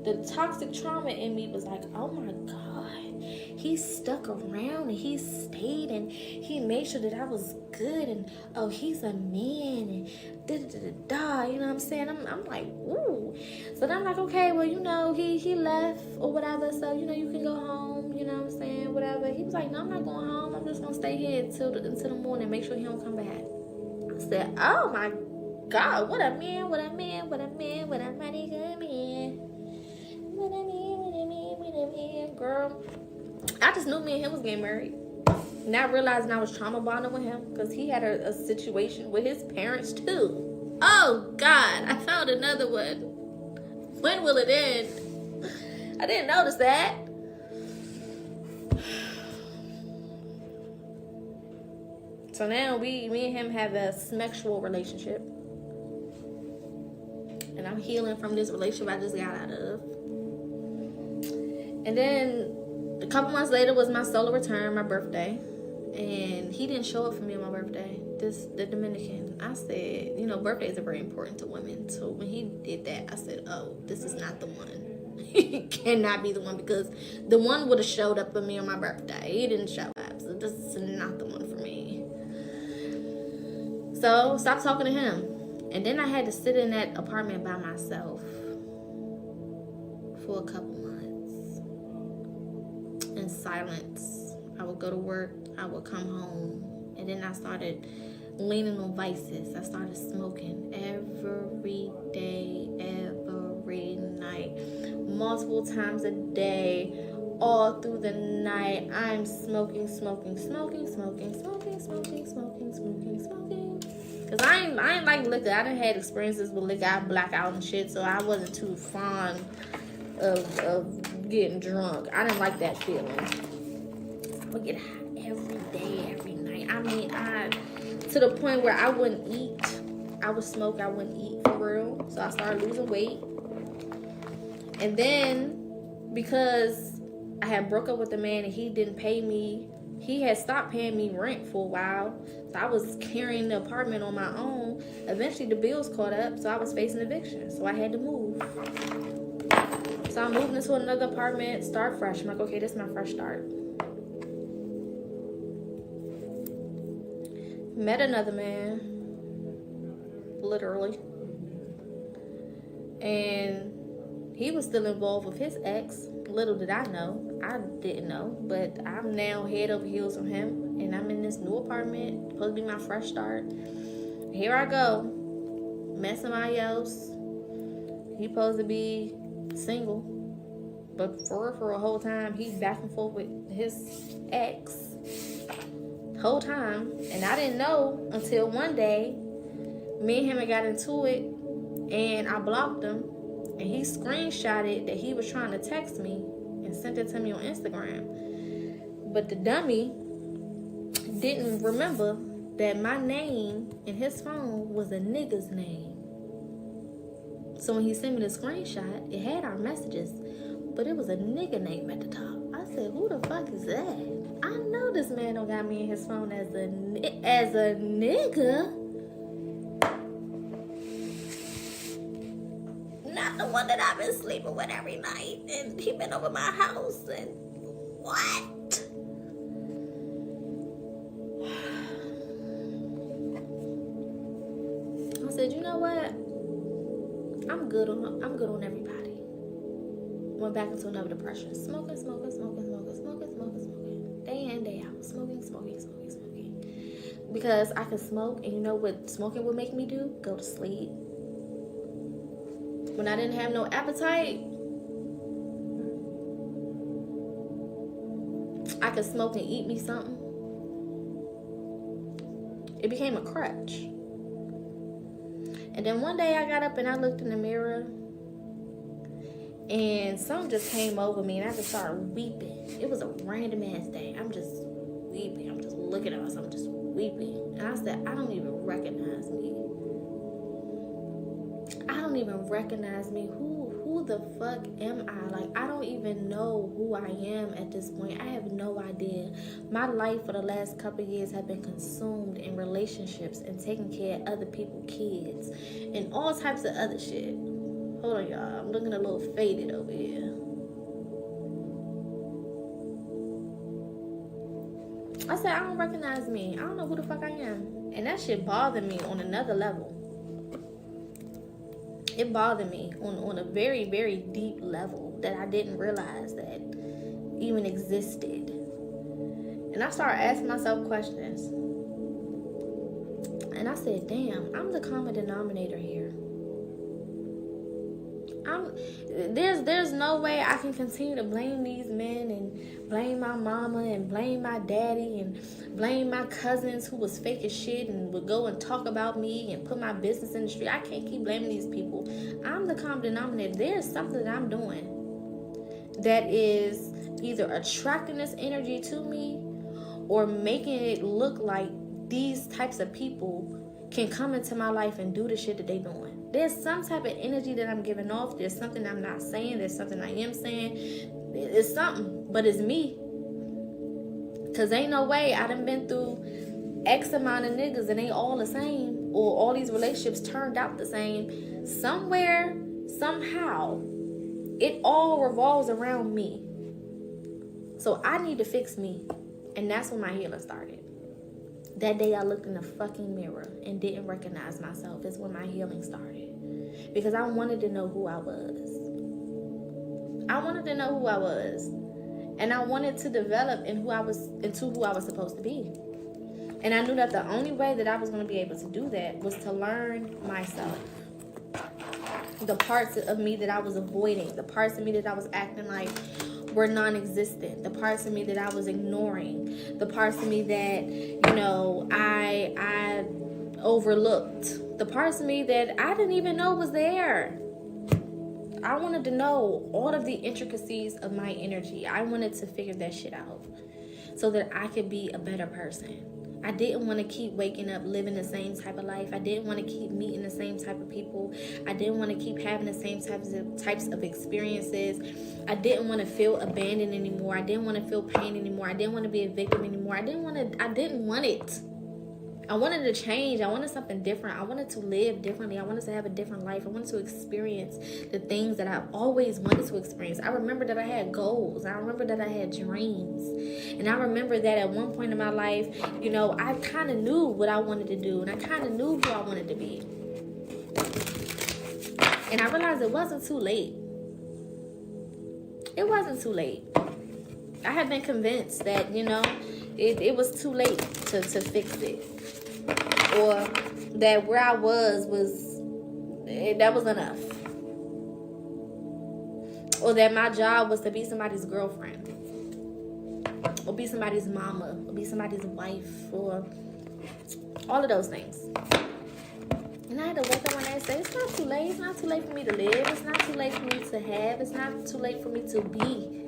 The toxic trauma in me was like, oh my God. He stuck around and he stayed and he made sure that I was good and oh, he's a man and da-da-da-da-da, you know what I'm saying? I'm like, ooh. So then I'm like, okay, well, you know, he left or whatever, so, you know, you can go home, you know what I'm saying, whatever. He was like, no, I'm not going home. I'm just going to stay here until the morning, make sure he don't come back. I said, oh my God, what a man, what a man, what a man, what a mighty good man. What a man, girl. I just knew me and him was getting married. Not realizing I was trauma bonding with him because he had a situation with his parents too. Oh God, I found another one. When will it end? I didn't notice that. So now me and him have a sexual relationship. And I'm healing from this relationship I just got out of. And then a couple months later was my solo return, my birthday. And he didn't show up for me on my birthday. The Dominican. I said, you know, birthdays are very important to women. So when he did that, I said, oh, this is not the one. He cannot be the one because the one would have showed up for me on my birthday. He didn't show up. So this is not the one for me. So stop talking to him. And then I had to sit in that apartment by myself for a couple months in silence. I would go to work, I would come home, and then I started leaning on vices. I started smoking every day, every night, multiple times a day, all through the night. I'm smoking. Cause I ain't like liquor. I done had experiences with liquor. I black out and shit, so I wasn't too fond of getting drunk. I didn't like that feeling. I would get high every day, every night. I mean, I to the point where I wouldn't eat. I would smoke, I wouldn't eat for real. So I started losing weight. And then, because I had broke up with the man and he didn't pay me, he had stopped paying me rent for a while. So I was carrying the apartment on my own. Eventually the bills caught up, so I was facing eviction. So I had to move. So I moved into another apartment, start fresh. I'm like, okay, this is my fresh start. Met another man, literally. And he was still involved with his ex. Little did I know. I didn't know. But I'm now head over heels from him. And I'm in this new apartment. Supposed to be my fresh start. Here I go. Met somebody else. He supposed to be single. But for a whole time, he's back and forth with his ex. Whole time. And I didn't know until one day, me and him had got into it. And I blocked him. And he screenshotted that he was trying to text me and sent it to me on Instagram. But the dummy didn't remember that my name in his phone was a nigga's name. So when he sent me the screenshot, it had our messages, but it was a nigga name at the top. I said, who the fuck is that? I know this man don't got me in his phone as a nigga. Not the one that I've been sleeping with every night, and he been over my house, and what? I said, you know what? I'm good on everybody. Went back into another depression. Smoking. Day in, day out. Smoking. Because I could smoke, and you know what smoking would make me do? Go to sleep. When I didn't have no appetite, I could smoke and eat me something. It became a crutch. And then one day I got up and I looked in the mirror, and something just came over me, and I just started weeping. It was a random ass day. I'm just weeping. I'm just looking at myself. I'm just weeping. And I said, I don't even recognize me. I don't even recognize me. Who the fuck am I? Like, I don't even know who I am at this point. I have no idea. My life for the last couple of years have been consumed in relationships and taking care of other people's kids and all types of other shit. Hold on, y'all. I'm looking a little faded over here. I said, I don't recognize me. I don't know who the fuck I am. And that shit bothered me on another level. It bothered me on a very, very deep level that I didn't realize that even existed. And I started asking myself questions. And I said, damn, I'm the common denominator here. There's no way I can continue to blame these men and blame my mama and blame my daddy and blame my cousins who was fake as shit and would go and talk about me and put my business in the street. I can't keep blaming these people. I'm the common denominator. There's something that I'm doing that is either attracting this energy to me or making it look like these types of people can come into my life and do the shit that they doing. There's some type of energy that I'm giving off. There's something I'm not saying. There's something I am saying. It's something, but it's me. Because ain't no way I done been through X amount of niggas and they all the same. Or all these relationships turned out the same. Somewhere, somehow, it all revolves around me. So I need to fix me. And that's when my healing started. That day I looked in the fucking mirror and didn't recognize myself is when my healing started. Because I wanted to know who I was. I wanted to know who I was. And I wanted to develop into who I was supposed to be. And I knew that the only way that I was going to be able to do that was to learn myself. The parts of me that I was avoiding. The parts of me that I was acting like were non-existent. The parts of me that I was ignoring. The parts of me that, I overlooked. The parts of me that I didn't even know was there. I wanted to know all of the intricacies of my energy. I wanted to figure that shit out so that I could be a better person. I didn't want to keep waking up living the same type of life. I didn't want to keep meeting the same type of people. I didn't want to keep having the same types of experiences. I didn't want to feel abandoned anymore. I didn't want to feel pain anymore. I didn't want to be a victim anymore. I didn't want it. I wanted to change. I wanted something different. I wanted to live differently. I wanted to have a different life. I wanted to experience the things that I've always wanted to experience. I remember that I had goals. I remember that I had dreams. And I remember that at one point in my life, I kind of knew what I wanted to do. And I kind of knew who I wanted to be. And I realized it wasn't too late. It wasn't too late. I had been convinced that, it was too late to fix it. Or that where I was that was enough. Or that my job was to be somebody's girlfriend. Or be somebody's mama. Or be somebody's wife. Or all of those things. And I had to wake up one day and say, it's not too late. It's not too late for me to live. It's not too late for me to have. It's not too late for me to be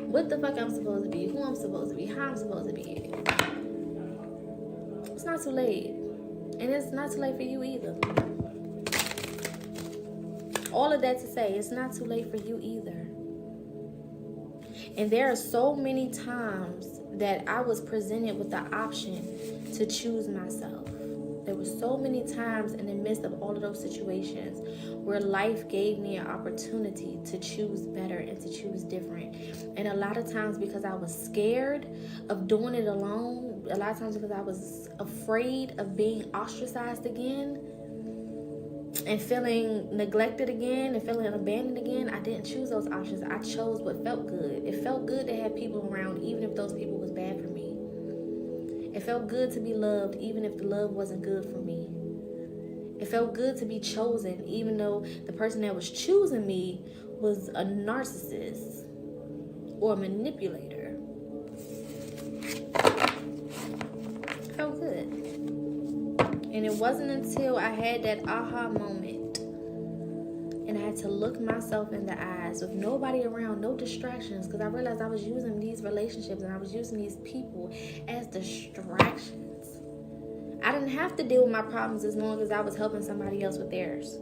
what the fuck I'm supposed to be. Who I'm supposed to be. How I'm supposed to be. It's not too late. And it's not too late for you either. All of that to say, it's not too late for you either. And there are so many times that I was presented with the option to choose myself. There were so many times in the midst of all of those situations where life gave me an opportunity to choose better and to choose different. And a lot of times because I was scared of doing it alone, a lot of times because I was afraid of being ostracized again and feeling neglected again and feeling abandoned again, I didn't choose those options. I chose what felt good. It felt good to have people around even if those people was bad for me. It felt good to be loved even if the love wasn't good for me. It felt good to be chosen even though the person that was choosing me was a narcissist or a manipulator. It felt good. And it wasn't until I had that aha moment and I had to look myself in the eyes with nobody around, no distractions, because I realized I was using these relationships and I was using these people as distractions. I didn't have to deal with my problems as long as I was helping somebody else with theirs.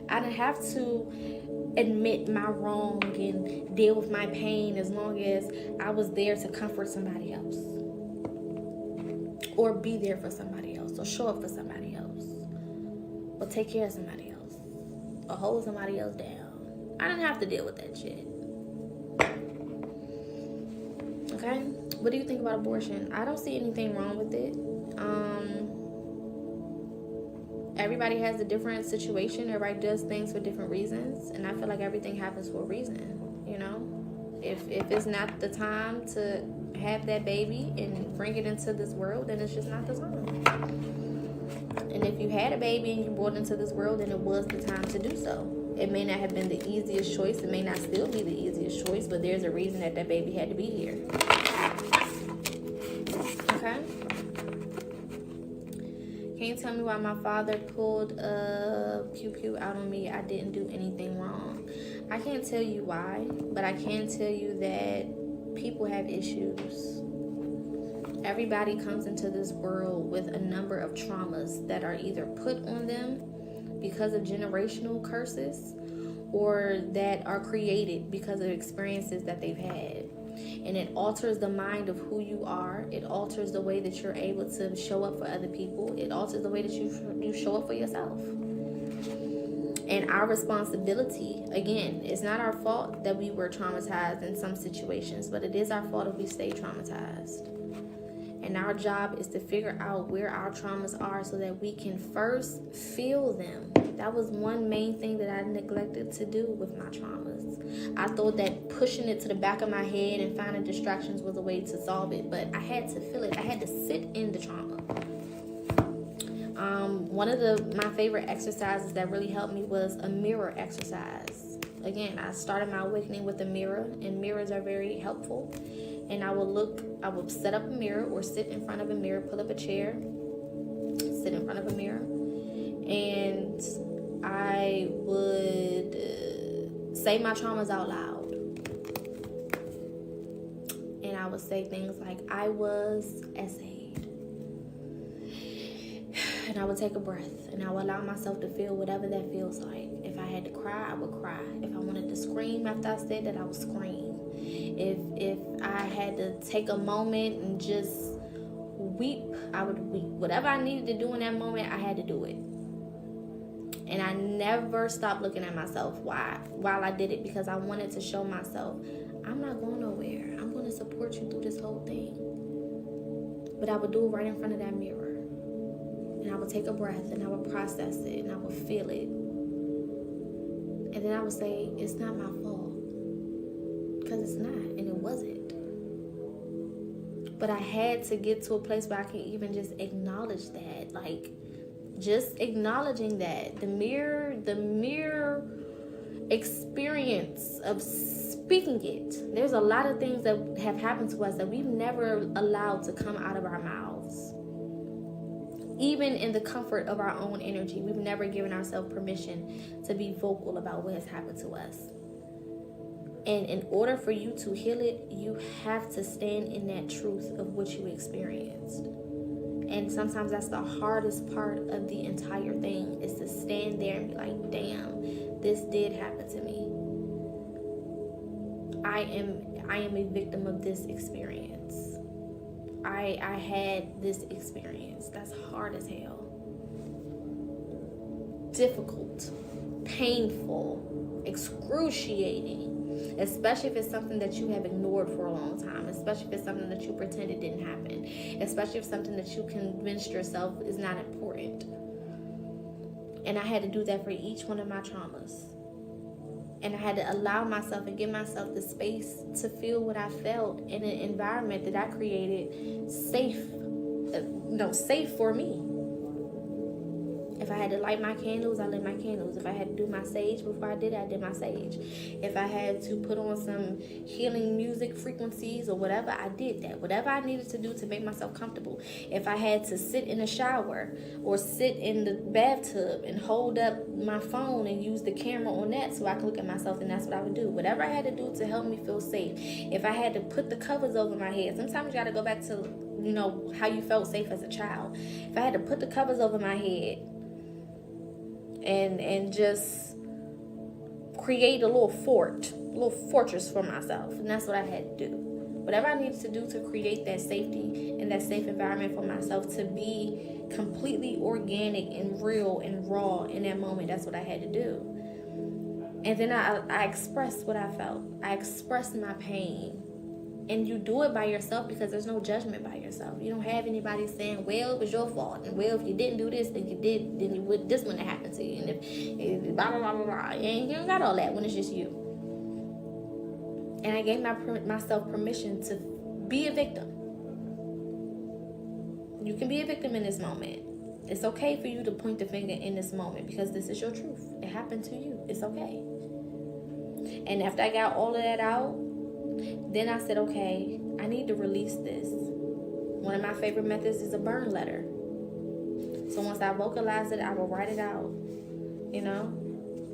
I didn't have to admit my wrong and deal with my pain as long as I was there to comfort somebody else. Or be there for somebody else. Or show up for somebody else. Or take care of somebody else. Or hold somebody else down. I didn't have to deal with that shit. Okay? What do you think about abortion? I don't see anything wrong with it. Everybody has a different situation. Everybody does things for different reasons. And I feel like everything happens for a reason. If it's not the time to have that baby and bring it into this world, then it's just not the time. And if you had a baby and you brought it into this world, then it was the time to do so. It may not have been the easiest choice. It may not still be the easiest choice, but there's a reason that baby had to be here. Okay? Can you tell me why my father pulled a pew-pew out on me? I didn't do anything wrong. I can't tell you why, but I can tell you that people have issues. Everybody comes into this world with a number of traumas that are either put on them because of generational curses or that are created because of experiences that they've had. And it alters the mind of who you are. It alters the way that you're able to show up for other people. It alters the way that you show up for yourself. And our responsibility, again, it's not our fault that we were traumatized in some situations, but it is our fault if we stay traumatized. And our job is to figure out where our traumas are so that we can first feel them. That was one main thing that I neglected to do with my traumas. I thought that pushing it to the back of my head and finding distractions was a way to solve it, but I had to feel it. I had to sit in the trauma. One of my favorite exercises that really helped me was a mirror exercise. Again, I started my awakening with a mirror, and mirrors are very helpful. And I would set up a mirror or sit in front of a mirror, pull up a chair, sit in front of a mirror, and I would say my traumas out loud. And I would say things like, I was essayed. And I would take a breath, and I would allow myself to feel whatever that feels like. If I had to cry, I would cry. If I wanted to scream after I said that, I would scream. If I had to take a moment and just weep, I would weep. Whatever I needed to do in that moment, I had to do it. And I never stopped looking at myself while I did it, because I wanted to show myself, I'm not going nowhere. I'm going to support you through this whole thing. But I would do it right in front of that mirror. And I would take a breath, and I would process it, and I would feel it. And then I would say, it's not my fault. Because it's not, and it wasn't. But I had to get to a place where I can even just acknowledge that. Like, just acknowledging that. The mere experience of speaking it. There's a lot of things that have happened to us that we've never allowed to come out of our mouths. Even in the comfort of our own energy, we've never given ourselves permission to be vocal about what has happened to us. And in order for you to heal it, you have to stand in that truth of what you experienced. And sometimes that's the hardest part of the entire thing, is to stand there and be like, damn, this did happen to me. I am a victim of this experience. I had this experience. That's hard as hell. Difficult, painful, excruciating, especially if it's something that you have ignored for a long time, especially if it's something that you pretended didn't happen, especially if something that you convinced yourself is not important. And I had to do that for each one of my traumas. And I had to allow myself and give myself the space to feel what I felt in an environment that I created safe for me. If I had to light my candles, I lit my candles. If I had to do my sage before I did my sage. If I had to put on some healing music frequencies or whatever, I did that. Whatever I needed to do to make myself comfortable. If I had to sit in a shower or sit in the bathtub and hold up my phone and use the camera on that so I could look at myself, and that's what I would do. Whatever I had to do to help me feel safe. If I had to put the covers over my head, sometimes you got to go back to, how you felt safe as a child. If I had to put the covers over my head and just create a little fortress for myself, and that's what I had to do. Whatever I needed to do to create that safety and that safe environment for myself to be completely organic and real and raw in that moment, that's what I had to do. And then I expressed what I felt. I expressed my pain. And you do it by yourself because there's no judgment by yourself. You don't have anybody saying, well, it was your fault. And well, if you didn't do this, then this wouldn't have happened to you. And if blah, blah, blah, blah, blah. And you don't got all that when it's just you. And I gave myself permission to be a victim. You can be a victim in this moment. It's okay for you to point the finger in this moment because this is your truth. It happened to you. It's okay. And after I got all of that out, then I said, okay, I need to release this. One of my favorite methods is a burn letter. So once I vocalize it, I will write it out.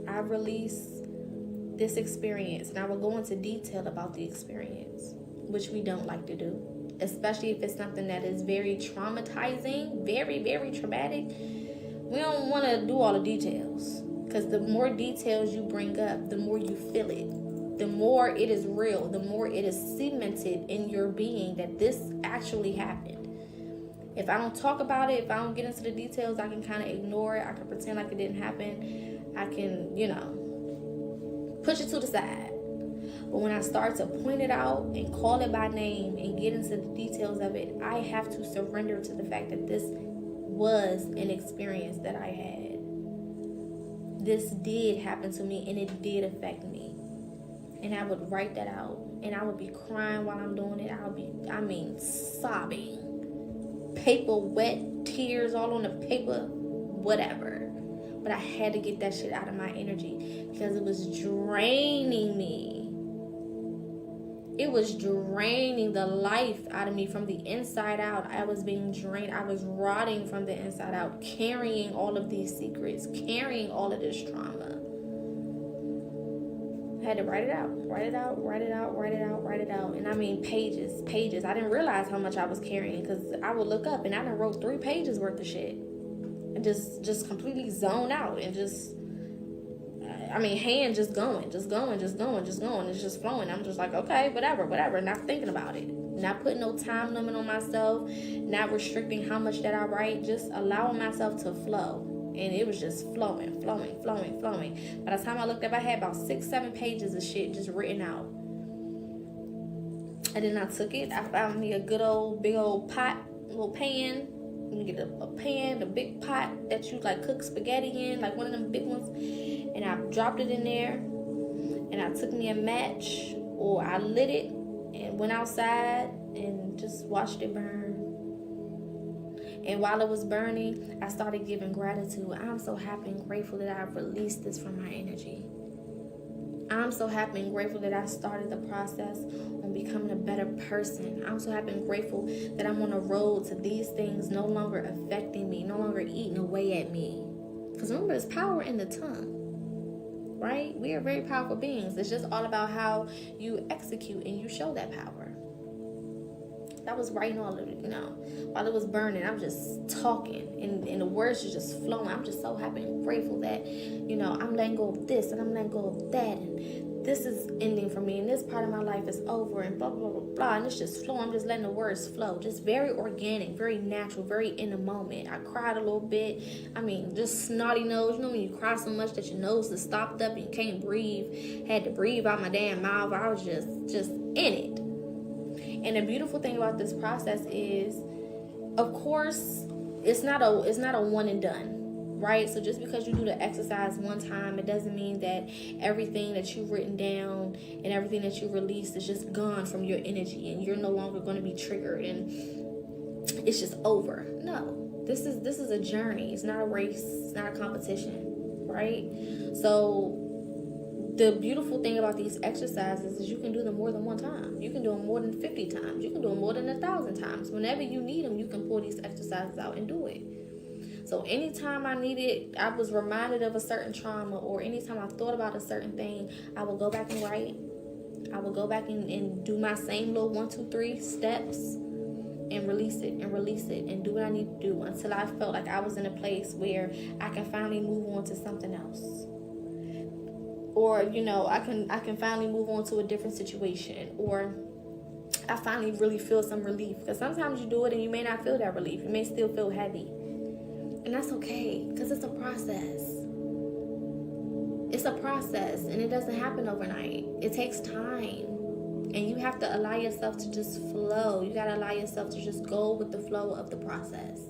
I release this experience, and I will go into detail about the experience, which we don't like to do, especially if it's something that is very traumatizing, very, very traumatic. We don't want to do all the details, because the more details you bring up, the more you feel it. The more it is real, the more it is cemented in your being that this actually happened. If I don't talk about it, if I don't get into the details, I can kind of ignore it. I can pretend like it didn't happen. I can, push it to the side. But when I start to point it out and call it by name and get into the details of it, I have to surrender to the fact that this was an experience that I had. This did happen to me, and it did affect me. And I would write that out. And I would be crying while I'm doing it. Sobbing. Paper wet, tears all on the paper, whatever. But I had to get that shit out of my energy because it was draining me. It was draining the life out of me from the inside out. I was being drained. I was rotting from the inside out, carrying all of these secrets, carrying all of this trauma. I had to write it out. And I mean pages. I didn't realize how much I was carrying because I would look up and I done wrote 3 pages worth of shit. and just completely zone out and just, hand just going. It's just flowing. I'm just like, okay, whatever. Not thinking about it. Not putting no time limit on myself. Not restricting how much that I write. Just allowing myself to flow. And it was just flowing. By the time I looked up, I had about 6-7 pages of shit just written out. And then I took it. I found me a good old, big old pot, little pan. You can get a pan, a big pot that you like cook spaghetti in, like one of them big ones. And I dropped it in there. And I took me a match, or I lit it and went outside and just watched it burn. And while it was burning, I started giving gratitude. I'm so happy and grateful that I've released this from my energy. I'm so happy and grateful that I started the process on becoming a better person. I'm so happy and grateful that I'm on a road to these things no longer affecting me, no longer eating away at me. Because remember, there's power in the tongue, right? We are very powerful beings. It's just all about how you execute and you show that power. I was writing all of it, while it was burning. I'm just talking, and the words are just flowing. I'm just so happy and grateful that, I'm letting go of this, and I'm letting go of that, and this is ending for me, and this part of my life is over, and blah, blah, blah, blah, and it's just flowing. I'm just letting the words flow. Just very organic, very natural, very in the moment. I cried a little bit. Just snotty nose. When you cry so much that your nose is stopped up and you can't breathe. Had to breathe out my damn mouth. I was just in it. And the beautiful thing about this process is, of course, it's not a one and done, right? So just because you do the exercise one time, it doesn't mean that everything that you've written down and everything that you released is just gone from your energy and you're no longer going to be triggered and it's just over. No, this is a journey. It's not a race. It's not a competition, right? So the beautiful thing about these exercises is you can do them more than one time. You can do them more than 50 times. You can do them more than 1,000 times. Whenever you need them, you can pull these exercises out and do it. So anytime I needed, I was reminded of a certain trauma, or anytime I thought about a certain thing, I would go back and write. I would go back and do my same little 1, 2, 3 steps and release it and do what I need to do until I felt like I was in a place where I can finally move on to something else. Or, I can finally move on to a different situation, or I finally really feel some relief. Because sometimes you do it and you may not feel that relief. You may still feel heavy. And that's okay, because it's a process. It's a process, and it doesn't happen overnight. It takes time. And you have to allow yourself to just flow. You got to allow yourself to just go with the flow of the process.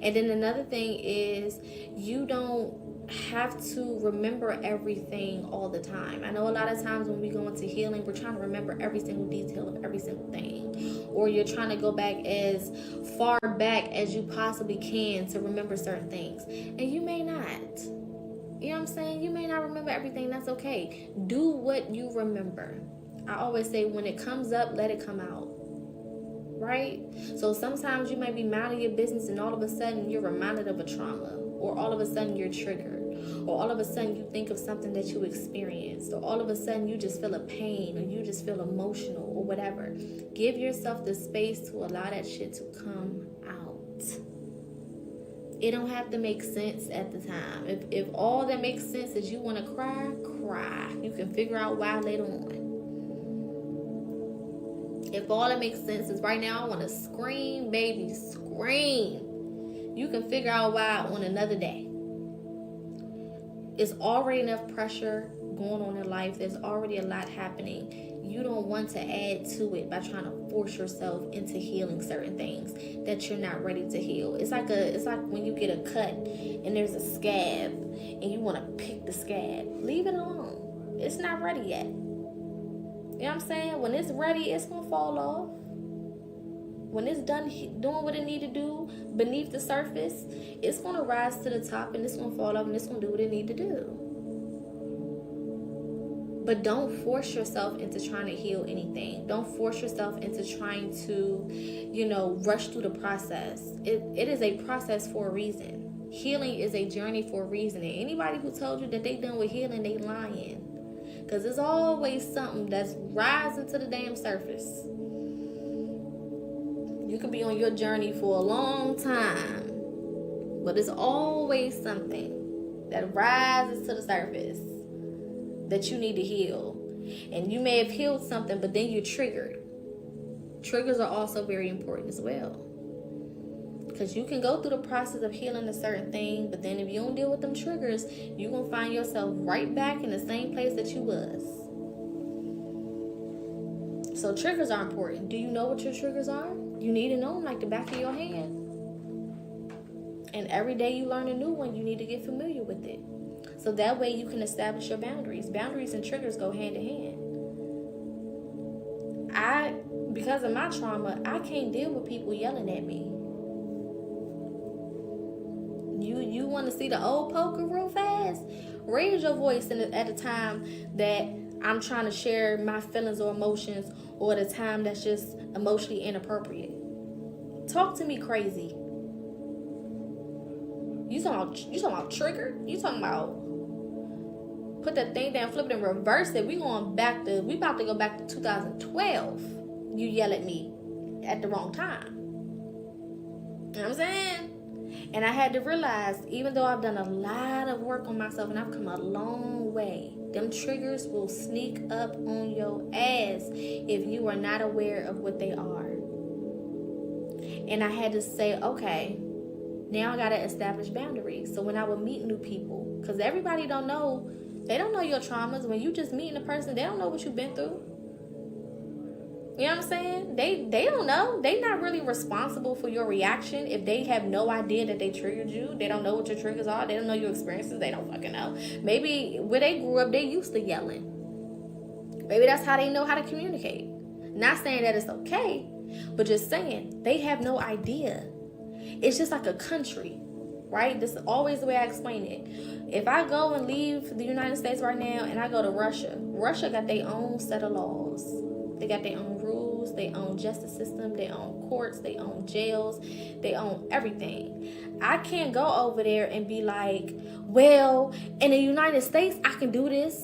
And then another thing is, you don't have to remember everything all the time. I know a lot of times when we go into healing, we're trying to remember every single detail of every single thing, or you're trying to go back as far back as you possibly can to remember certain things, and you may not. You know what I'm saying? You may not remember everything. That's okay. Do what you remember. I always say, when it comes up, let it come out. Right? So sometimes you might be minding your business and all of a sudden you're reminded of a trauma, or all of a sudden you're triggered, or all of a sudden you think of something that you experienced, or all of a sudden you just feel a pain, or you just feel emotional, or whatever. Give yourself the space to allow that shit to come out. It don't have to make sense at the time. If all that makes sense is you want to cry, cry. You can figure out why later on. If all that makes sense is right now I want to scream, baby, scream. You can figure out why on another day. It's already enough pressure going on in life. There's already a lot happening. You don't want to add to it by trying to force yourself into healing certain things that you're not ready to heal. It's like when you get a cut and there's a scab and you want to pick the scab. Leave it alone. It's not ready yet. You know what I'm saying? When it's ready, it's going to fall off. When it's done doing what it need to do beneath the surface, it's going to rise to the top and it's going to fall off and it's going to do what it need to do. But don't force yourself into trying to heal anything. Don't force yourself into trying to, rush through the process. It is a process for a reason. Healing is a journey for a reason. And anybody who told you that they done with healing, they lying. Because there's always something that's rising to the damn surface. You could be on your journey for a long time, But it's always something that rises to the surface that you need to heal. And you may have healed something, but then you're triggered. Triggers are also very important as well. Because you can go through the process of healing a certain thing, but then if you don't deal with them triggers, you're going to find yourself right back in the same place that you was. So triggers are important. Do you know what your triggers are? You need to know them like the back of your hand. And every day you learn a new one, you need to get familiar with it. So that way you can establish your boundaries. Boundaries and triggers go hand in hand. Because of my trauma, I can't deal with people yelling at me. You want to see the old poker real fast? Raise your voice at a time that I'm trying to share my feelings or emotions, or at a time that's just emotionally inappropriate. Talk to me crazy. You talking about trigger? You talking about put that thing down, flip it and reverse it? We about to go back to 2012. You yell at me at the wrong time. You know what I'm saying? And I had to realize, even though I've done a lot of work on myself and I've come a long way, them triggers will sneak up on your ass if you are not aware of what they are. And I had to say, okay, now I got to establish boundaries. So when I would meet new people, because everybody don't know your traumas. When you just meeting a person, they don't know what you've been through. You know what I'm saying? They don't know. They not really responsible for your reaction if they have no idea that they triggered you. They don't know what your triggers are. They don't know your experiences. They don't fucking know. Maybe where they grew up, they used to yelling. Maybe that's how they know how to communicate. Not saying that it's okay, but just saying they have no idea. It's just like a country, right? This is always the way I explain it. If I go and leave the United States right now and I go to Russia got their own set of laws. They got their own rules, their own justice system, their own courts, their own jails, they own everything. I can't go over there and be like, well, in the United States, I can do this.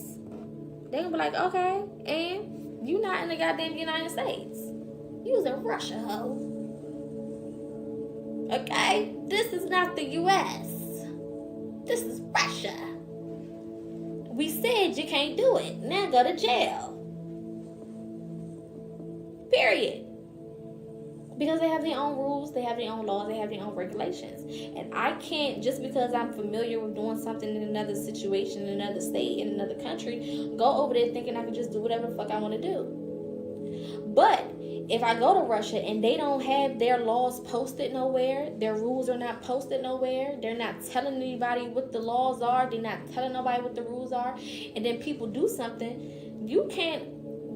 They gonna be like, okay, and you not in the goddamn United States. You was in Russia, ho. Okay? This is not the U.S. This is Russia. We said you can't do it. Now go to jail. Period. Because they have their own rules, they have their own laws, they have their own regulations. And I can't, just because I'm familiar with doing something in another situation, in another state, in another country, go over there thinking I can just do whatever the fuck I want to do. But if I go to Russia and they don't have their laws posted nowhere, their rules are not posted nowhere, they're not telling anybody what the laws are, they're not telling nobody what the rules are, and then people do something,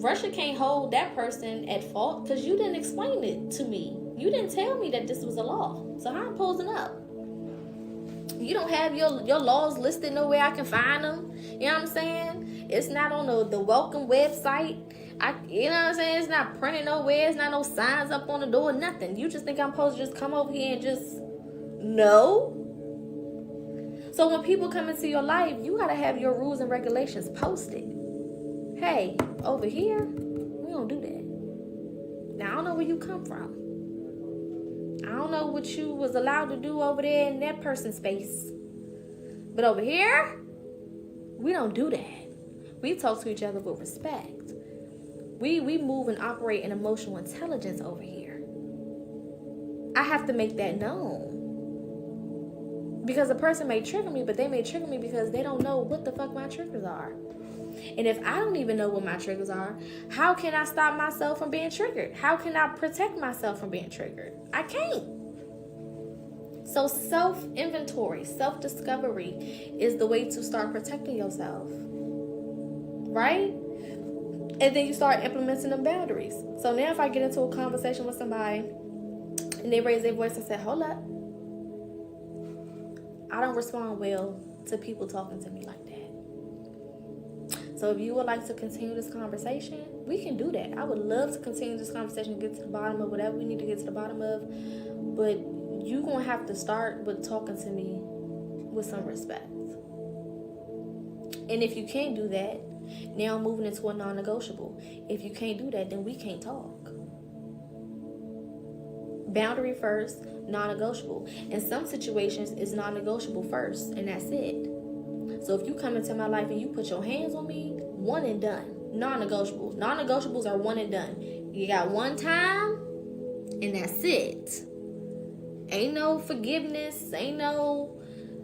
Russia can't hold that person at fault because you didn't explain it to me. You didn't tell me that this was a law. So how I'm posing up? You don't have your laws listed nowhere I can find them. You know what I'm saying? It's not on the welcome website. You know what I'm saying? It's not printed nowhere. It's not no signs up on the door, nothing. You just think I'm supposed to just come over here and just... No. So when people come into your life, you got to have your rules and regulations posted. Hey, over here, we don't do that. Now, I don't know where you come from. I don't know what you was allowed to do over there in that person's space. But over here, we don't do that. We talk to each other with respect. We move and operate in emotional intelligence over here. I have to make that known. Because a person may trigger me, but they may trigger me because they don't know what the fuck my triggers are. And if I don't even know what my triggers are, how can I stop myself from being triggered? How can I protect myself from being triggered? I can't. So self-inventory, self-discovery is the way to start protecting yourself. Right? And then you start implementing them boundaries. So now if I get into a conversation with somebody and they raise their voice and say, hold up, I don't respond well to people talking to me like that. So if you would like to continue this conversation, we can do that. I would love to continue this conversation and get to the bottom of whatever we need to get to the bottom of. But you're going to have to start with talking to me with some respect. And if you can't do that, now I'm moving into a non-negotiable. If you can't do that, then we can't talk. Boundary first, non-negotiable. In some situations, it's non-negotiable first, and that's it. So if you come into my life and you put your hands on me, one and done. Non-negotiables. Non-negotiables are one and done. You got one time, and that's it. Ain't no forgiveness. Ain't no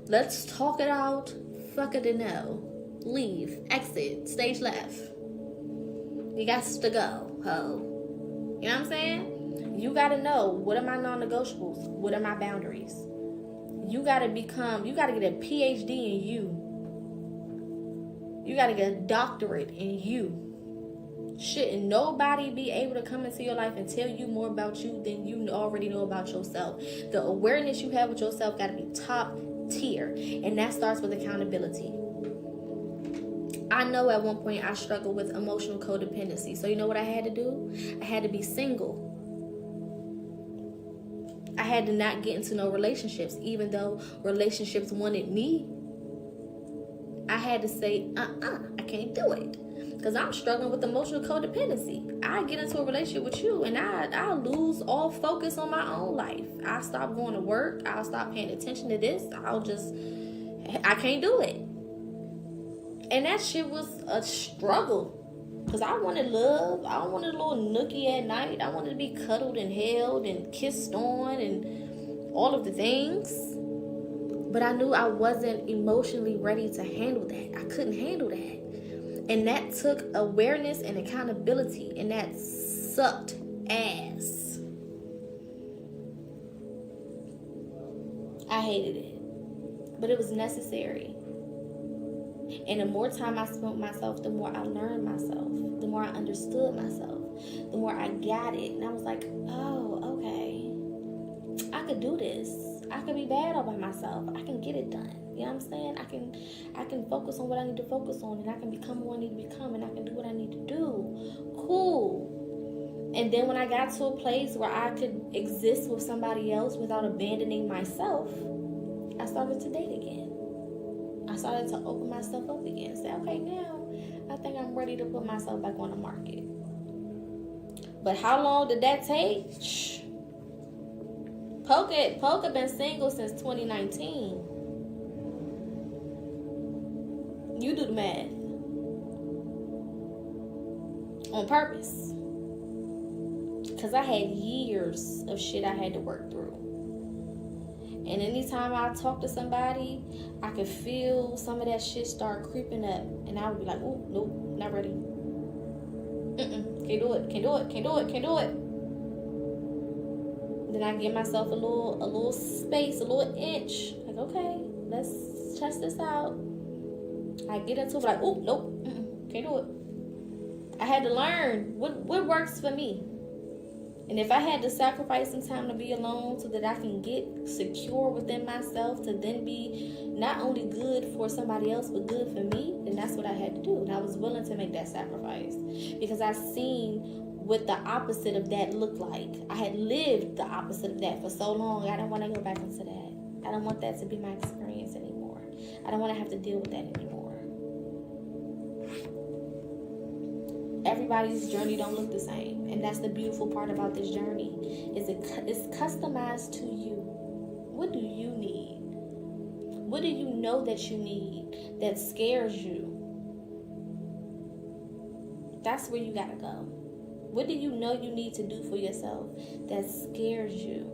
let's talk it out. Fuck it and no. Leave. Exit. Stage left. You got to go, ho. You know what I'm saying? You got to know, what are my non-negotiables? What are my boundaries? You got to get a PhD in you. You got to get a doctorate in you. Shouldn't nobody be able to come into your life and tell you more about you than you already know about yourself. The awareness you have with yourself got to be top tier. And that starts with accountability. I know at one point I struggled with emotional codependency. So you know what I had to do? I had to be single. I had to not get into no relationships, even though relationships wanted me. I had to say, I can't do it. Because I'm struggling with emotional codependency. I get into a relationship with you and I lose all focus on my own life. I stop going to work. I'll stop paying attention to this. I can't do it. And that shit was a struggle. Because I wanted love. I wanted a little nookie at night. I wanted to be cuddled and held and kissed on and all of the things. But I knew I wasn't emotionally ready to handle that. I couldn't handle that. And that took awareness and accountability. And that sucked ass. I hated it. But it was necessary. And the more time I spent with myself, the more I learned myself. The more I understood myself. The more I got it. And I was like, oh, okay. I could do this. I could be bad all by myself. I can get it done. You know what I'm saying? I can focus on what I need to focus on, and I can become who I need to become, and I can do what I need to do. Cool. And then when I got to a place where I could exist with somebody else without abandoning myself, I started to date again. I started to open myself up again and say, okay, now I think I'm ready to put myself back on the market. But how long did that take? Poca been single since 2019. You do the math. On purpose. Because I had years of shit I had to work through. And anytime I talk to somebody, I could feel some of that shit start creeping up. And I would be like, oh, nope, not ready. Can't do it. Then I give myself a little space, a little inch. Like, okay, let's test this out. I get into it like, oh, nope, can't do it. I had to learn what works for me. And if I had to sacrifice some time to be alone so that I can get secure within myself to then be not only good for somebody else but good for me, then that's what I had to do. And I was willing to make that sacrifice because I seen what the opposite of that looked like. I had lived the opposite of that for so long. I don't want to go back into that. I don't want that to be my experience anymore. I don't want to have to deal with that anymore. Everybody's journey don't look the same, and that's the beautiful part about this journey. It's customized to you. What do you need? What do you know that you need that scares you? That's where you gotta go. What do you know you need to do for yourself that scares you?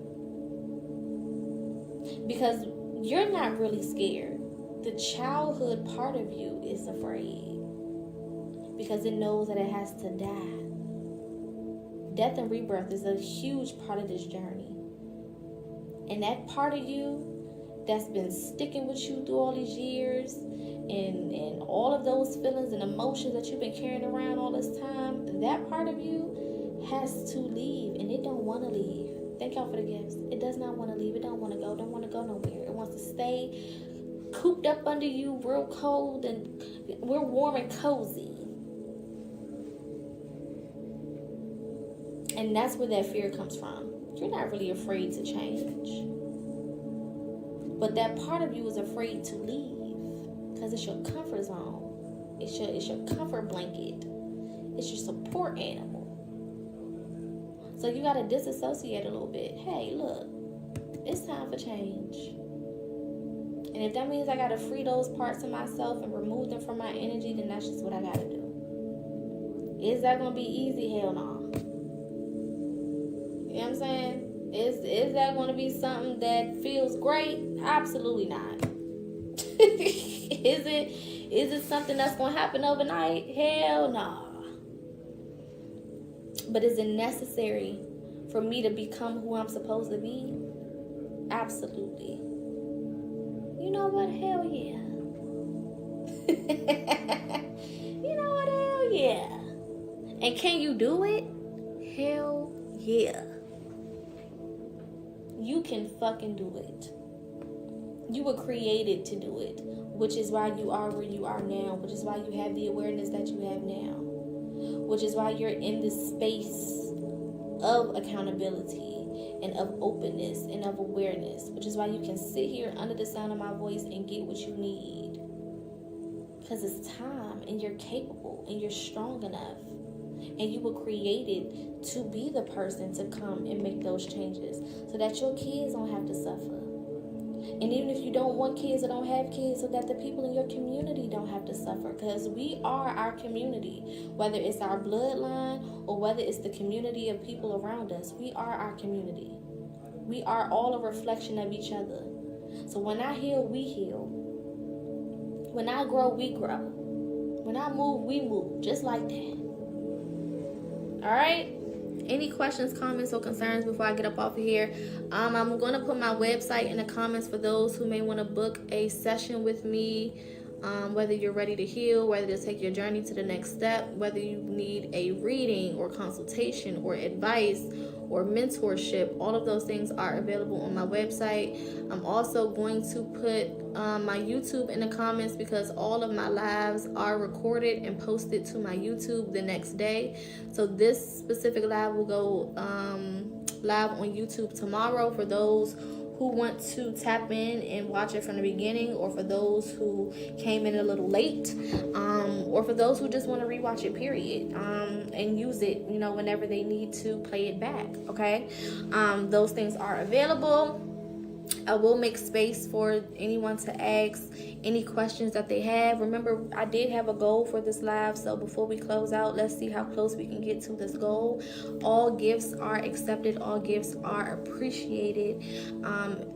Because you're not really scared. The childhood part of you is afraid. Because it knows that it has to die. Death and rebirth is a huge part of this journey. And that part of you that's been sticking with you through all these years and all of those feelings and emotions that you've been carrying around all this time, that part of you has to leave, and it don't want to leave. Thank y'all for the gifts. It does not want to leave. It don't want to go. Don't want to go nowhere. It wants to stay cooped up under you real cold, and we're warm and cozy. And that's where that fear comes from. You're not really afraid to change. But that part of you is afraid to leave. Because it's your comfort zone. It's your comfort blanket. It's your support animal. So you got to disassociate a little bit. Hey, look, it's time for change. And if that means I got to free those parts of myself and remove them from my energy, then that's just what I got to do. Is that going to be easy? Hell no. You know what I'm saying? Is that going to be something that feels great? Absolutely not. Is it something that's going to happen overnight? Hell no. But is it necessary for me to become who I'm supposed to be? Absolutely. You know what? Hell yeah. You know what? Hell yeah. And can you do it? Hell yeah. You can fucking do it. You were created to do it, which is why you are where you are now, which is why you have the awareness that you have now, which is why you're in this space of accountability and of openness and of awareness, which is why you can sit here under the sound of my voice and get what you need. Because it's time, and you're capable, and you're strong enough, and you were created to be the person to come and make those changes so that your kids don't have to suffer. And even if you don't want kids or don't have kids, so that the people in your community don't have to suffer. Because we are our community. Whether it's our bloodline or whether it's the community of people around us, we are our community. We are all a reflection of each other. So when I heal, we heal. When I grow, we grow. When I move, we move. Just like that. Alright? Any questions, comments, or concerns before I get up off of here? I'm going to put my website in the comments for those who may want to book a session with me, whether you're ready to heal, whether to take your journey to the next step, whether you need a reading or consultation or advice or mentorship. All of those things are available on my website. I'm also going to put my YouTube in the comments because all of my lives are recorded and posted to my YouTube the next day. So this specific live will go live on YouTube tomorrow for those who want to tap in and watch it from the beginning, or for those who came in a little late, or for those who just want to rewatch it, period, and use it, whenever they need to play it back, okay? Those things are available. I will make space for anyone to ask any questions that they have. Remember, I did have a goal for this live, so before we close out, let's see how close we can get to this goal. All gifts are accepted. All gifts are appreciated.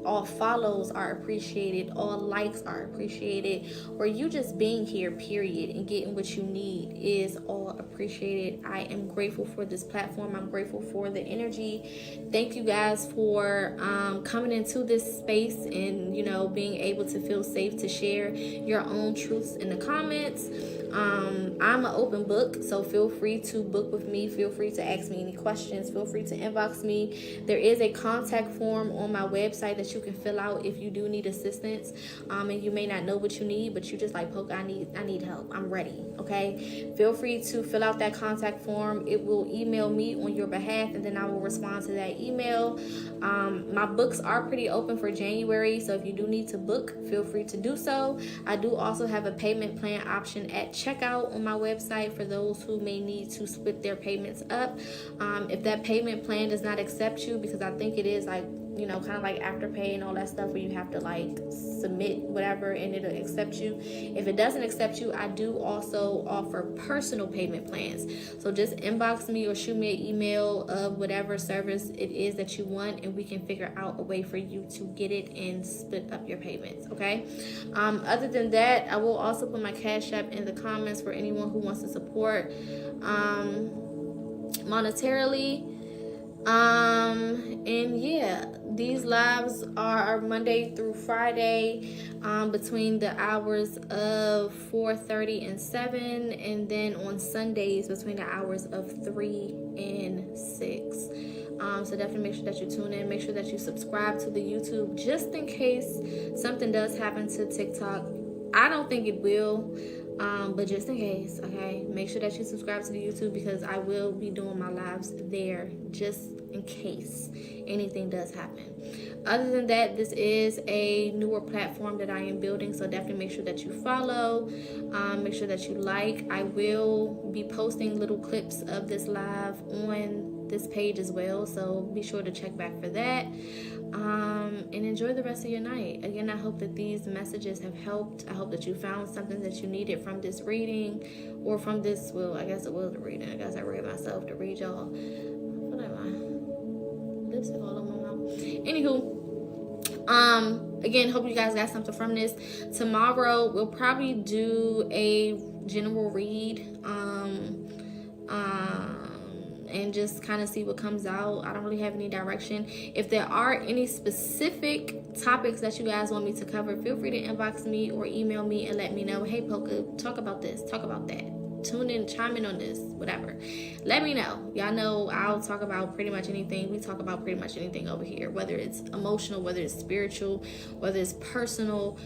All follows are appreciated. All likes are appreciated. Or you just being here, period, and getting what you need is all appreciated. I am grateful for this platform. I'm grateful for the energy. Thank you guys for coming into this space and being able to feel safe to share your own truths in the comments. I'm an open book, so feel free to book with me. Feel free to ask me any questions. Feel free to inbox me. There is a contact form on my website that you can fill out if you do need assistance, and you may not know what you need, but you just like, Poca, I need help. I'm ready. Okay, feel free to fill out that contact form. It will email me on your behalf, and then I will respond to that email. My books are pretty open for January, so if you do need to book, feel free to do so. I do also have a payment plan option at checkout on my website for those who may need to split their payments up. If that payment plan does not accept you, because I think it is like kind of like Afterpay and all that stuff where you have to like submit whatever and it'll accept you. If it doesn't accept you, I do also offer personal payment plans. So just inbox me or shoot me an email of whatever service it is that you want, and we can figure out a way for you to get it and split up your payments, okay? Other than that, I will also put my Cash App in the comments for anyone who wants to support monetarily. And yeah, these lives are Monday through Friday, between the hours of 4:30 and 7, and then on Sundays between the hours of 3 and 6. So definitely make sure that you tune in. Make sure that you subscribe to the YouTube just in case something does happen to TikTok. I don't think it will. But just in case, okay, make sure that you subscribe to the YouTube because I will be doing my lives there just in case anything does happen. Other than that, this is a newer platform that I am building, so definitely make sure that you follow, make sure that you like. I will be posting little clips of this live on this page as well, so be sure to check back for that. And enjoy the rest of your night. Again, I hope that these messages have helped. I hope that you found something that you needed from this reading, or from this, well, I guess it was a reading. I guess I read myself to read y'all. I feel like my lipstick all over my mouth. Anywho, again, hope you guys got something from this. Tomorrow we'll probably do a general read, and just kind of see what comes out. I don't really have any direction. If there are any specific topics that you guys want me to cover, feel free to inbox me or email me and let me know. Hey, Poca, talk about this, talk about that. Tune in, chime in on this, whatever. Let me know. Y'all know I'll talk about pretty much anything. We talk about pretty much anything over here, whether it's emotional, whether it's spiritual, whether it's personal.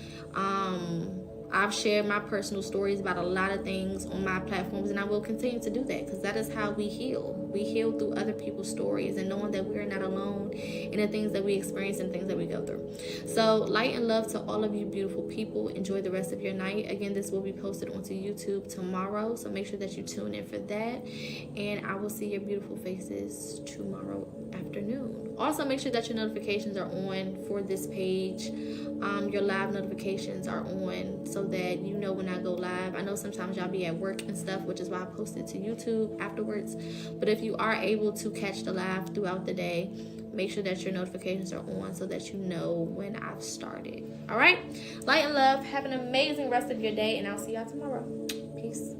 I've shared my personal stories about a lot of things on my platforms, and I will continue to do that, because that is how we heal. We heal through other people's stories and knowing that we're not alone in the things that we experience and things that we go through. So light and love to all of you beautiful people. Enjoy the rest of your night. Again, this will be posted onto YouTube tomorrow, so make sure that you tune in for that, and I will see your beautiful faces tomorrow afternoon. Also, make sure that your notifications are on for this page. Your live notifications are on so that you know when I go live. I know sometimes y'all be at work and stuff, which is why I posted to YouTube afterwards. But if you are able to catch the live throughout the day, make sure that your notifications are on so that you know when I've started. All right? Light and love. Have an amazing rest of your day, and I'll see y'all tomorrow. Peace.